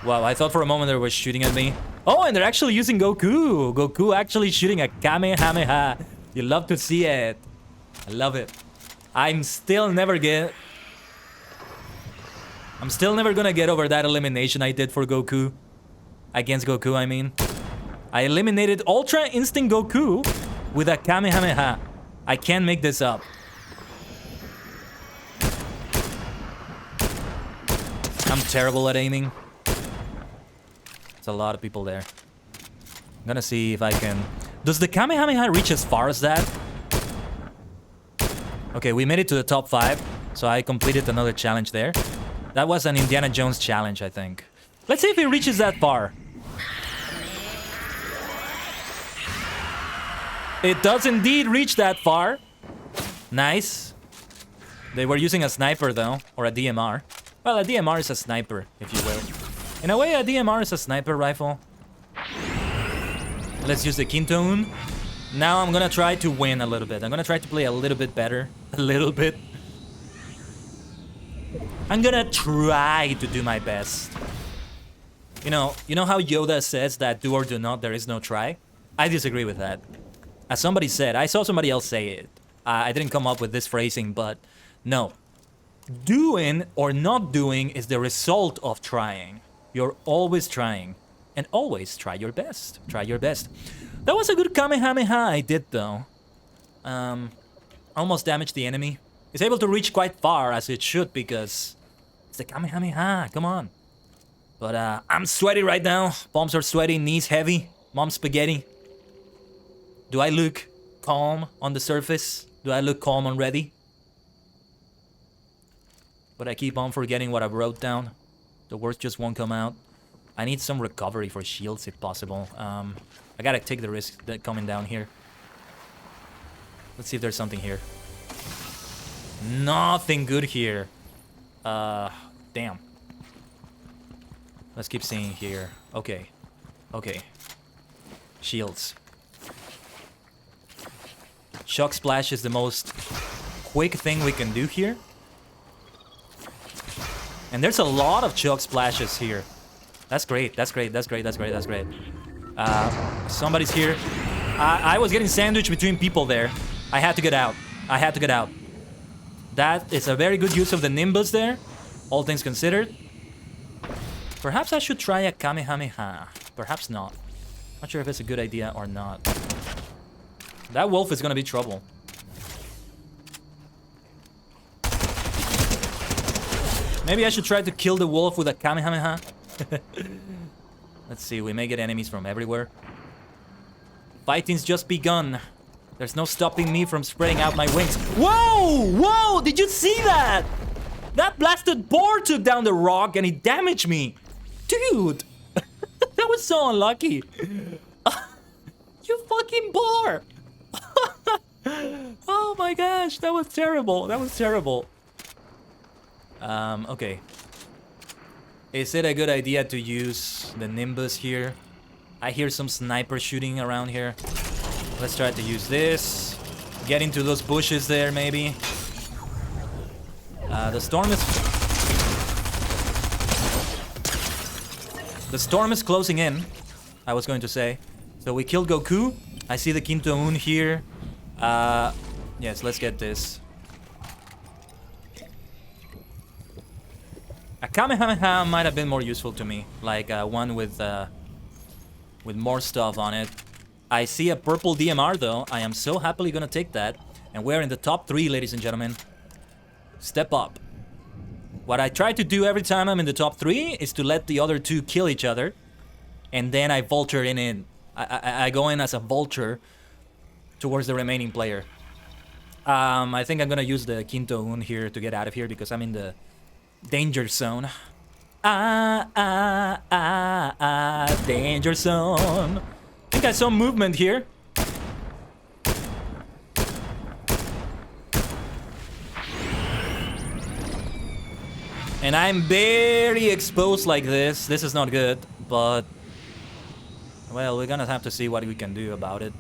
Wow, I thought for a moment they were shooting at me. Oh, and they're actually using Goku. Goku actually shooting a Kamehameha. You love to see it. I love it. I'm still never gonna get over that elimination I did for Goku. Against Goku, I mean. I eliminated Ultra Instinct Goku with a Kamehameha. I can't make this up. I'm terrible at aiming. There's a lot of people there. I'm gonna see if I can... Does the Kamehameha reach as far as that? Okay, we made it to the top 5. So I completed another challenge there. That was an Indiana Jones challenge, I think. Let's see if it reaches that far. It does indeed reach that far. Nice. They were using a sniper though, or a DMR. Well, a DMR is a sniper, if you will. In a way, a DMR is a sniper rifle. Let's use the ℂ𝕠𝕟𝕤𝕒. Now I'm gonna try to win a little bit. I'm gonna try to play a little bit better. A little bit. I'm gonna try to do my best. You know how Yoda says that do or do not, there is no try? I disagree with that. As somebody said, I saw somebody else say it. I didn't come up with this phrasing, but no. Doing or not doing is the result of trying. You're always trying. And always try your best. Try your best. That was a good Kamehameha I did, though. Almost damaged the enemy. It's able to reach quite far, as it should, because it's the Kamehameha. Come on. But I'm sweaty right now. Palms are sweaty, knees heavy. Mom's spaghetti. Do I look calm on the surface? Do I look calm and ready? But I keep on forgetting what I wrote down. The words just won't come out. I need some recovery for shields if possible. I gotta take the risk that coming down here. Let's see if there's something here. Nothing good here. Damn. Let's keep seeing here. Okay. Okay. Shields. Shock splash is the most quick thing we can do here. And there's a lot of shock splashes here. That's great, that's great, that's great, that's great, that's great. Somebody's here. I was getting sandwiched between people there. I had to get out. I had to get out. That is a very good use of the Nimbus there, all things considered. Perhaps I should try a Kamehameha. Perhaps not. Not sure if it's a good idea or not. That wolf is gonna be trouble. Maybe I should try to kill the wolf with a Kamehameha. Let's see, we may get enemies from everywhere. Fighting's just begun. There's no stopping me from spreading out my wings. Whoa! Whoa! Did you see that? That blasted boar took down the rock and he damaged me. Dude! That was so unlucky. You fucking boar! Oh my gosh, that was terrible. That was terrible. Okay. Is it a good idea to use the Nimbus here? I hear some sniper shooting around here. Let's try to use this. Get into those bushes there, maybe. The storm is closing in, I was going to say. So we killed Goku. I see the ℂ𝕠𝕠𝕟 here. Yes, let's get this. A Kamehameha might have been more useful to me, like one with more stuff on it. I see a purple DMR though. I am so happily gonna take that. And we're in the top 3, ladies and gentlemen. Step up. What I try to do every time I'm in the top 3 is to let the other 2 kill each other. And then I vulture in. I go in as a vulture towards the remaining player. I think I'm gonna use the ℂ𝕠𝕠𝕟 here to get out of here because I'm in the danger zone. Danger zone. I think I saw movement here. And I'm very exposed like this. This is not good, but well, we're gonna have to see what we can do about it.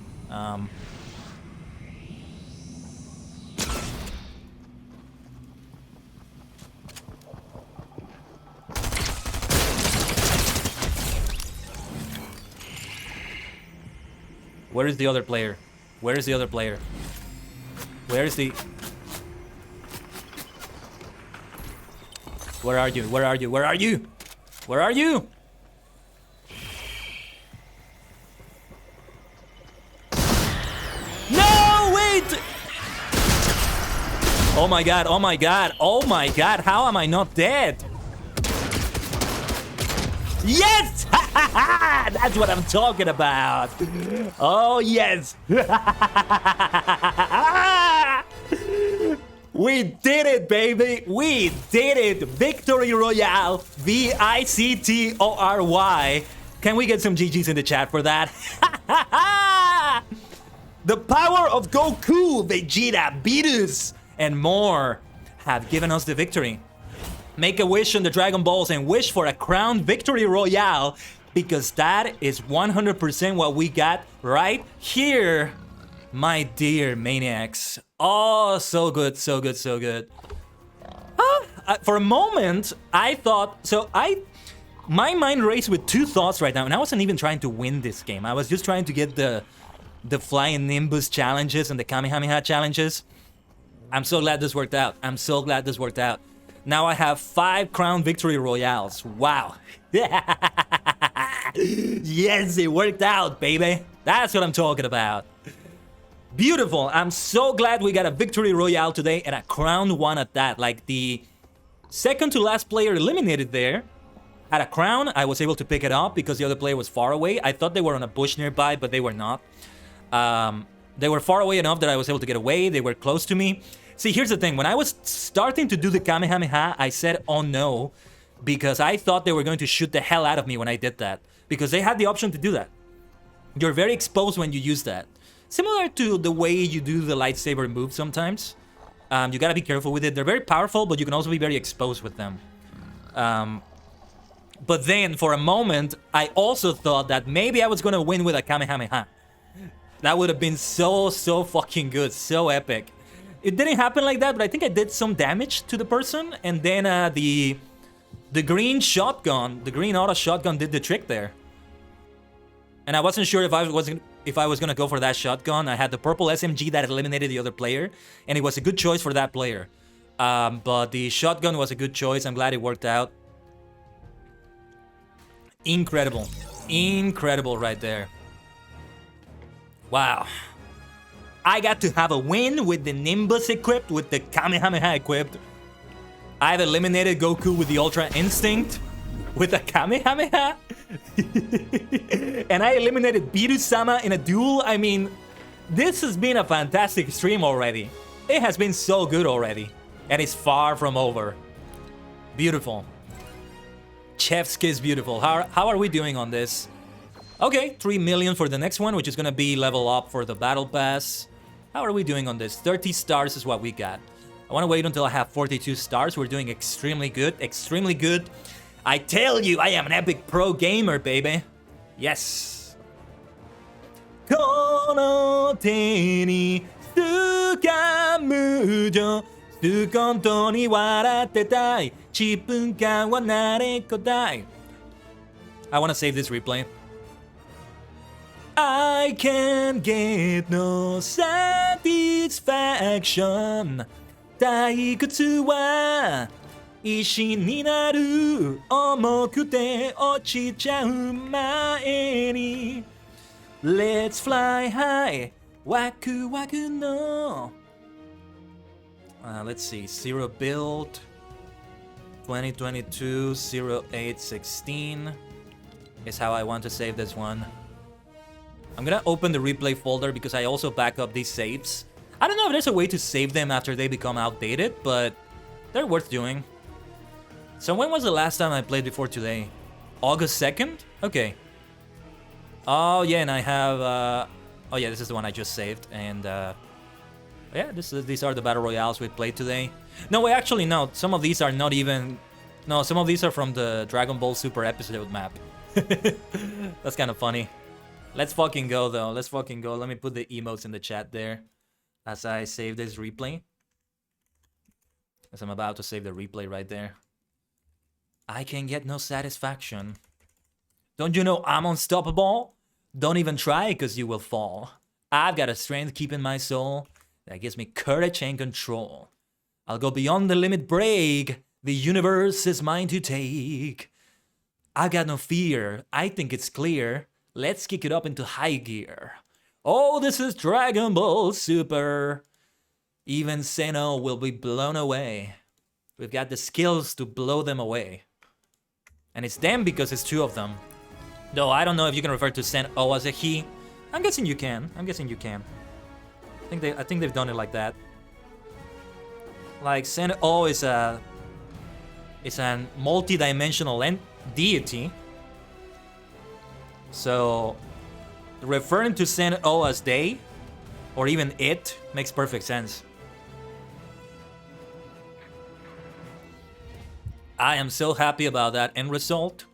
Where is the other player? Where is the other player? Where is the... Where are you? Where are you? Where are you? Where are you? No, wait! Oh my god, oh my god, oh my god, how am I not dead? Yes! That's what I'm talking about. Oh, yes. We did it, baby. We did it. Victory Royale. VICTORY. Can we get some GGs in the chat for that? The power of Goku, Vegeta, Beerus, and more have given us the victory. Make a wish on the Dragon Balls and wish for a crown victory royale, because that is 100% what we got right here, my dear maniacs. Oh, so good, so good, so good. For a moment, I thought... My mind raced with two thoughts right now, and I wasn't even trying to win this game. I was just trying to get the Flying Nimbus challenges and the Kamehameha challenges. I'm so glad this worked out. I'm so glad this worked out. Now I have 5 crown victory royales. Wow. Yes, it worked out, baby. That's what I'm talking about. Beautiful. I'm so glad we got a victory royale today and a crown one at that. Like the second to last player eliminated there had a crown. I was able to pick it up because the other player was far away. I thought they were on a bush nearby, but they were not. They were far away enough that I was able to get away. They were close to me. See, here's the thing. When I was starting to do the Kamehameha, I said, oh no, because I thought they were going to shoot the hell out of me when I did that. Because they had the option to do that. You're very exposed when you use that. Similar to the way you do the lightsaber move sometimes. You gotta be careful with it. They're very powerful, but you can also be very exposed with them. But then, for a moment, I also thought that maybe I was gonna win with a Kamehameha. That would have been so fucking good, so epic. It didn't happen like that, but I think I did some damage to the person, and then the green shotgun, the green auto shotgun did the trick there. And I wasn't sure if I was gonna go for that shotgun. I had the purple SMG that eliminated the other player, and it was a good choice for that player. But the shotgun was a good choice. I'm glad it worked out. Incredible. Incredible right there. Wow. I got to have a win with the Nimbus equipped, with the Kamehameha equipped. I've eliminated Goku with the Ultra Instinct, with a Kamehameha. And I eliminated Beerus-sama in a duel. I mean, this has been a fantastic stream already. It has been so good already. And it's far from over. Beautiful. Chef's kiss beautiful. How are we doing on this? Okay, 3 million for the next one, which is gonna be level up for the battle pass. How are we doing on this? 30 stars is what we got. I wanna wait until I have 42 stars. We're doing extremely good, extremely good. I tell you, I am an epic pro gamer, baby. Yes. この手に掴むよ。本当に笑ってたい。10分間は慣れっこだい。I wanna save this replay. I can't get no satisfaction. 退屈は石になる。重くて落ちちゃう前に。Let's fly high. ワクワクの。Let's see. Zero build. 2022 0816 is how I want to save this one. I'm gonna open the replay folder because I also back up these saves. I don't know if there's a way to save them after they become outdated, but they're worth doing. So when was the last time I played before today? August 2nd? Okay. Oh yeah, and I have... oh yeah, this is the one I just saved. And yeah, these are the Battle Royales we played today. No, wait, actually no. Some of these are not even... No, some of these are from the Dragon Ball Super episode map. That's kind of funny. Let's fucking go, though. Let's fucking go. Let me put the emotes in the chat there as I save this replay. As I'm about to save the replay right there. I can get no satisfaction. Don't you know I'm unstoppable? Don't even try, because you will fall. I've got a strength keeping my soul that gives me courage and control. I'll go beyond the limit break. The universe is mine to take. I've got no fear. I think it's clear. Let's kick it up into high gear. Oh, this is Dragon Ball Super. Even Zeno will be blown away. We've got the skills to blow them away. And it's them because it's 2 of them. Though I don't know if you can refer to Sen-O as a he. I'm guessing you can. I'm guessing you can. I think they've done it like that. Like Sen-O is a multi-dimensional deity. So referring to Sen-O as they or even it makes perfect sense. I am so happy about that end result.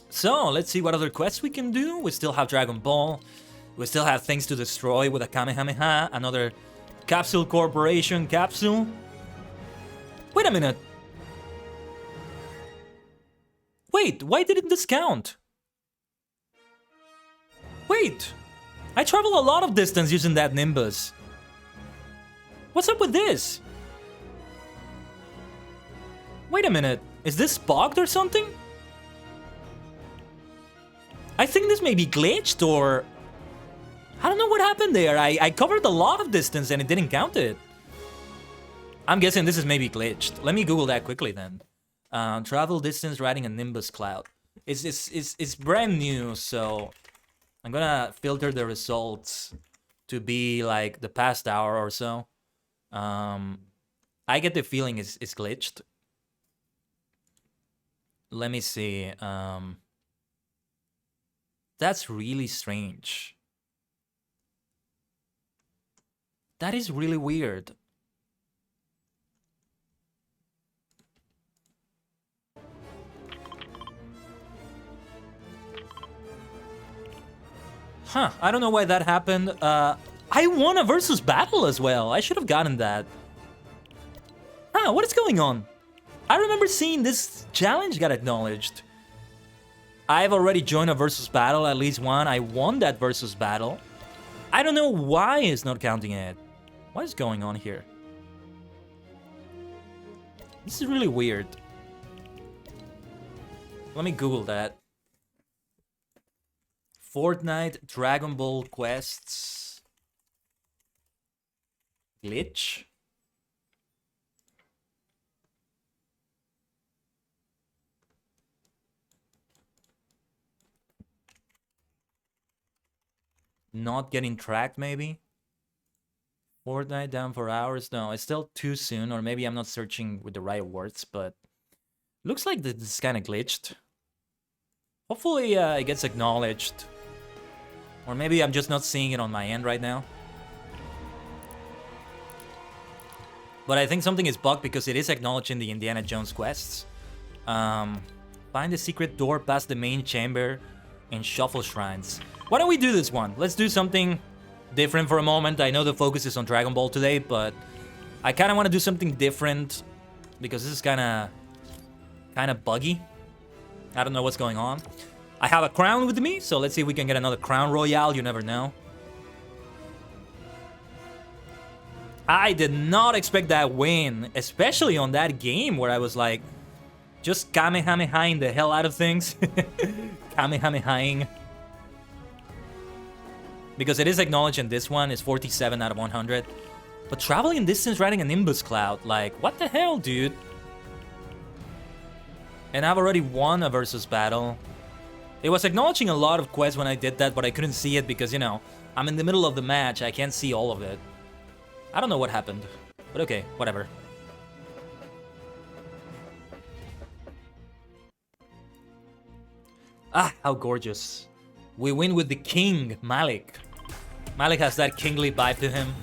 So, let's see what other quests we can do. We still have Dragon Ball. We still have things to destroy with a Kamehameha. Another Capsule Corporation capsule. Wait a minute. Wait, why didn't this count? Wait, I travel a lot of distance using that Nimbus. What's up with this? Wait a minute, is this bugged or something? I think this may be glitched or... I don't know what happened there. I covered a lot of distance and it didn't count it. I'm guessing this is maybe glitched. Let me Google that quickly then. Travel distance riding a Nimbus Cloud. It's brand new, so... I'm gonna filter the results to be like the past hour or so. I get the feeling it's glitched. Let me see. That's really strange. That is really weird. Huh, I don't know why that happened. I won a versus battle as well. I should have gotten that. Huh, what is going on? I remember seeing this challenge got acknowledged. I've already joined a versus battle, at least one. I won that versus battle. I don't know why it's not counting it. What is going on here? This is really weird. Let me Google that. Fortnite Dragon Ball quests. Glitch. Not getting tracked, maybe? Fortnite down for hours? No, it's still too soon, or maybe I'm not searching with the right words, but... Looks like this is kind of glitched. Hopefully it gets acknowledged. Or maybe I'm just not seeing it on my end right now. But I think something is bugged because it is acknowledging the Indiana Jones quests. Find the secret door past the main chamber and shuffle shrines. Why don't we do this one? Let's do something different for a moment. I know the focus is on Dragon Ball today, but I kind of want to do something different because this is kind of buggy. I don't know what's going on. I have a crown with me, so let's see if we can get another crown royale. You never know. I did not expect that win, especially on that game where I was like, just Kamehamehaing the hell out of things. Kamehamehaing. Because it is acknowledged in this one, it's 47 out of 100. But traveling distance riding a Nimbus Cloud, like, what the hell, dude? And I've already won a versus battle. It was acknowledging a lot of quests when I did that, but I couldn't see it because, you know, I'm in the middle of the match. I can't see all of it. I don't know what happened, but okay, whatever. Ah, how gorgeous. We win with the king, Malik. Malik has that kingly vibe to him,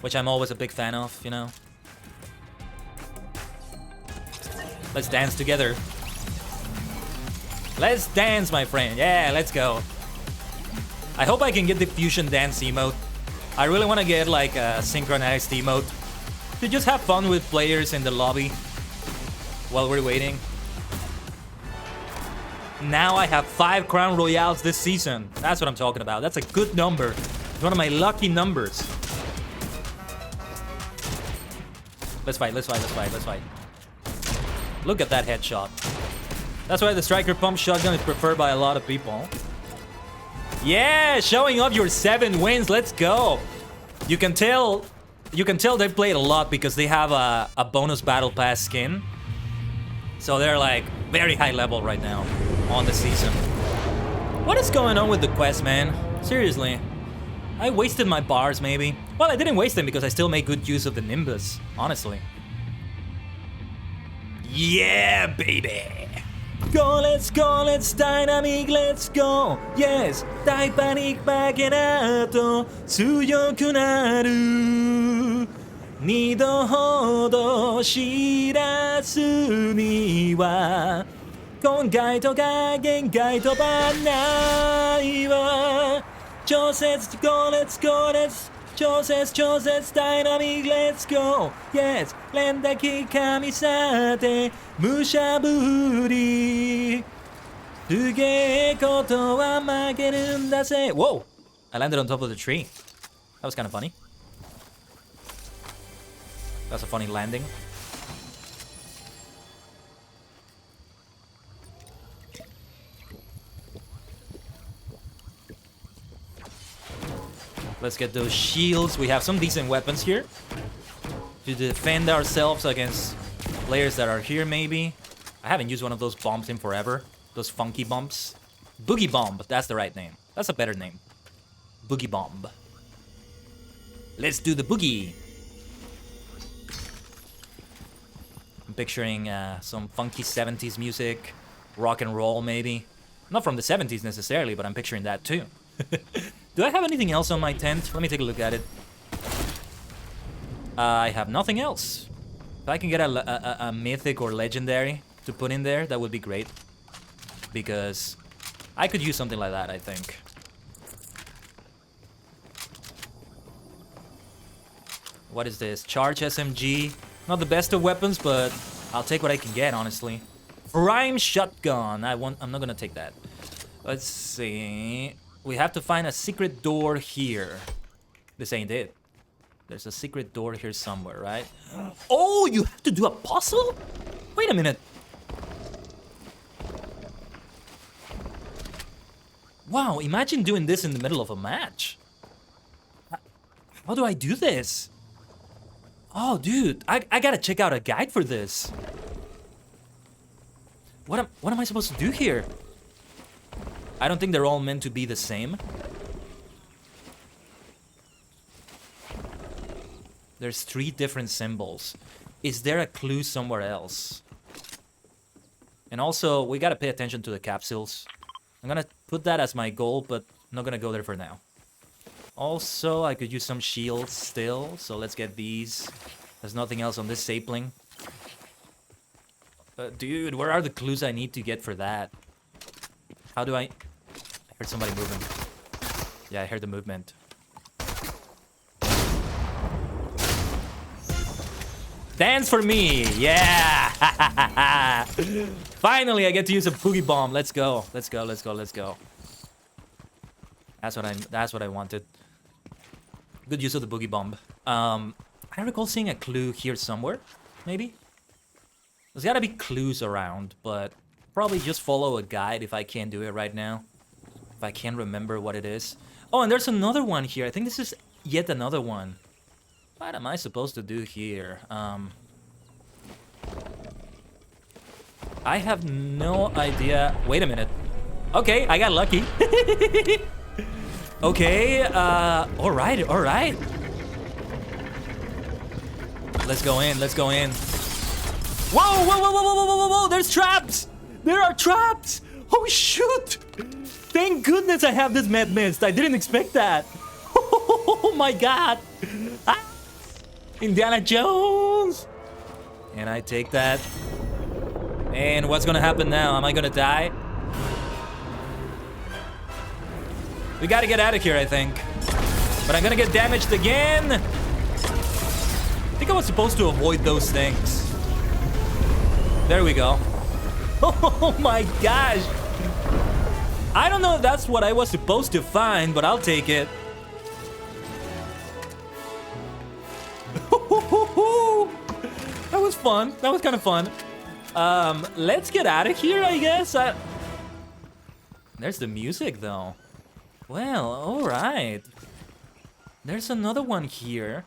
which I'm always a big fan of, you know. Let's dance together. Let's dance, my friend. Yeah, let's go. I hope I can get the fusion dance emote. I really want to get like a synchronized emote to just have fun with players in the lobby while we're waiting. Now I have 5 Crown Royales this season. That's what I'm talking about. That's a good number. It's one of my lucky numbers. Let's fight, let's fight, let's fight, let's fight. Look at that headshot. That's why the striker pump shotgun is preferred by a lot of people. Yeah, showing off your 7 wins. Let's go. You can tell they've played a lot because they have a bonus battle pass skin. So they're like very high level right now on the season. What is going on with the quest, man? Seriously. I wasted my bars, maybe. Well, I didn't waste them because I still made good use of the Nimbus, honestly. Yeah, baby! let's go, let's dynamic, let's go. Yes, 大パニック負けなと強くなる。二度ほど知らずには今回とか限界飛ばないわ。調節 go let's go let's 調節ダイナミック let's go yes 連打機神さて武者ぶりすげえことは負けるんだぜ。 Whoa! I landed on top of the tree. That was kind of funny. That's a funny landing. Let's get those shields. We have some decent weapons here to defend ourselves against players that are here, maybe. I haven't used one of those bombs in forever. Those funky bombs. Boogie Bomb, that's the right name. That's a better name. Boogie Bomb. Let's do the boogie. I'm picturing some funky 70s music. Rock and roll, maybe. Not from the 70s necessarily, but I'm picturing that too. Do I have anything else on my tent? Let me take a look at it. I have nothing else. If I can get a mythic or legendary to put in there, that would be great. Because I could use something like that, I think. What is this? Charge SMG. Not the best of weapons, but I'll take what I can get, honestly. Prime shotgun. I'm not gonna take that. Let's see. We have to find a secret door here. This ain't it. There's a secret door here somewhere, right? Oh, you have to do a puzzle? Wait a minute. Wow, imagine doing this in the middle of a match. How do I do this? Oh, dude, I gotta check out a guide for this. What am I supposed to do here? I don't think they're all meant to be the same. There's 3 different symbols. Is there a clue somewhere else? And also, we gotta pay attention to the capsules. I'm gonna put that as my goal, but I'm not gonna go there for now. Also, I could use some shields still, so let's get these. There's nothing else on this sapling. Dude, where are the clues I need to get for that? How do I heard somebody moving. Yeah, I heard the movement. Dance for me! Yeah! Finally, I get to use a boogie bomb. Let's go. Let's go, let's go, let's go. That's what I wanted. Good use of the boogie bomb. I recall seeing a clue here somewhere, maybe? There's gotta be clues around, but probably just follow a guide if I can't do it right now. If I can't remember what it is. Oh, and there's another one here. I think this is yet another one. What am I supposed to do here? I have no idea. Wait a minute. Okay, I got lucky. Okay, alright, alright. Let's go in, let's go in. Whoa, whoa, whoa, whoa, whoa, whoa, whoa, whoa, there's traps! There are traps! Oh, shoot! Thank goodness I have this mad mist. I didn't expect that. Oh my god. Ah! Indiana Jones! And I take that. And what's gonna happen now? Am I gonna die? We gotta get out of here, I think. But I'm gonna get damaged again. I think I was supposed to avoid those things. There we go. Oh my gosh. I don't know if that's what I was supposed to find, but I'll take it. That was fun. That was kind of fun. Let's get out of here, I guess. There's the music, though. Well, alright. There's another one here.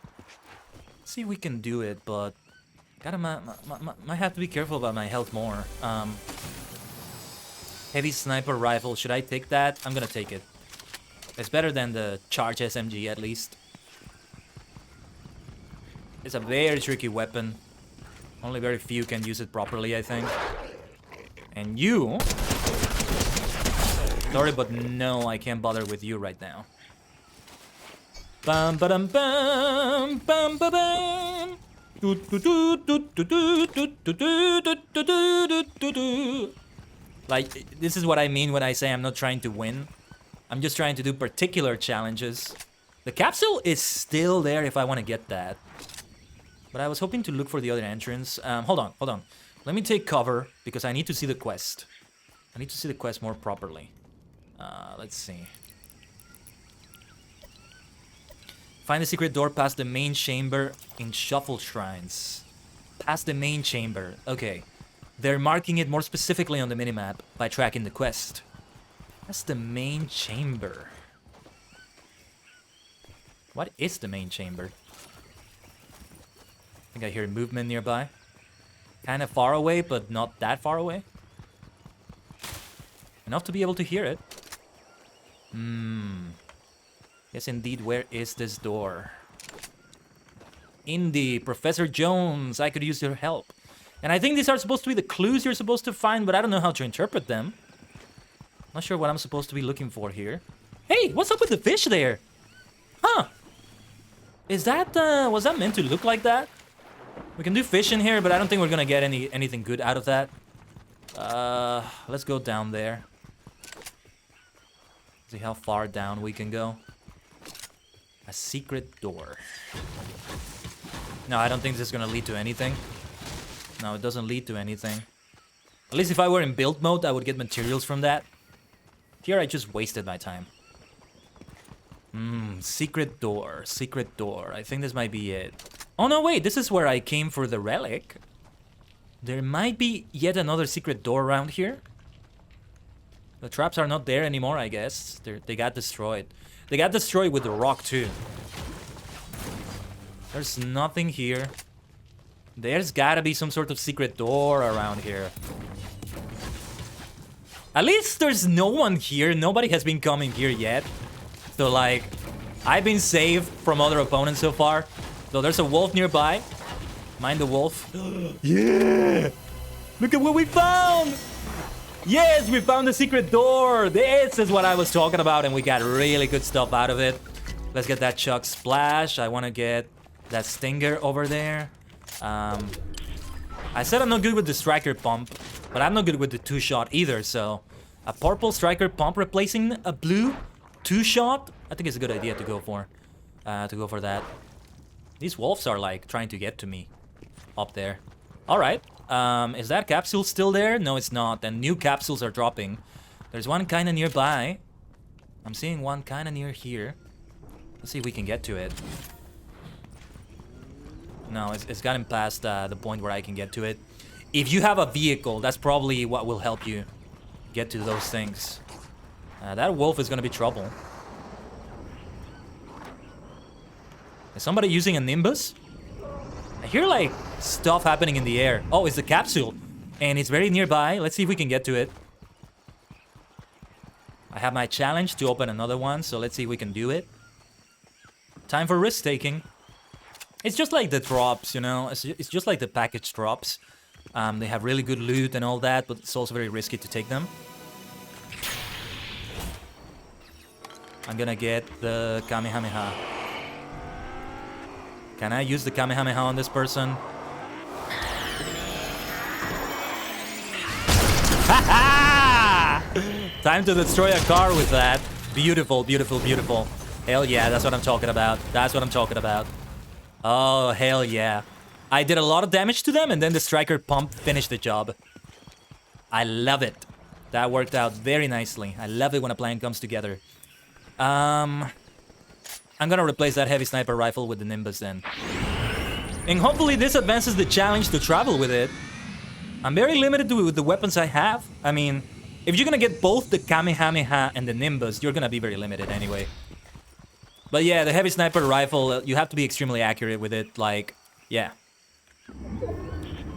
Let's see if we can do it, but might have to be careful about my health more. Heavy sniper rifle. Should I take that? I'm gonna take it. It's better than the charge SMG, at least. It's a very tricky weapon. Only very few can use it properly, I think. And you... Sorry, but no, I can't bother with you right now. Bum ba dum bum bum ba bum. Like, this is what I mean when I say I'm not trying to win. I'm just trying to do particular challenges. The capsule is still there if I want to get that. But I was hoping to look for the other entrance. Hold on. Let me take cover because I need to see the quest. I need to see the quest more properly. Let's see. Find the secret door past the main chamber in Shuffle Shrines. Past the main chamber. Okay. They're marking it more specifically on the minimap by tracking the quest. That's the main chamber. What is the main chamber? I think I hear movement nearby. Kind of far away, but not that far away. Enough to be able to hear it. Yes, indeed. Where is this door? Indy, Professor Jones, I could use your help. And I think these are supposed to be the clues you're supposed to find, but I don't know how to interpret them. Not sure what I'm supposed to be looking for here. Hey, what's up with the fish there? Huh. Is that, was that meant to look like that? We can do fish in here, but I don't think we're gonna get anything good out of that. Let's go down there. See how far down we can go. A secret door. No, I don't think this is gonna lead to anything. No, it doesn't lead to anything. At least if I were in build mode, I would get materials from that. Here, I just wasted my time. Secret door, secret door. I think this might be it. Oh, no, wait. This is where I came for the relic. There might be yet another secret door around here. The traps are not there anymore, I guess. They got destroyed. They got destroyed with the rock, too. There's nothing here. There's gotta be some sort of secret door around here. At least there's no one here. Nobody has been coming here yet. So, like, I've been saved from other opponents so far. So there's a wolf nearby. Mind the wolf. Yeah! Look at what we found! Yes, we found the secret door! This is what I was talking about, and we got really good stuff out of it. Let's get that Chuck Splash. I want to get that Stinger over there. I said I'm not good with the Striker Pump, but I'm not good with the 2-shot either, so... A purple Striker Pump replacing a blue 2-shot? I think it's a good idea to go for. That. These wolves are, like, trying to get to me. Up there. Alright. Is that capsule still there? No, it's not. And new capsules are dropping. There's one kind of nearby. I'm seeing one kind of near here. Let's see if we can get to it. No, it's gotten past the point where I can get to it. If you have a vehicle, that's probably what will help you get to those things. That wolf is gonna be trouble. Is somebody using a Nimbus? I hear, like, stuff happening in the air. Oh, it's the capsule. And it's very nearby. Let's see if we can get to it. I have my challenge to open another one, so let's see if we can do it. Time for risk-taking. It's just like the drops, you know? It's just like the package drops. They have really good loot and all that, but it's also very risky to take them. I'm gonna get the Kamehameha. Can I use the Kamehameha on this person? Ha-ha! Time to destroy a car with that. Beautiful, beautiful, beautiful. Hell yeah, that's what I'm talking about. That's what I'm talking about. Oh, hell yeah. I did a lot of damage to them, and then the Striker Pump finished the job. I love it. That worked out very nicely. I love it when a plan comes together. I'm gonna replace that heavy sniper rifle with the Nimbus then. And hopefully this advances the challenge to travel with it. I'm very limited with the weapons I have. I mean, if you're gonna get both the Kamehameha and the Nimbus, you're gonna be very limited anyway. But yeah, the heavy sniper rifle, you have to be extremely accurate with it, like, yeah.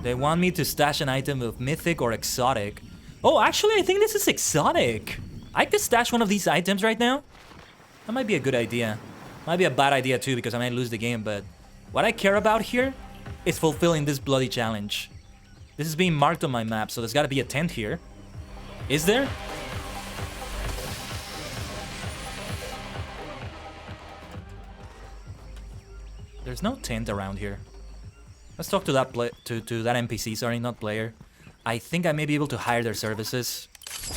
They want me to stash an item of mythic or exotic. Oh, actually, I think this is exotic. I could stash one of these items right now. That might be a good idea. Might be a bad idea too, because I might lose the game, but what I care about here is fulfilling this bloody challenge. This is being marked on my map, so there's got to be a tent here. Is there? There's no tent around here. Let's talk to that to that NPC, sorry, not player. I think I may be able to hire their services.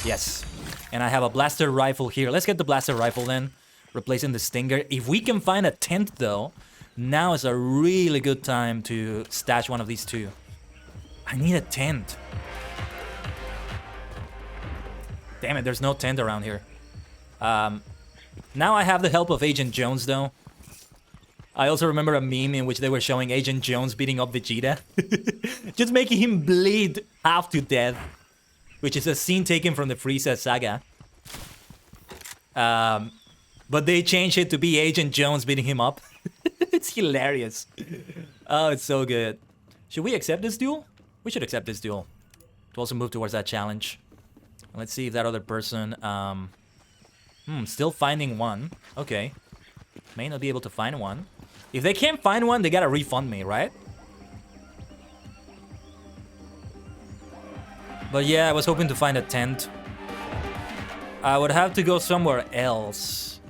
Yes. And I have a blaster rifle here. Let's get the blaster rifle then, replacing the Stinger. If we can find a tent though, now is a really good time to stash one of these two. I need a tent. Damn it, there's no tent around here. Now I have the help of Agent Jones though. I also remember a meme in which they were showing Agent Jones beating up Vegeta. Just making him bleed half to death. Which is a scene taken from the Frieza saga. But they changed it to be Agent Jones beating him up. It's hilarious. Oh, it's so good. Should we accept this duel? We should accept this duel. To also move towards that challenge. Let's see if that other person... still finding one. Okay. May not be able to find one. If they can't find one, they gotta refund me, right? But yeah, I was hoping to find a tent. I would have to go somewhere else.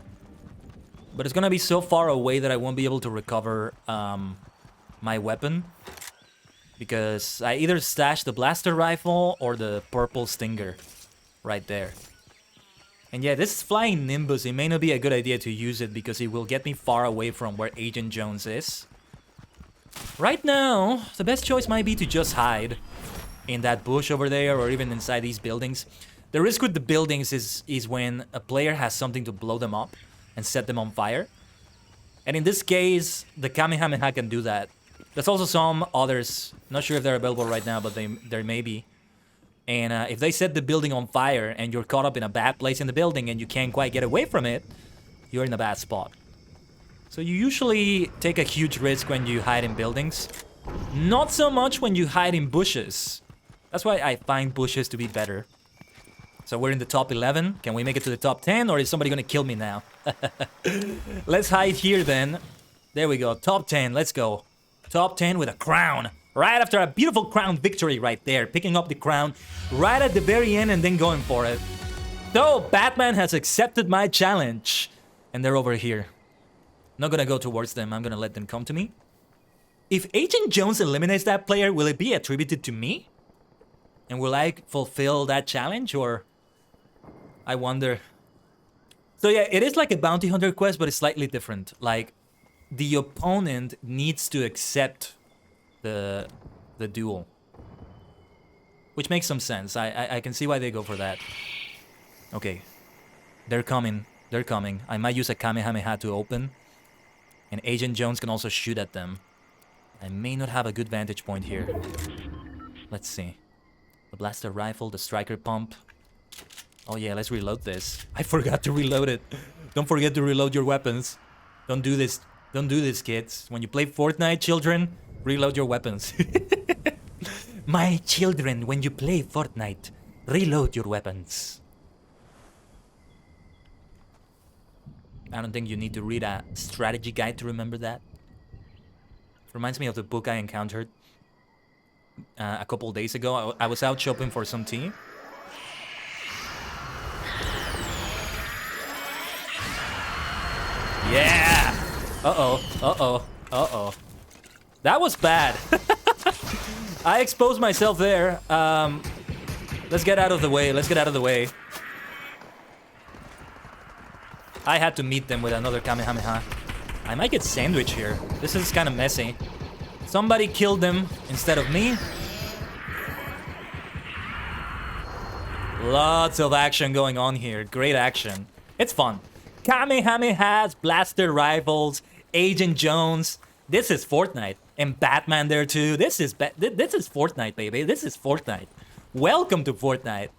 But it's gonna be so far away that I won't be able to recover my weapon. Because I either stashed the blaster rifle or the purple Stinger right there. And yeah, this flying Nimbus, it may not be a good idea to use it because it will get me far away from where Agent Jones is. Right now, the best choice might be to just hide in that bush over there or even inside these buildings. The risk with the buildings is when a player has something to blow them up and set them on fire. And in this case, the Kamehameha can do that. There's also some others, not sure if they're available right now, but there may be. And if they set the building on fire and you're caught up in a bad place in the building and you can't quite get away from it, you're in a bad spot. So you usually take a huge risk when you hide in buildings. Not so much when you hide in bushes. That's why I find bushes to be better. So we're in the top 11. Can we make it to the top 10 or is somebody gonna kill me now? Let's hide here then. There we go, top 10, let's go. Top 10 with a crown. Right after a beautiful crown victory right there. Picking up the crown right at the very end and then going for it. So, Batman has accepted my challenge. And they're over here. Not gonna go towards them, I'm gonna let them come to me. If Agent Jones eliminates that player, will it be attributed to me? And will I fulfill that challenge or... I wonder. So yeah, it is like a bounty hunter quest, but it's slightly different. Like, the opponent needs to accept the duel. Which makes some sense. I can see why they go for that. Okay. They're coming. They're coming. I might use a Kamehameha to open. And Agent Jones can also shoot at them. I may not have a good vantage point here. Let's see. The blaster rifle, the striker pump. Oh yeah, let's reload this. I forgot to reload it. Don't forget to reload your weapons. Don't do this. Don't do this, kids. When you play Fortnite, children, reload your weapons. My children, when you play Fortnite, reload your weapons. I don't think you need to read a strategy guide to remember that. Reminds me of the book I encountered a couple days ago. I was out shopping for some tea. Yeah! Uh-oh, uh-oh, uh-oh. That was bad. I exposed myself there. Let's get out of the way. Let's get out of the way. I had to meet them with another Kamehameha. I might get sandwiched here. This is kind of messy. Somebody killed them instead of me. Lots of action going on here. Great action. It's fun. Kamehamehas, blaster rifles, Agent Jones. This is Fortnite. And Batman there too. This is Fortnite, baby. This is Fortnite. Welcome to Fortnite.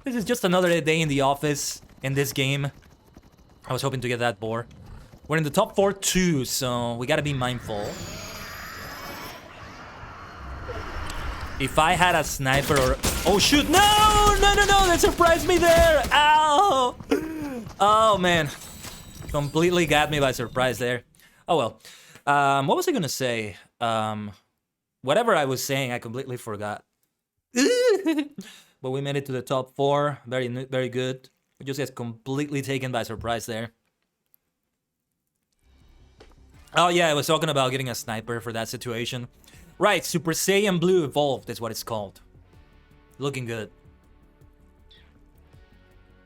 This is just another day in the office in this game. I was hoping to get that boar. We're in the top 4 too, so we gotta be mindful. If I had a sniper or... Oh shoot, no! No, no, no, that surprised me there! Ow! Oh man. Completely got me by surprise there. Oh well. What was I gonna say? Whatever I was saying, I completely forgot. But we made it to the top 4. Very good. We just get completely taken by surprise there. Oh yeah, I was talking about getting a sniper for that situation. Right, Super Saiyan Blue Evolved is what it's called. Looking good.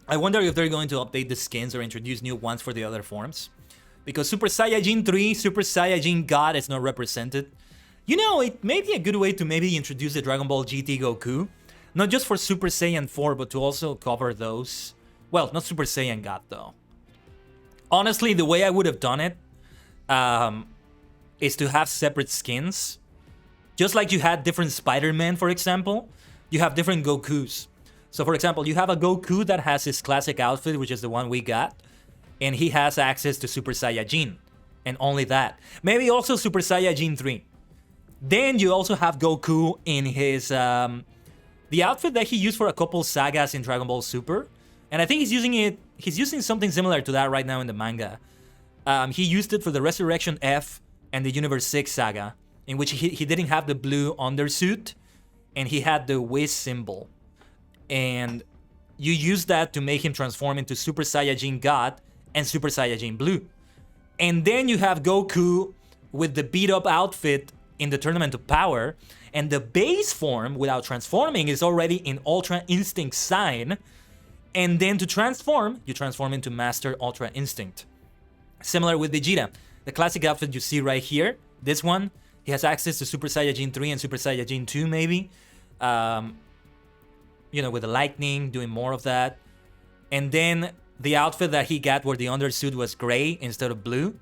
I wonder if they're going to update the skins or introduce new ones for the other forms. Because Super Saiyajin 3, Super Saiyajin God is not represented. You know, it may be a good way to maybe introduce the Dragon Ball GT Goku. Not just for Super Saiyan 4, but to also cover those. Well, not Super Saiyan God, though. Honestly, the way I would have done it is to have separate skins. Just like you had different Spider-Man, for example, you have different Gokus. So, for example, you have a Goku that has his classic outfit, which is the one we got. And he has access to Super Saiyajin. And only that. Maybe also Super Saiyajin 3. Then you also have Goku in his... the outfit that he used for a couple sagas in Dragon Ball Super. And I think he's using something similar to that right now in the manga. He used it for the Resurrection F and the Universe 6 saga, in which he didn't have the blue undersuit, and he had the Whiz symbol. And you use that to make him transform into Super Saiyajin God and Super Saiyajin Blue. And then you have Goku with the beat-up outfit in the Tournament of Power, and the base form, without transforming, is already in Ultra Instinct sign. And then to transform, you transform into Master Ultra Instinct. Similar with Vegeta. The classic outfit you see right here, this one, he has access to Super Saiyajin 3 and Super Saiyajin 2 maybe. You know, with the lightning, doing more of that. And then the outfit that he got where the undersuit was gray instead of blue.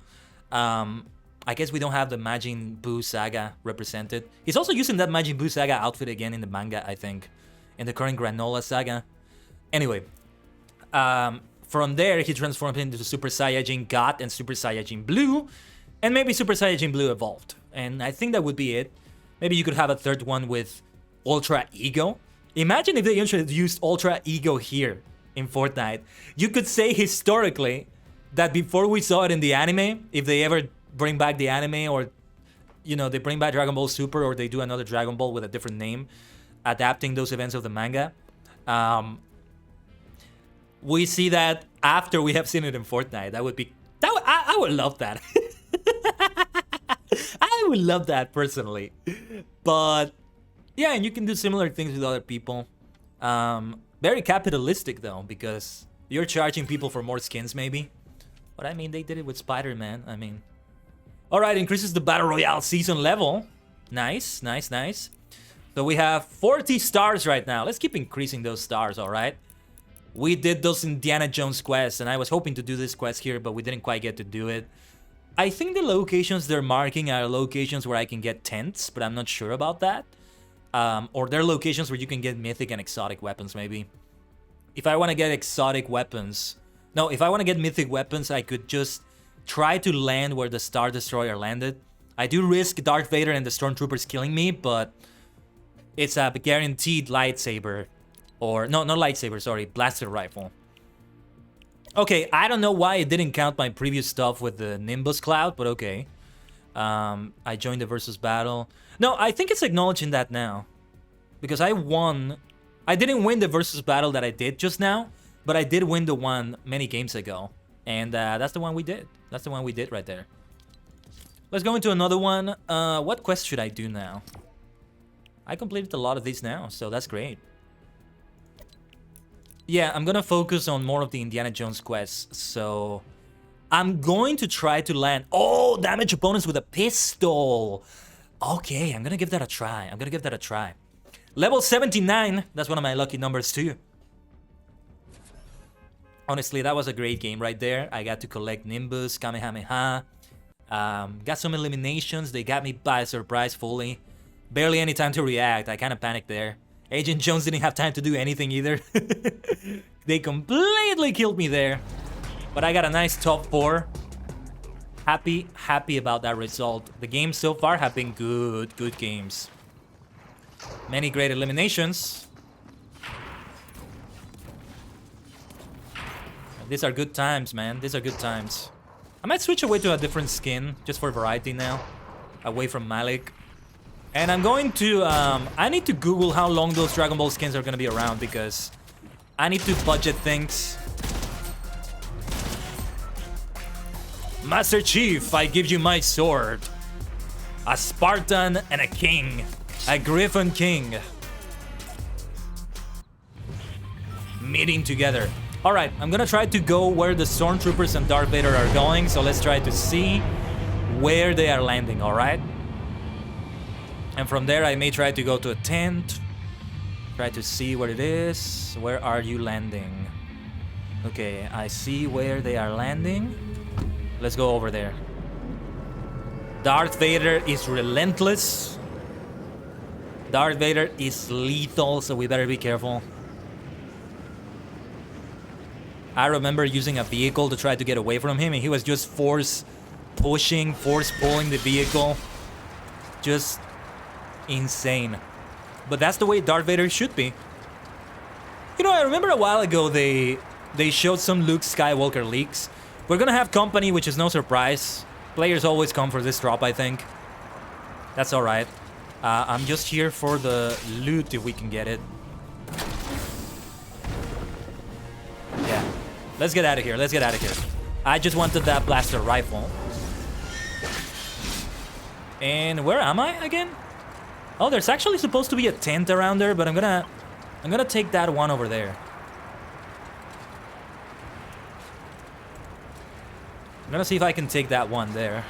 I guess we don't have the Majin Buu saga represented. He's also using that Majin Buu saga outfit again in the manga, I think. In the current Granola saga. Anyway. From there, he transformed into Super Saiyajin God and Super Saiyajin Blue. And maybe Super Saiyajin Blue Evolved. And I think that would be it. Maybe you could have a third one with Ultra Ego. Imagine if they introduced Ultra Ego here in Fortnite. You could say historically that before we saw it in the anime, if they ever bring back the anime, or you know, they bring back Dragon Ball Super, or they do another Dragon Ball with a different name, adapting those events of the manga, we see that after we have seen it in Fortnite. That would be I would love that. I would love that personally. But yeah, and you can do similar things with other people. Very capitalistic though, because you're charging people for more skins maybe. But I mean, they did it with Spider-Man. I mean, all right, increases the Battle Royale season level. Nice, nice, nice. So we have 40 stars right now. Let's keep increasing those stars, all right? We did those Indiana Jones quests, and I was hoping to do this quest here, but we didn't quite get to do it. I think the locations they're marking are locations where I can get tents, but I'm not sure about that. Or they're locations where you can get mythic and exotic weapons, maybe. If I want to get exotic weapons... No, if I want to get mythic weapons, I could just try to land where the Star Destroyer landed. I do risk Darth Vader and the Stormtroopers killing me, but it's a guaranteed lightsaber. Or, no, not lightsaber, sorry, blaster rifle. Okay, I don't know why it didn't count my previous stuff with the Nimbus Cloud, but okay. I joined the versus battle. No, I think it's acknowledging that now. Because I won. I didn't win the versus battle that I did just now, but I did win the one many games ago. And that's the one we did. That's the one we did right there. Let's go into another one. What quest should I do now? I completed a lot of these now, so that's great. Yeah, I'm gonna focus on more of the Indiana Jones quests, so... I'm going to try to land... Oh, damage opponents with a pistol! Okay, I'm gonna give that a try. Level 79, that's one of my lucky numbers too. Honestly, that was a great game right there. I got to collect Nimbus, Kamehameha. Got some eliminations, they got me by surprise fully. Barely any time to react, I kind of panicked there. Agent Jones didn't have time to do anything either. They completely killed me there. But I got a nice top 4. Happy about that result. The games so far have been good games. Many great eliminations. These are good times, man. These are good times. I might switch away to a different skin, just for variety now. Away from Malik. And I'm going to, I need to Google how long those Dragon Ball skins are going to be around because I need to budget things. Master Chief, I give you my sword. A Spartan and a king. A Griffin king. Meeting together. Alright, I'm gonna try to go where the Stormtroopers and Darth Vader are going, so let's try to see where they are landing, alright? And from there I may try to go to a tent. Try to see where it is. Where are you landing? Okay, I see where they are landing. Let's go over there. Darth Vader is relentless. Darth Vader is lethal, so we better be careful. I remember using a vehicle to try to get away from him, and he was just force pulling the vehicle. Just insane. But that's the way Darth Vader should be. You know, I remember a while ago they showed some Luke Skywalker leaks. We're gonna have company, which is no surprise. Players always come for this drop, I think. That's alright. I'm just here for the loot if we can get it. Yeah. Let's get out of here. Let's get out of here. I just wanted that blaster rifle. And where am I again? Oh, there's actually supposed to be a tent around there, but I'm gonna take that one over there. I'm gonna see if I can take that one there.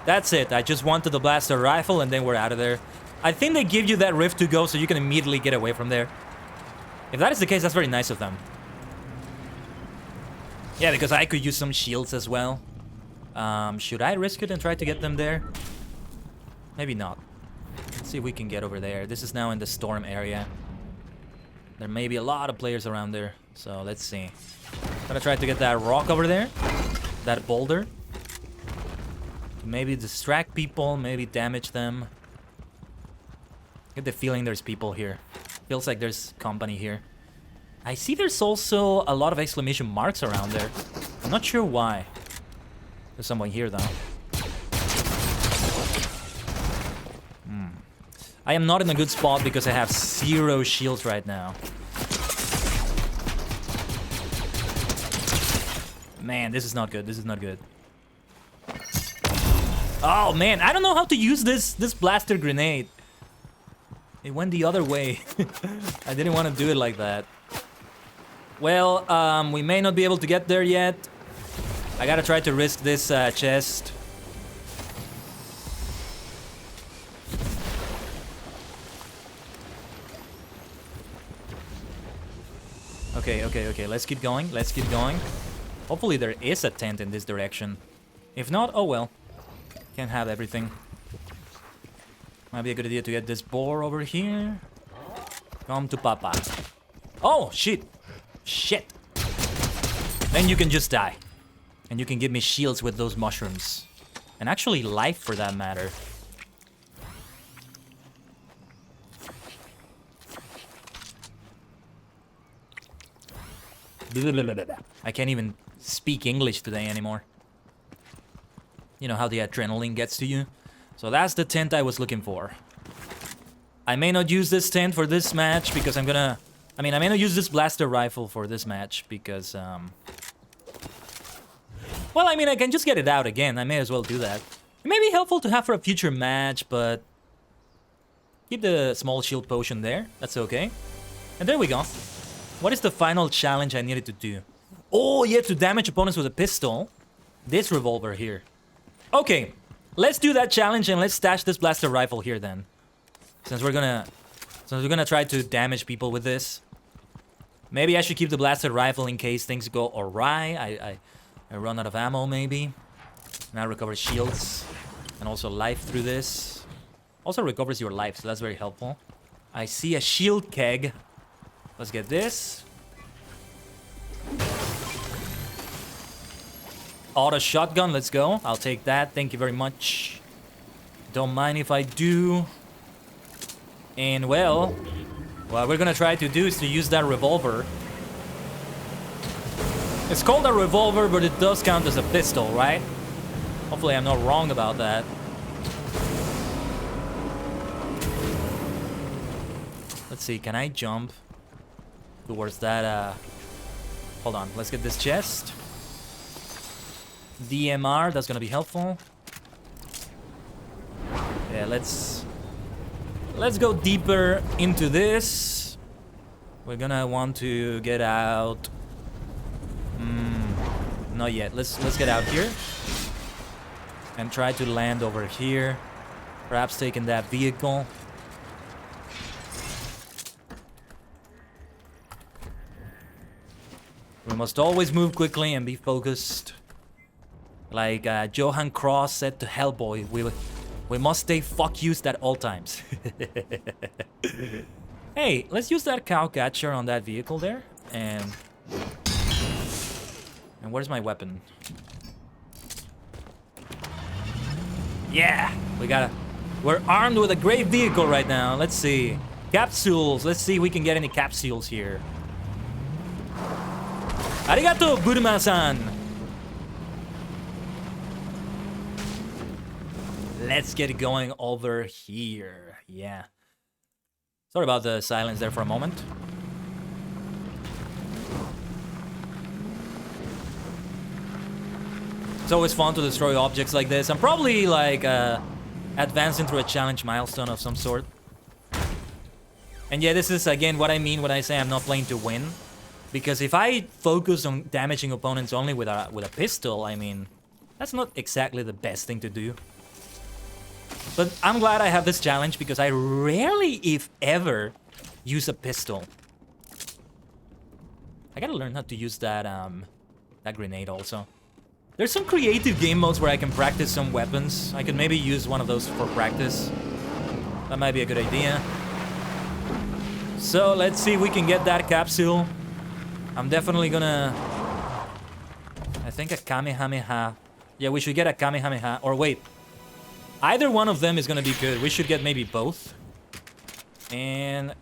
That's it. I just wanted the blaster rifle, and then we're out of there. I think they give you that rift to go so you can immediately get away from there. If that is the case, that's very nice of them. Yeah, because I could use some shields as well. Should I risk it and try to get them there? Maybe not. Let's see if we can get over there. This is now in the storm area. There may be a lot of players around there. So let's see. I'm gonna try to get that rock over there. That boulder. Maybe distract people, maybe damage them. Get the feeling there's people here. Feels like there's company here. I see there's also a lot of exclamation marks around there. I'm not sure why. There's someone here though. I am not in a good spot because I have 0 shields right now. Man, this is not good. This is not good. Oh man, I don't know how to use this blaster grenade. It went the other way. I didn't want to do it like that. Well, we may not be able to get there yet. I gotta try to risk this chest. Okay. Let's keep going. Let's keep going. Hopefully there is a tent in this direction. If not, oh well. Can't have everything. Might be a good idea to get this boar over here. Come to Papa. Oh, shit. Shit. Then you can just die. And you can give me shields with those mushrooms. And actually life for that matter. I can't even speak English today anymore. You know how the adrenaline gets to you? So that's the tent I was looking for. I may not use this tent for this match because I'm gonna... I may not use this blaster rifle for this match because, well, I mean, I can just get it out again. I may as well do that. It may be helpful to have for a future match, but... keep the small shield potion there. That's okay. And there we go. What is the final challenge I needed to do? Oh, yeah, to damage opponents with a pistol. This revolver here. Okay, let's do that challenge and let's stash this blaster rifle here then. Since we're gonna try to damage people with this. Maybe I should keep the blaster rifle in case things go awry. I run out of ammo maybe. Now recover shields and also life through this. Also recovers your life, so that's very helpful. I see a shield keg. Let's get this. Auto shotgun, let's go. I'll take that, thank you very much. Don't mind if I do. And well, what we're gonna try to do is to use that revolver. It's called a revolver, but it does count as a pistol, right? Hopefully I'm not wrong about that. Let's see, can I jump towards that? Hold on, let's get this chest. DMR, that's gonna be helpful. Yeah, let's go deeper into this. We're gonna want to get out. Not yet. Let's get out here and try to land over here. Perhaps taking that vehicle. We must always move quickly and be focused. Like Johann Cross said to Hellboy, we must stay fuck-used at all times. Hey, let's use that cow catcher on that vehicle there. And where's my weapon? Yeah, we're armed with a great vehicle right now. Let's see. Capsules. Let's see if we can get any capsules here. Arigato, Buruma-san. Let's get going over here. Yeah. Sorry about the silence there for a moment. It's always fun to destroy objects like this. I'm probably like advancing through a challenge milestone of some sort. And yeah, this is again what I mean when I say I'm not playing to win. Because if I focus on damaging opponents only with a pistol, I mean, that's not exactly the best thing to do. But I'm glad I have this challenge because I rarely, if ever, use a pistol. I gotta learn how to use that grenade also. There's some creative game modes where I can practice some weapons. I could maybe use one of those for practice. That might be a good idea. So let's see if we can get that capsule. I'm definitely gonna... I think a Kamehameha. Yeah, we should get a Kamehameha. Or wait. Either one of them is gonna be good. We should get maybe both. And...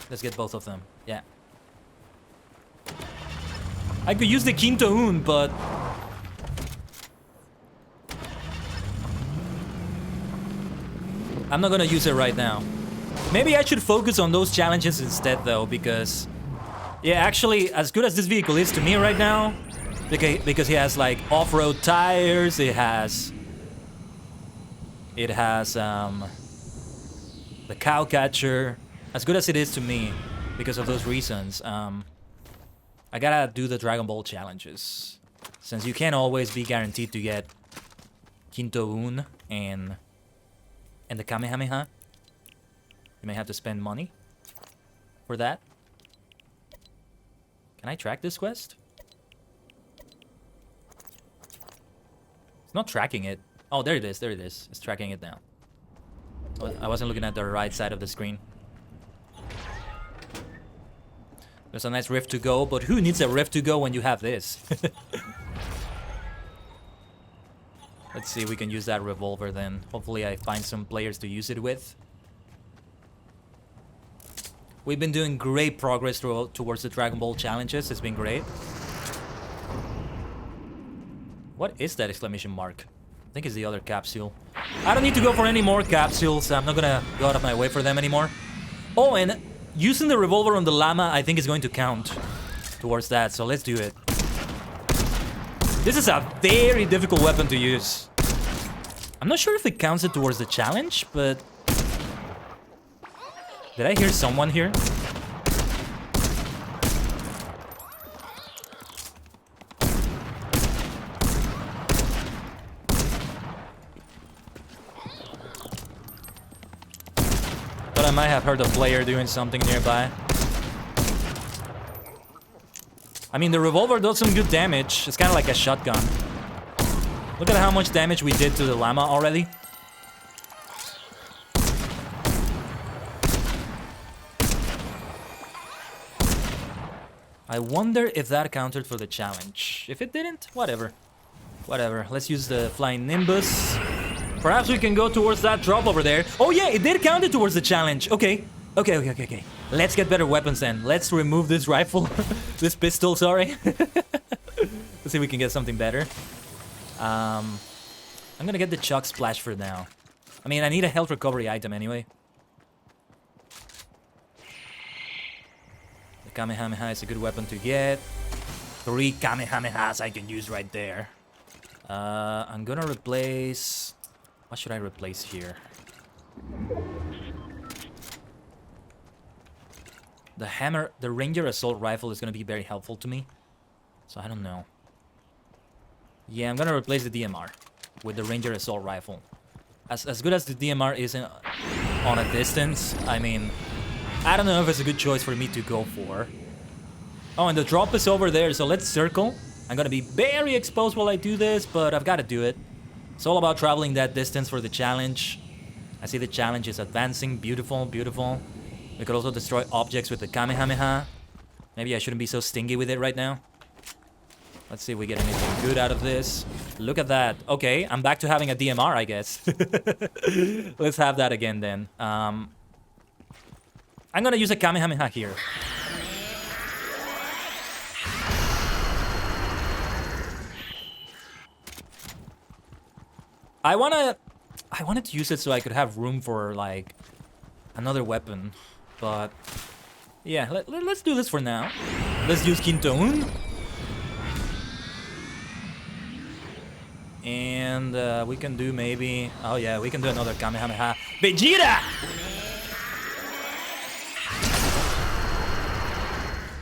let's get both of them. Yeah. I could use the ℂ𝕠𝕟𝕤𝕒, but... I'm not gonna use it right now. Maybe I should focus on those challenges instead, though, because... yeah, actually, as good as this vehicle is to me right now, because he has, like, off-road tires, it has... the cow catcher. As good as it is to me, because of those reasons, I gotta do the Dragon Ball challenges. Since you can't always be guaranteed to get ℂ𝕠𝕟𝕤 and the Kamehameha. You may have to spend money for that. Can I track this quest? It's not tracking it. Oh, there it is, there it is. It's tracking it now. I wasn't looking at the right side of the screen. There's a nice rift to go, but who needs a rift to go when you have this? Let's see if we can use that revolver then. Hopefully I find some players to use it with. We've been doing great progress towards the Dragon Ball challenges. It's been great. What is that exclamation mark? I think it's the other capsule. I don't need to go for any more capsules. I'm not gonna go out of my way for them anymore. Oh, and using the revolver on the llama, I think is going to count towards that. So let's do it. This is a very difficult weapon to use. I'm not sure if it counts it towards the challenge, but... did I hear someone here? Thought I might have heard a player doing something nearby. I mean, the revolver does some good damage. It's kind of like a shotgun. Look at how much damage we did to the llama already. I wonder if that counted for the challenge. If it didn't, whatever. Whatever. Let's use the flying nimbus. Perhaps we can go towards that drop over there. Oh yeah, it did count it towards the challenge. Okay. Okay. Let's get better weapons then. Let's remove this rifle. This pistol, sorry. Let's see if we can get something better. I'm gonna get the Chuck Splash for now. I mean, I need a health recovery item anyway. Kamehameha is a good weapon to get. 3 Kamehamehas I can use right there. I'm gonna replace... What should I replace here? The hammer, the Ranger assault rifle is gonna be very helpful to me. So I don't know. Yeah, I'm gonna replace the DMR with the Ranger assault rifle. As good as the DMR is on a distance, I mean, I don't know if it's a good choice for me to go for. Oh, and the drop is over there, so let's circle. I'm gonna be very exposed while I do this, but I've gotta do it. It's all about traveling that distance for the challenge. I see the challenge is advancing. Beautiful, beautiful. We could also destroy objects with the Kamehameha. Maybe I shouldn't be so stingy with it right now. Let's see if we get anything good out of this. Look at that. Okay, I'm back to having a DMR, I guess. Let's have that again then. I'm gonna use a Kamehameha here. I wanted to use it so I could have room for like another weapon, but yeah, let's do this for now. Let's use ℂ𝕠𝕟𝕤𝕒. And we can do maybe... Oh yeah, we can do another Kamehameha. Vegeta!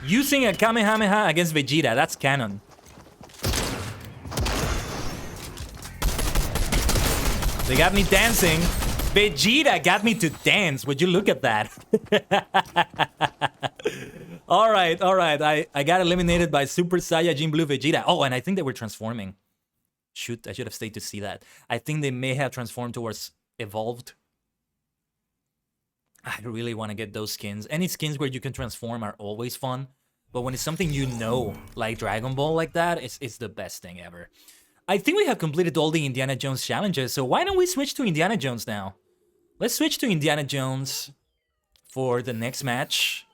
Using a Kamehameha against Vegeta, that's canon. They got me dancing. Vegeta got me to dance. Would you look at that? Alright, alright. I got eliminated by Super Saiyajin Blue Vegeta. Oh, and I think they were transforming. Shoot, I should have stayed to see that. I think they may have transformed towards evolved. I really want to get those skins. Any skins where you can transform are always fun. But when it's something you know, like Dragon Ball like that, it's the best thing ever. I think we have completed all the Indiana Jones challenges, so why don't we switch to Indiana Jones now? Let's switch to Indiana Jones for the next match.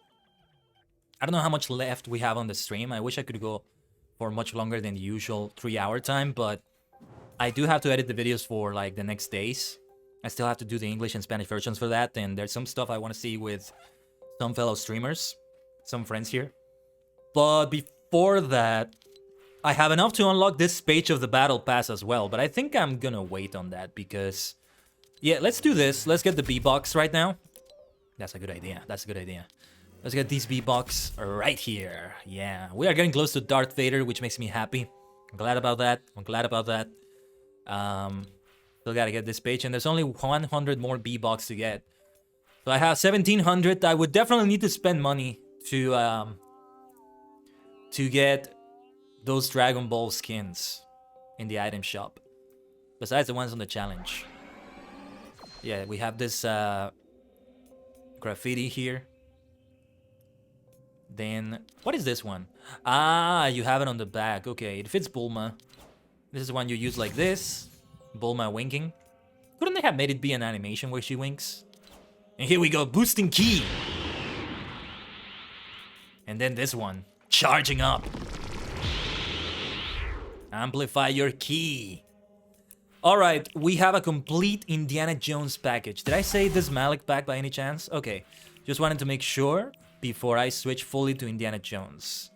I don't know how much left we have on the stream. I wish I could go for much longer than the usual 3-hour time, but I do have to edit the videos for like the next days. I still have to do the English and Spanish versions for that, and there's some stuff I want to see with some fellow streamers, some friends here. But before that, I have enough to unlock this page of the battle pass as well, but I think I'm gonna wait on that because... Yeah, let's do this. Let's get the B-Box right now. That's a good idea. That's a good idea. Let's get these B-Box right here. Yeah, we are getting close to Darth Vader, which makes me happy. I'm glad about that. I'm glad about that. Still gotta get this page, and there's only 100 more B-Box to get. So I have 1,700. I would definitely need to spend money to get those Dragon Ball skins in the item shop, besides the ones on the challenge. Yeah, we have this graffiti here. Then, what is this one? Ah, you have it on the back. Okay, it fits Bulma. This is one you use like this. Bulma winking. Couldn't they have made it be an animation where she winks? And here we go, boosting ki. And then this one, charging up. Amplify your ki. Alright, we have a complete Indiana Jones package. Did I say this Malik pack by any chance? Okay, just wanted to make sure before I switch fully to Indiana Jones.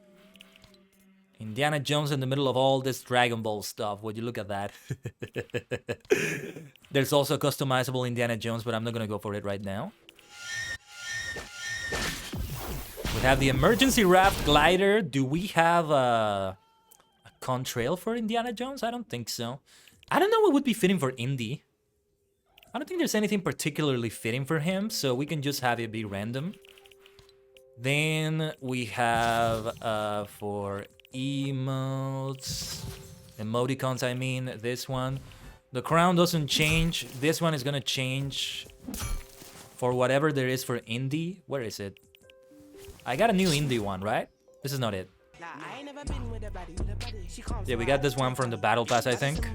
Indiana Jones in the middle of all this Dragon Ball stuff. Would you look at that? There's also customizable Indiana Jones, but I'm not gonna go for it right now. We have the emergency raft glider. Do we have a contrail for Indiana Jones? I don't think so. I don't know what would be fitting for Indy. I don't think there's anything particularly fitting for him, so we can just have it be random. Then we have for emoticons, I mean, this one. The crown doesn't change. This one is gonna change for whatever there is for Indy. Where is it? I got a new Indy one, right? This is not it. Yeah, we got this one from the battle pass, I think.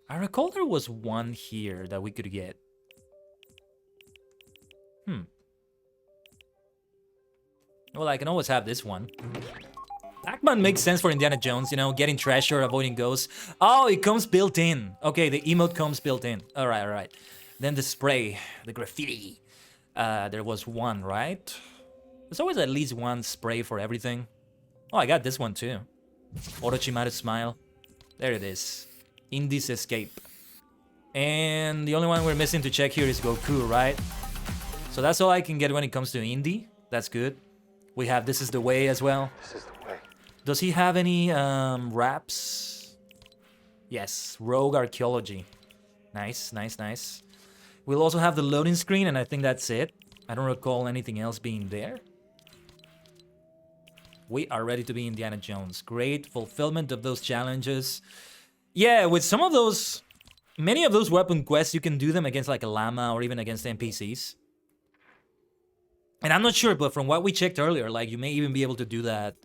I recall there was one here that we could get. Well, I can always have this one. Pac-Man makes sense for Indiana Jones, you know, getting treasure, avoiding ghosts. Oh, it comes built in. Okay, the emote comes built in. Alright, alright. Then the spray, the graffiti. There was one, right? There's always at least one spray for everything. Oh, I got this one too. Orochimaru smile. There it is. Indy's escape. And the only one we're missing to check here is Goku, right? So that's all I can get when it comes to Indy. That's good. We have This Is the Way as well. This is the way. Does he have any raps? Yes, Rogue Archaeology. Nice, nice, nice. We'll also have the loading screen, and I think that's it. I don't recall anything else being there. We are ready to be Indiana Jones. Great fulfillment of those challenges. Yeah, with some of those... Many of those weapon quests, you can do them against like a llama or even against NPCs. And I'm not sure, but from what we checked earlier, like you may even be able to do that.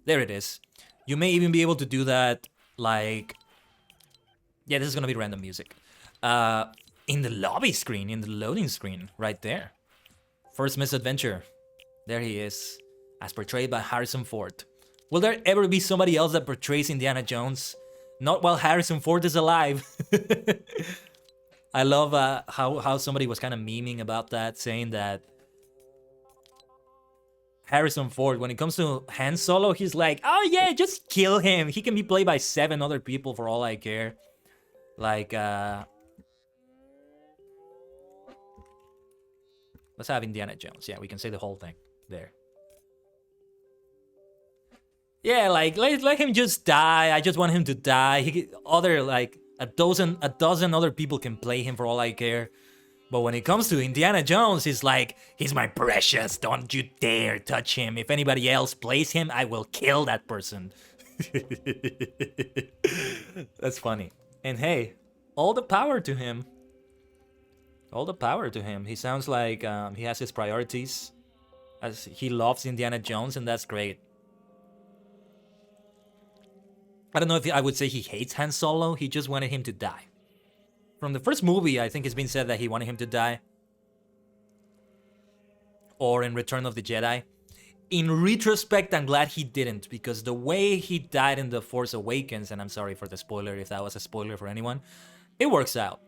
There it is. You may even be able to do that like... Yeah, this is gonna be random music. In the lobby screen, in the loading screen, right there. First misadventure. There he is, as portrayed by Harrison Ford. Will there ever be somebody else that portrays Indiana Jones? Not while Harrison Ford is alive. I love how somebody was kind of memeing about that, saying that Harrison Ford, when it comes to Han Solo, he's like, oh yeah, just kill him. He can be played by 7 other people for all I care. Like, let's have Indiana Jones. Yeah, we can say the whole thing there. Yeah, like let him just die. I just want him to die. Like a dozen other people can play him for all I care. But when it comes to Indiana Jones, he's like, he's my precious. Don't you dare touch him. If anybody else plays him, I will kill that person. That's funny. And hey, all the power to him. All the power to him. He sounds like he has his priorities. As he loves Indiana Jones, and that's great. I don't know if I would say he hates Han Solo. He just wanted him to die. From the first movie, I think it's been said that he wanted him to die. Or in Return of the Jedi. In retrospect, I'm glad he didn't, because the way he died in The Force Awakens, and I'm sorry for the spoiler if that was a spoiler for anyone, it works out.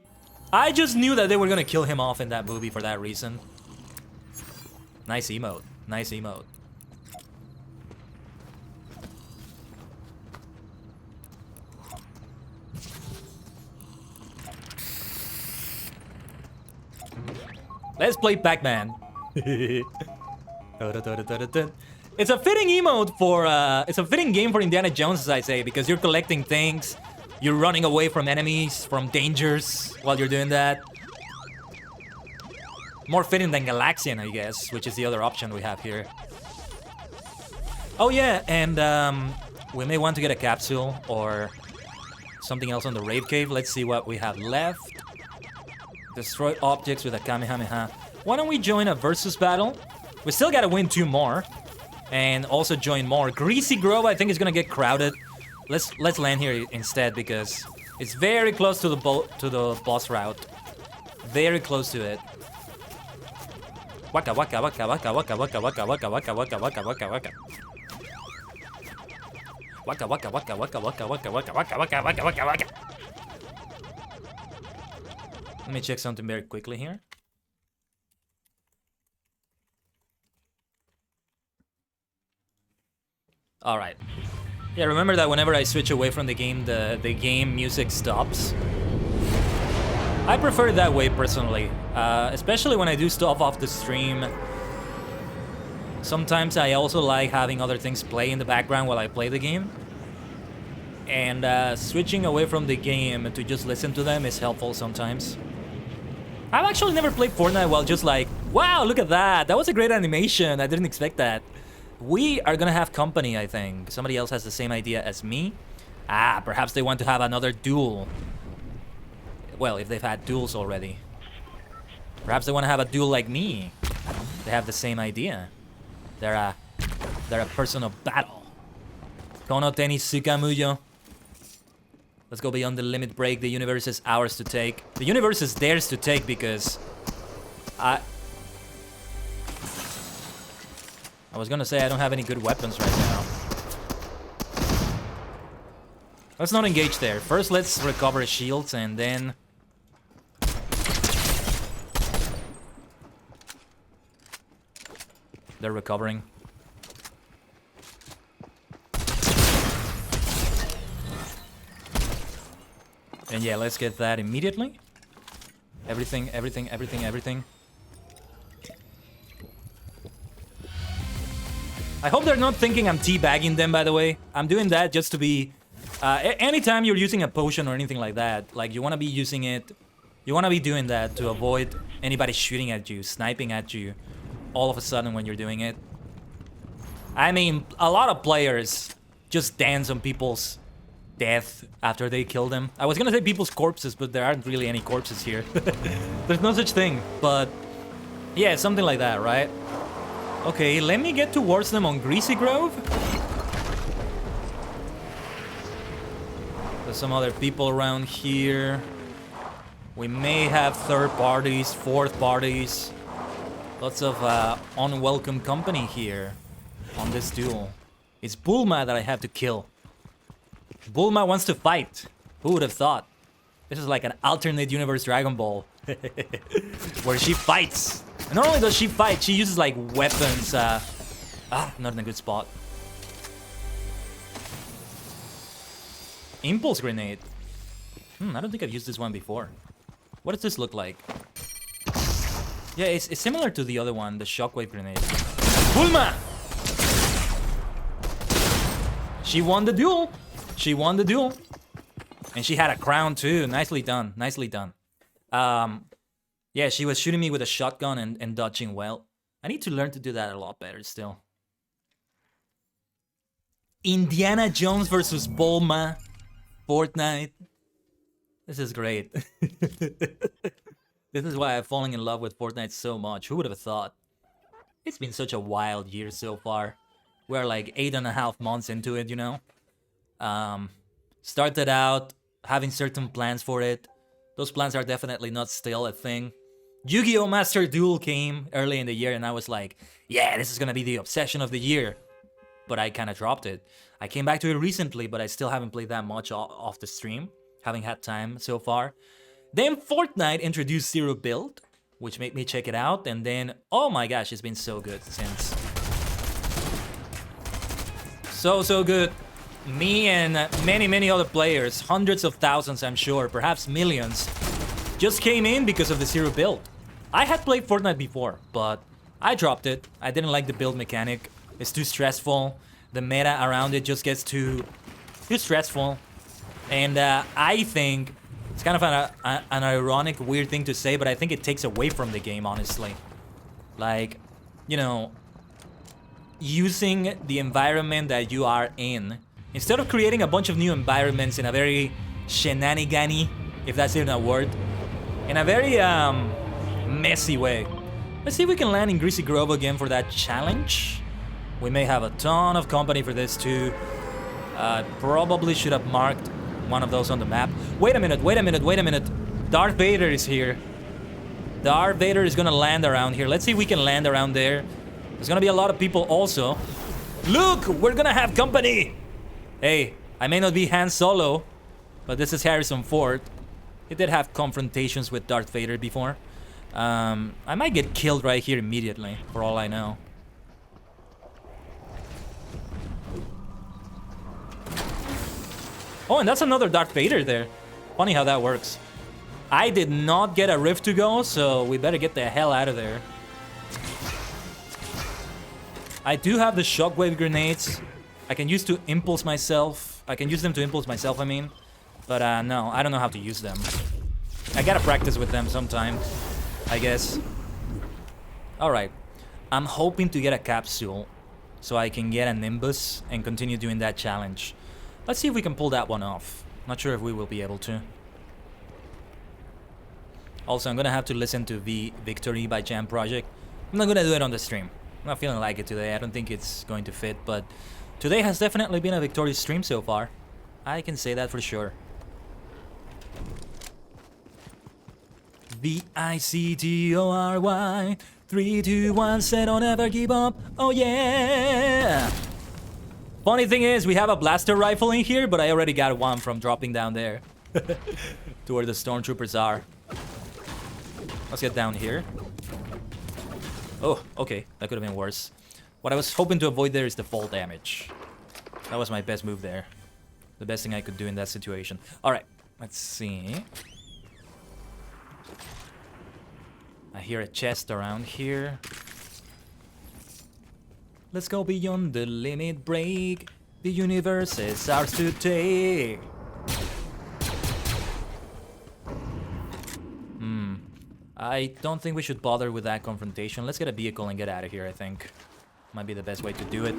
I just knew that they were gonna kill him off in that movie for that reason. Nice emote. Nice emote. Let's play Pac-Man. It's a fitting emote for, it's a fitting game for Indiana Jones, as I say, because you're collecting things, you're running away from enemies, from dangers while you're doing that. More fitting than Galaxian, I guess, which is the other option we have here. Oh yeah, and we may want to get a capsule or something else on the Rave Cave. Let's see what we have left. Destroy objects with a Kamehameha. Why don't we join a versus battle? We still gotta win 2 more. And also join more. Greasy Grove, I think, is gonna get crowded. Let's land here instead because it's very close to the boss route. Very close to it. Waka waka waka waka waka waka waka waka waka waka waka waka waka. Waka waka waka waka waka waka waka waka waka waka waka waka. Let me check something very quickly here. Alright. Yeah, remember that whenever I switch away from the game, the game music stops. I prefer it that way personally, especially when I do stuff off the stream. Sometimes I also like having other things play in the background while I play the game. And switching away from the game to just listen to them is helpful sometimes. I've actually never played Fortnite while just like, wow, look at that. That was a great animation. I didn't expect that. We are gonna have company, I think. Somebody else has the same idea as me. Ah, perhaps they want to have another duel. Well, if they've had duels already. Perhaps they want to have a duel like me. They have the same idea. They're a person of battle. Kono teni sukamuyo. Let's go beyond the limit break. The universe is ours to take. The universe is theirs to take because I was gonna say I don't have any good weapons right now. Let's not engage there. First, let's recover shields and then... They're recovering. And yeah, let's get that immediately. Everything. I hope they're not thinking I'm teabagging them, by the way. I'm doing that just to be... anytime you're using a potion or anything like that, like, you want to be using it... You want to be doing that to avoid anybody shooting at you, sniping at you, all of a sudden when you're doing it. I mean, a lot of players just dance on people's death after they kill them. I was gonna say people's corpses, but there aren't really any corpses here. There's no such thing, but... Yeah, something like that, right? Okay, let me get towards them on Greasy Grove. There's some other people around here. We may have third parties, fourth parties. Lots of unwelcome company here on this duel. It's ℂ𝕠𝕟𝕤 that I have to kill. ℂ𝕠𝕟 wants to fight. Who would have thought? This is like an alternate universe Dragon Ball. Where she fights. And not only does she fight, she uses like weapons. Not in a good spot. Impulse grenade. I don't think I've used this one before. What does this look like? Yeah, it's similar to the other one, the shockwave grenade. ℂ𝕠𝕟! She won the duel. She won the duel. And she had a crown too. Nicely done. Nicely done. Yeah, she was shooting me with a shotgun and dodging well. I need to learn to do that a lot better still. Indiana Jones versus ℂ𝕠𝕟. Fortnite. This is great. This is why I've fallen in love with Fortnite so much. Who would have thought? It's been such a wild year so far. We're like 8.5 months into it, you know? Started out having certain plans for it. Those plans are definitely not still a thing. Yu-Gi-Oh! Master Duel came early in the year and I was like, yeah, this is gonna be the obsession of the year. But I kind of dropped it. I came back to it recently, but I still haven't played that much off the stream. Haven't had time so far. Then Fortnite introduced Zero Build, which made me check it out. And then, oh my gosh, it's been so good since. So good. Me and many other players, hundreds of thousands I'm sure, perhaps millions, just came in because of the Zero Build. I had played Fortnite before, but I dropped it. I didn't like the build mechanic. It's too stressful. The meta around it just gets too stressful. And I think it's kind of an ironic, weird thing to say, but I think it takes away from the game, honestly. Like, you know, using the environment that you are in, instead of creating a bunch of new environments in a very shenanigan-y, if that's even a word, in a very messy way. Let's see if we can land in Greasy Grove again for that challenge. We may have a ton of company for this too. Probably should have marked one of those on the map. Wait a minute. Darth Vader is here. Darth Vader is gonna land around here. Let's see if we can land around there. There's gonna be a lot of people also. Look, we're gonna have company. Hey, I may not be Han Solo, but this is Harrison Ford. He did have confrontations with Darth Vader before. I might get killed right here immediately, for all I know. Oh, and that's another Darth Vader there. Funny how that works. I did not get a rift to go, so we better get the hell out of there. I do have the shockwave grenades. I can use to impulse myself. I can use them to impulse myself, I mean. But no, I don't know how to use them. I gotta practice with them sometime, I guess. Alright. I'm hoping to get a capsule so I can get a Nimbus and continue doing that challenge. Let's see if we can pull that one off. Not sure if we will be able to. Also, I'm gonna have to listen to Victory by Jam Project. I'm not gonna do it on the stream. I'm not feeling like it today. I don't think it's going to fit, but today has definitely been a victorious stream so far. I can say that for sure. VICTORY 3, 2, 1, say don't ever give up. Oh yeah! Funny thing is, we have a blaster rifle in here, but I already got one from dropping down there. To where the stormtroopers are. Let's get down here. Oh, okay. That could have been worse. What I was hoping to avoid there is the fall damage. That was my best move there. The best thing I could do in that situation. Alright, let's see. I hear a chest around here. Let's go beyond the limit break. The universe is ours to take. I don't think we should bother with that confrontation. Let's get a vehicle and get out of here, I think. Might be the best way to do it.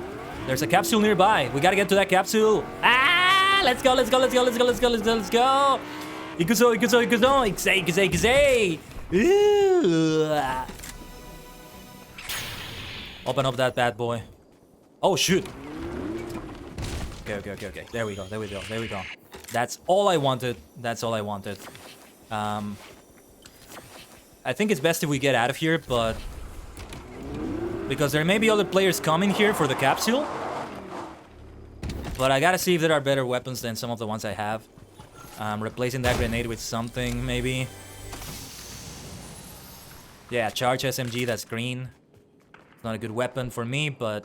There's a capsule nearby. We gotta get to that capsule. Ah! Let's go, let's go, let's go, let's go, let's go, let's go, let's go! Ikuzo, ikuzo, ikuzo! Ikuse, ikuse, ikuse! Ooh. Open up that bad boy. Oh, shoot! Okay, okay, okay, okay. There we go, there we go, there we go. That's all I wanted. That's all I wanted. I think it's best if we get out of here, but... because there may be other players coming here for the capsule. But I gotta see if there are better weapons than some of the ones I have. Replacing that grenade with something, maybe. Yeah, charge SMG, that's green. Not a good weapon for me, but...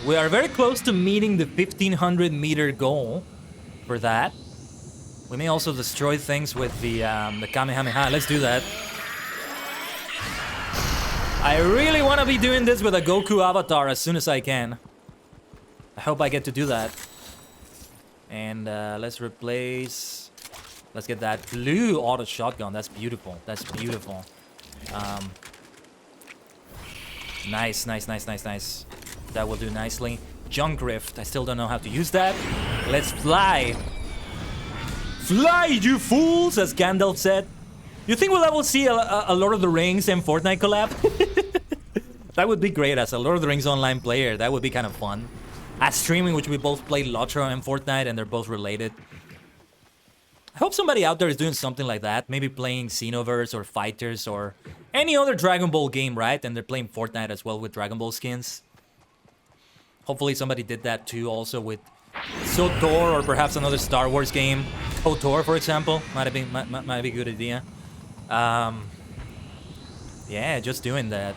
we are very close to meeting the 1500 meter goal for that. We may also destroy things with the Kamehameha. Let's do that. I really want to be doing this with a Goku avatar as soon as I can. I hope I get to do that. And let's replace... let's get that blue auto shotgun. That's beautiful. That's beautiful. Nice, nice, nice, nice, nice. That will do nicely. Junk Rift. I still don't know how to use that. Let's fly. Fly, you fools, as Gandalf said. You think we'll ever see a Lord of the Rings and Fortnite collab? That would be great as a Lord of the Rings online player. That would be kind of fun. As streaming, which we both play ℂ𝕠𝕟 and Fortnite, and they're both related. I hope somebody out there is doing something like that. Maybe playing Xenoverse or Fighters or any other Dragon Ball game, right? And they're playing Fortnite as well with Dragon Ball skins. Hopefully somebody did that too also with SWTOR or perhaps another Star Wars game. KOTOR, for example, might be a good idea. Yeah, just doing that.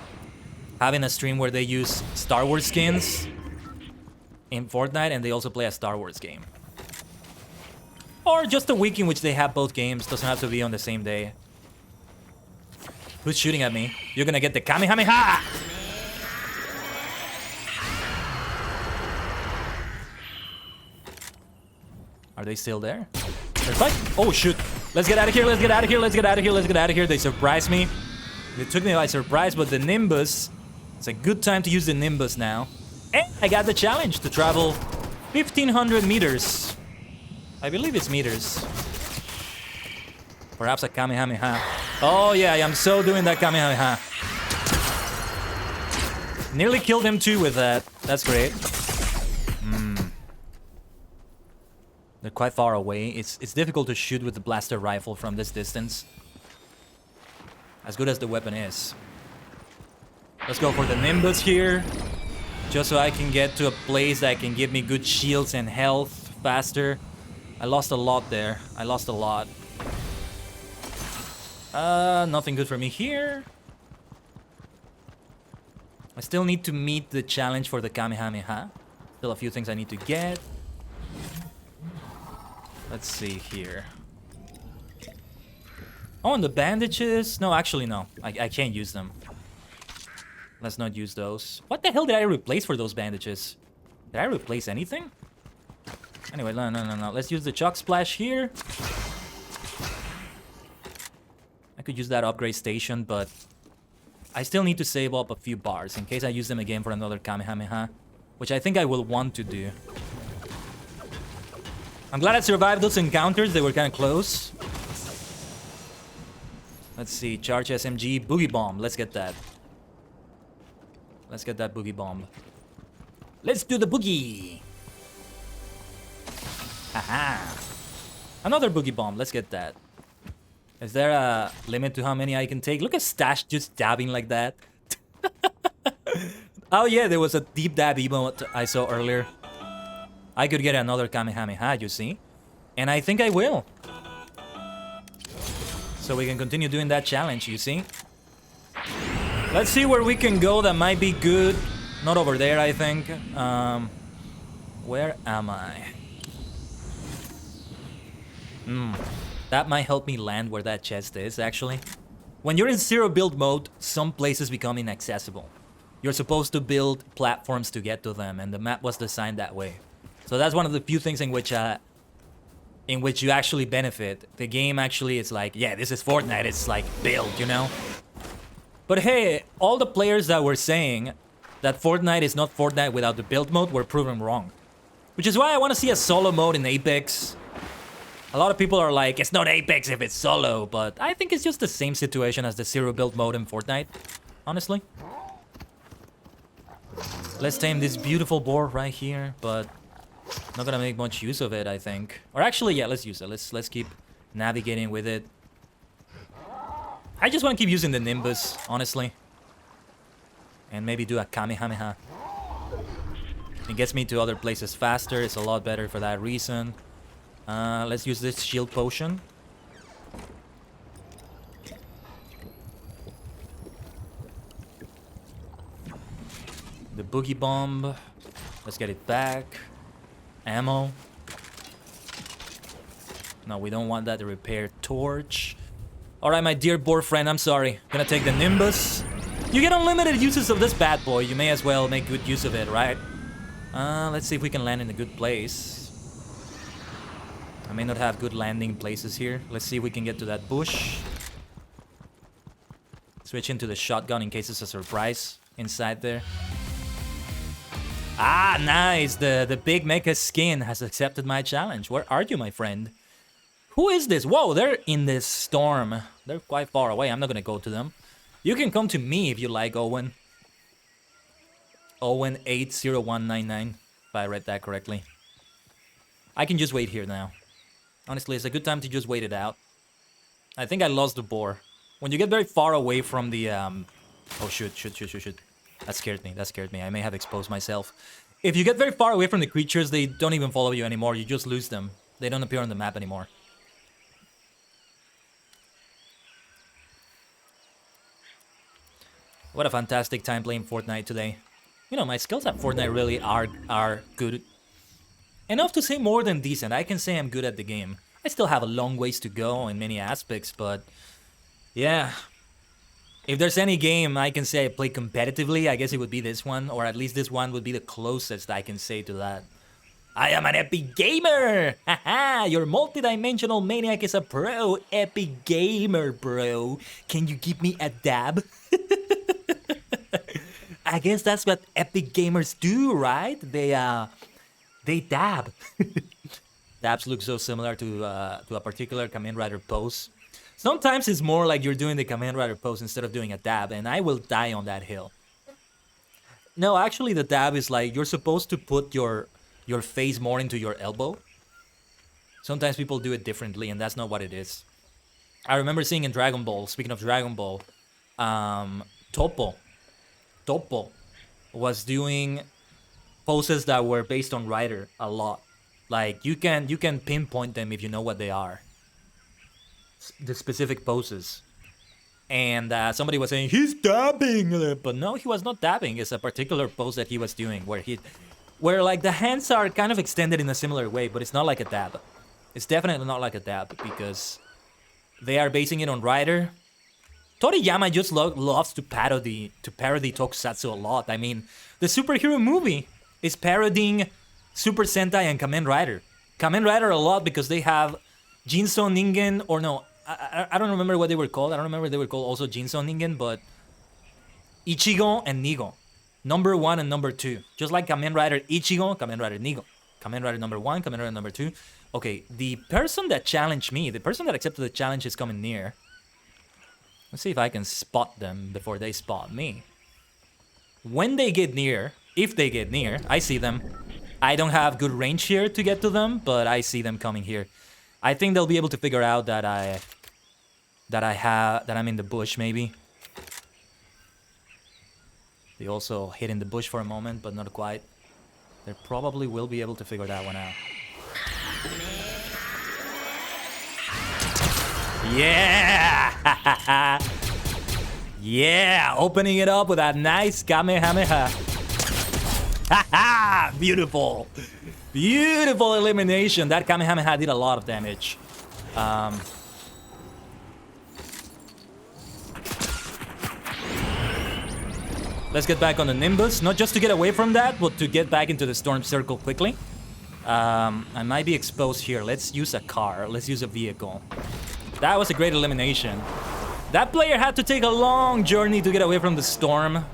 Having a stream where they use Star Wars skins in Fortnite and they also play a Star Wars game. Or just a week in which they have both games. Doesn't have to be on the same day. Who's shooting at me? You're gonna get the Kamehameha! Are they still there? They're fighting. Oh, shoot. Let's get out of here. Let's get out of here. Let's get out of here. Let's get out of here. They surprised me. They took me by surprise, but the Nimbus... it's a good time to use the Nimbus now. And I got the challenge to travel 1500 meters. I believe it's meters. Perhaps a Kamehameha. Oh, yeah, I'm so doing that Kamehameha. Nearly killed him too with that. That's great. They're quite far away. It's difficult to shoot with the blaster rifle from this distance. As good as the weapon is. Let's go for the Nimbus here. Just so I can get to a place that can give me good shields and health faster. I lost a lot there. I lost a lot. Nothing good for me here. I still need to meet the challenge for the Kamehameha. Still a few things I need to get. Let's see here. Oh, and the bandages. No, actually, no. I can't use them. Let's not use those. What the hell did I replace for those bandages? Did I replace anything? Anyway, no. Let's use the Chalk Splash here. I could use that upgrade station, but I still need to save up a few bars in case I use them again for another Kamehameha, which I think I will want to do. I'm glad I survived those encounters. They were kind of close. Let's see. Charge SMG. Boogie Bomb. Let's get that. Let's get that Boogie Bomb. Let's do the Boogie. Haha. Another Boogie Bomb. Let's get that. Is there a limit to how many I can take? Look at Stash just dabbing like that. Oh yeah, there was a deep dab emote I saw earlier. I could get another Kamehameha, you see? And I think I will. So we can continue doing that challenge, you see? Let's see where we can go that might be good. Not over there, I think. Where am I? That might help me land where that chest is, actually. When you're in zero build mode, some places become inaccessible. You're supposed to build platforms to get to them, and the map was designed that way. So that's one of the few things in which you actually benefit. The game actually is like, yeah, this is Fortnite, it's like build, you know? But hey, all the players that were saying that Fortnite is not Fortnite without the build mode were proven wrong. Which is why I want to see a solo mode in Apex. A lot of people are like, it's not Apex if it's solo, but I think it's just the same situation as the zero build mode in Fortnite, honestly. Let's tame this beautiful boar right here, but not gonna make much use of it, I think. Or actually, yeah, let's use it. Let's keep navigating with it. I just want to keep using the Nimbus, honestly. And maybe do a Kamehameha. It gets me to other places faster. It's a lot better for that reason. Let's use this shield potion. The boogie bomb. Let's get it back. Ammo. No, we don't want that. The repair torch. Alright, my dear boar friend, I'm sorry. Gonna take the Nimbus. You get unlimited uses of this bad boy. You may as well make good use of it, right? Let's see if we can land in a good place. I may not have good landing places here. Let's see if we can get to that bush. Switch into the shotgun in case it's a surprise inside there. Ah, nice! The big mecha skin has accepted my challenge. Where are you, my friend? Who is this? Whoa, they're in this storm. They're quite far away. I'm not gonna go to them. You can come to me if you like, Owen. Owen80199, if I read that correctly. I can just wait here now. Honestly, it's a good time to just wait it out. I think I lost the boar. When you get very far away from the... Oh, shoot. That scared me. I may have exposed myself. If you get very far away from the creatures, they don't even follow you anymore. You just lose them. They don't appear on the map anymore. What a fantastic time playing Fortnite today. You know, my skills at Fortnite really are good. Enough to say more than decent. I can say I'm good at the game. I still have a long ways to go in many aspects, but... yeah. If there's any game I can say I play competitively, I guess it would be this one. Or at least this one would be the closest I can say to that. I am an epic gamer! Haha! Your multidimensional maniac is a pro! Epic gamer, bro! Can you give me a dab? I guess that's what epic gamers do, right? They dab. Dabs look so similar to a particular Kamen Rider pose. Sometimes it's more like you're doing the Kamen Rider pose instead of doing a dab, and I will die on that hill. No, actually the dab is like you're supposed to put your face more into your elbow. Sometimes people do it differently, and that's not what it is. I remember seeing in Dragon Ball, speaking of Dragon Ball, Topo was doing poses that were based on Rider a lot. Like you can pinpoint them if you know what they are. The specific poses. And somebody was saying he's dabbing, but no, he was not dabbing. It's a particular pose that he was doing where like the hands are kind of extended in a similar way, but it's not like a dab. It's definitely not like a dab because they are basing it on Rider. Toriyama just loves to parody tokusatsu a lot. I mean, the superhero movie is parodying Super Sentai and Kamen Rider. Kamen Rider a lot because they have Jinso Ningen, or no, I don't remember what they were called. I don't remember if they were called also Jinso Ningen, but Ichigo and Nigo. Number 1 and number 2. Just like Kamen Rider Ichigo, Kamen Rider Nigo. Kamen Rider number 1, Kamen Rider number 2. Okay, the person that challenged me, the person that accepted the challenge is coming near. Let's see if I can spot them before they spot me. When they get near, if they get near, I see them. I don't have good range here to get to them, but I see them coming here. I think they'll be able to figure out that I'm in the bush, maybe. They also hid in the bush for a moment, but not quite. They probably will be able to figure that one out. Yeah! Yeah, opening it up with a nice Kamehameha. Haha, beautiful. Beautiful elimination. That Kamehameha did a lot of damage. Let's get back on the Nimbus, not just to get away from that, but to get back into the storm circle quickly. I might be exposed here. Let's use a car. Let's use a vehicle. That was a great elimination. That player had to take a long journey to get away from the storm.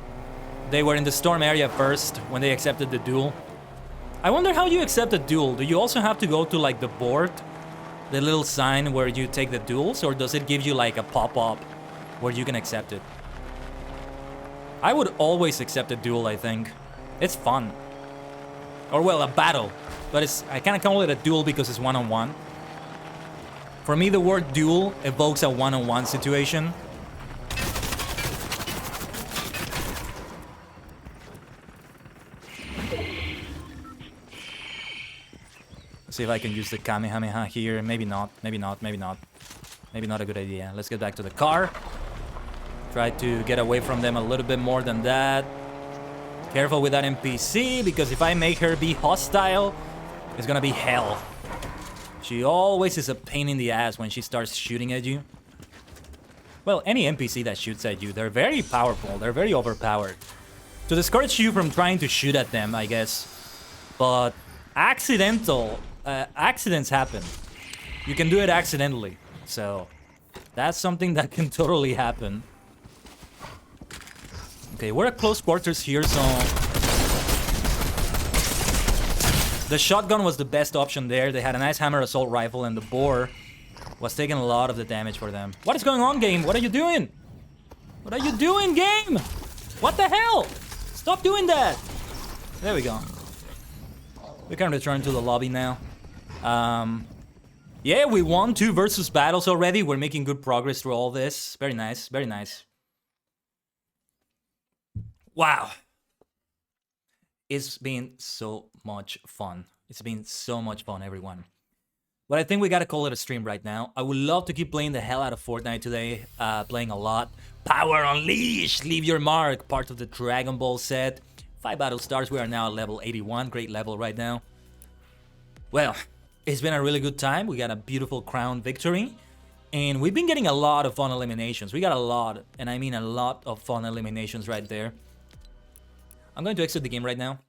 They were in the storm area first when they accepted the duel. I wonder how you accept a duel. Do you also have to go to like the board? The little sign where you take the duels? Or does it give you like a pop-up where you can accept it? I would always accept a duel, I think. It's fun. Or well, a battle. But I can't call it a duel because it's one-on-one. For me, the word duel evokes a one-on-one situation. Let's see if I can use the Kamehameha here. Maybe not, maybe not, maybe not. Maybe not a good idea. Let's get back to the car. Try to get away from them a little bit more than that. Careful with that NPC, because if I make her be hostile, it's gonna be hell. She always is a pain in the ass when she starts shooting at you. Well, any NPC that shoots at you, they're very powerful. They're very overpowered. To discourage you from trying to shoot at them, I guess. But accidents happen. You can do it accidentally. So that's something that can totally happen. Okay, we're at close quarters here, so the shotgun was the best option there. They had a nice hammer assault rifle, and the boar was taking a lot of the damage for them. What is going on, game? What are you doing? What are you doing, game? What the hell? Stop doing that. There we go. We can return to the lobby now. Yeah, we won 2 versus battles already. We're making good progress through all this. Very nice, very nice. Wow. It's been so much fun. It's been so much fun, everyone. But I think we gotta call it a stream right now. I would love to keep playing the hell out of Fortnite today. Playing a lot. Power Unleashed! Leave your mark. Part of the Dragon Ball set. 5 battle stars. We are now at level 81. Great level right now. Well, it's been a really good time. We got a beautiful crown victory. And we've been getting a lot of fun eliminations. We got a lot, and I mean a lot of fun eliminations right there. I'm going to exit the game right now.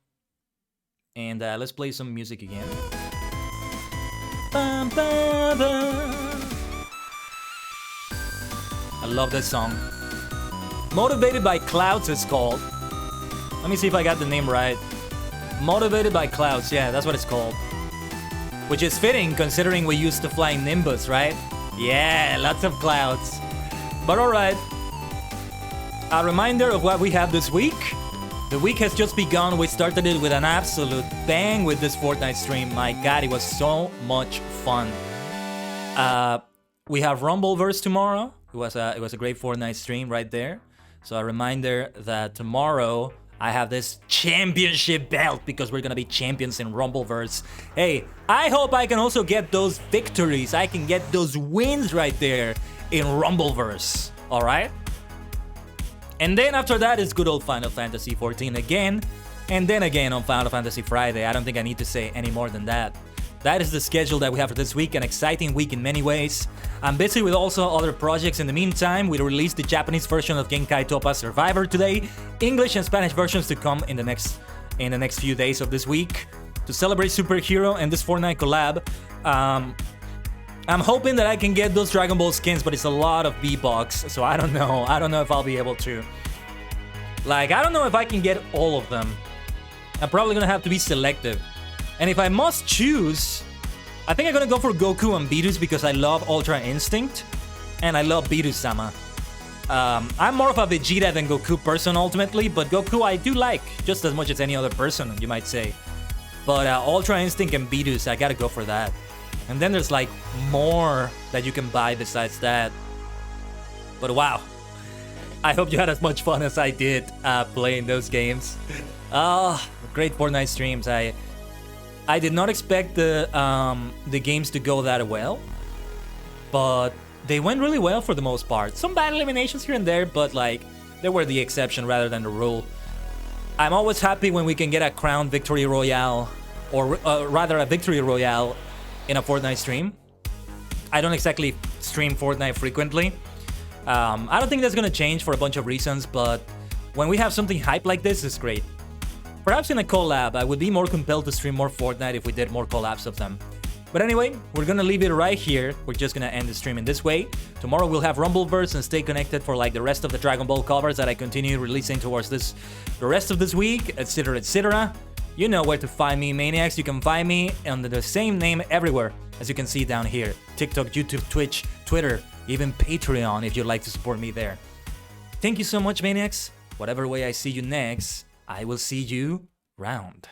And let's play some music again. Bum, bum, bum. I love that song. Motivated by Clouds it's called. Let me see if I got the name right. Motivated by Clouds, yeah, that's what it's called. Which is fitting considering we used to fly Nimbus, right? Yeah, lots of clouds. But alright. A reminder of what we have this week. The week has just begun. We started it with an absolute bang with this Fortnite stream. My god, it was so much fun. We have Rumbleverse tomorrow. It was a great Fortnite stream right there. So a reminder that tomorrow I have this championship belt because we're gonna be champions in Rumbleverse. Hey, I hope I can also get those victories. I can get those wins right there in Rumbleverse. All right? And then after that, it's good old Final Fantasy XIV again. And then again on Final Fantasy Friday. I don't think I need to say any more than that. That is the schedule that we have for this week. An exciting week in many ways. I'm busy with also other projects in the meantime. We released the Japanese version of Genkai Toppa Survivor today. English and Spanish versions to come in the next few days of this week. To celebrate Superhero and this Fortnite collab. I'm hoping that I can get those Dragon Ball skins, but it's a lot of V-Bucks, so I don't know. I don't know if I'll be able to. Like, I don't know if I can get all of them. I'm probably gonna have to be selective. And if I must choose, I think I'm gonna go for Goku and Beerus because I love Ultra Instinct, and I love Beerus-sama. I'm more of a Vegeta than Goku person ultimately, but Goku I do like, just as much as any other person, you might say. But Ultra Instinct and Beerus, I gotta go for that. And then there's like more that you can buy besides that. But wow, I hope you had as much fun as I did playing those games. Great Fortnite streams. I did not expect the games to go that well, but they went really well for the most part. Some bad eliminations here and there, but like They were the exception rather than the rule. I'm always happy when we can get a crown victory royale, or rather a victory royale in a Fortnite stream. I don't exactly stream Fortnite frequently. I don't think that's gonna change for a bunch of reasons, but when we have something hype like this, it's great. Perhaps in a collab, I would be more compelled to stream more Fortnite if we did more collabs of them. But anyway, we're gonna leave it right here. We're just gonna end the stream in this way. Tomorrow we'll have Rumbleverse, and stay connected for like the rest of the Dragon Ball covers that I continue releasing towards the rest of this week, etc, etc. You know where to find me, Maniacs. You can find me under the same name everywhere, as you can see down here. TikTok, YouTube, Twitch, Twitter, even Patreon if you'd like to support me there. Thank you so much, Maniacs. Whatever way I see you next, I will see you round.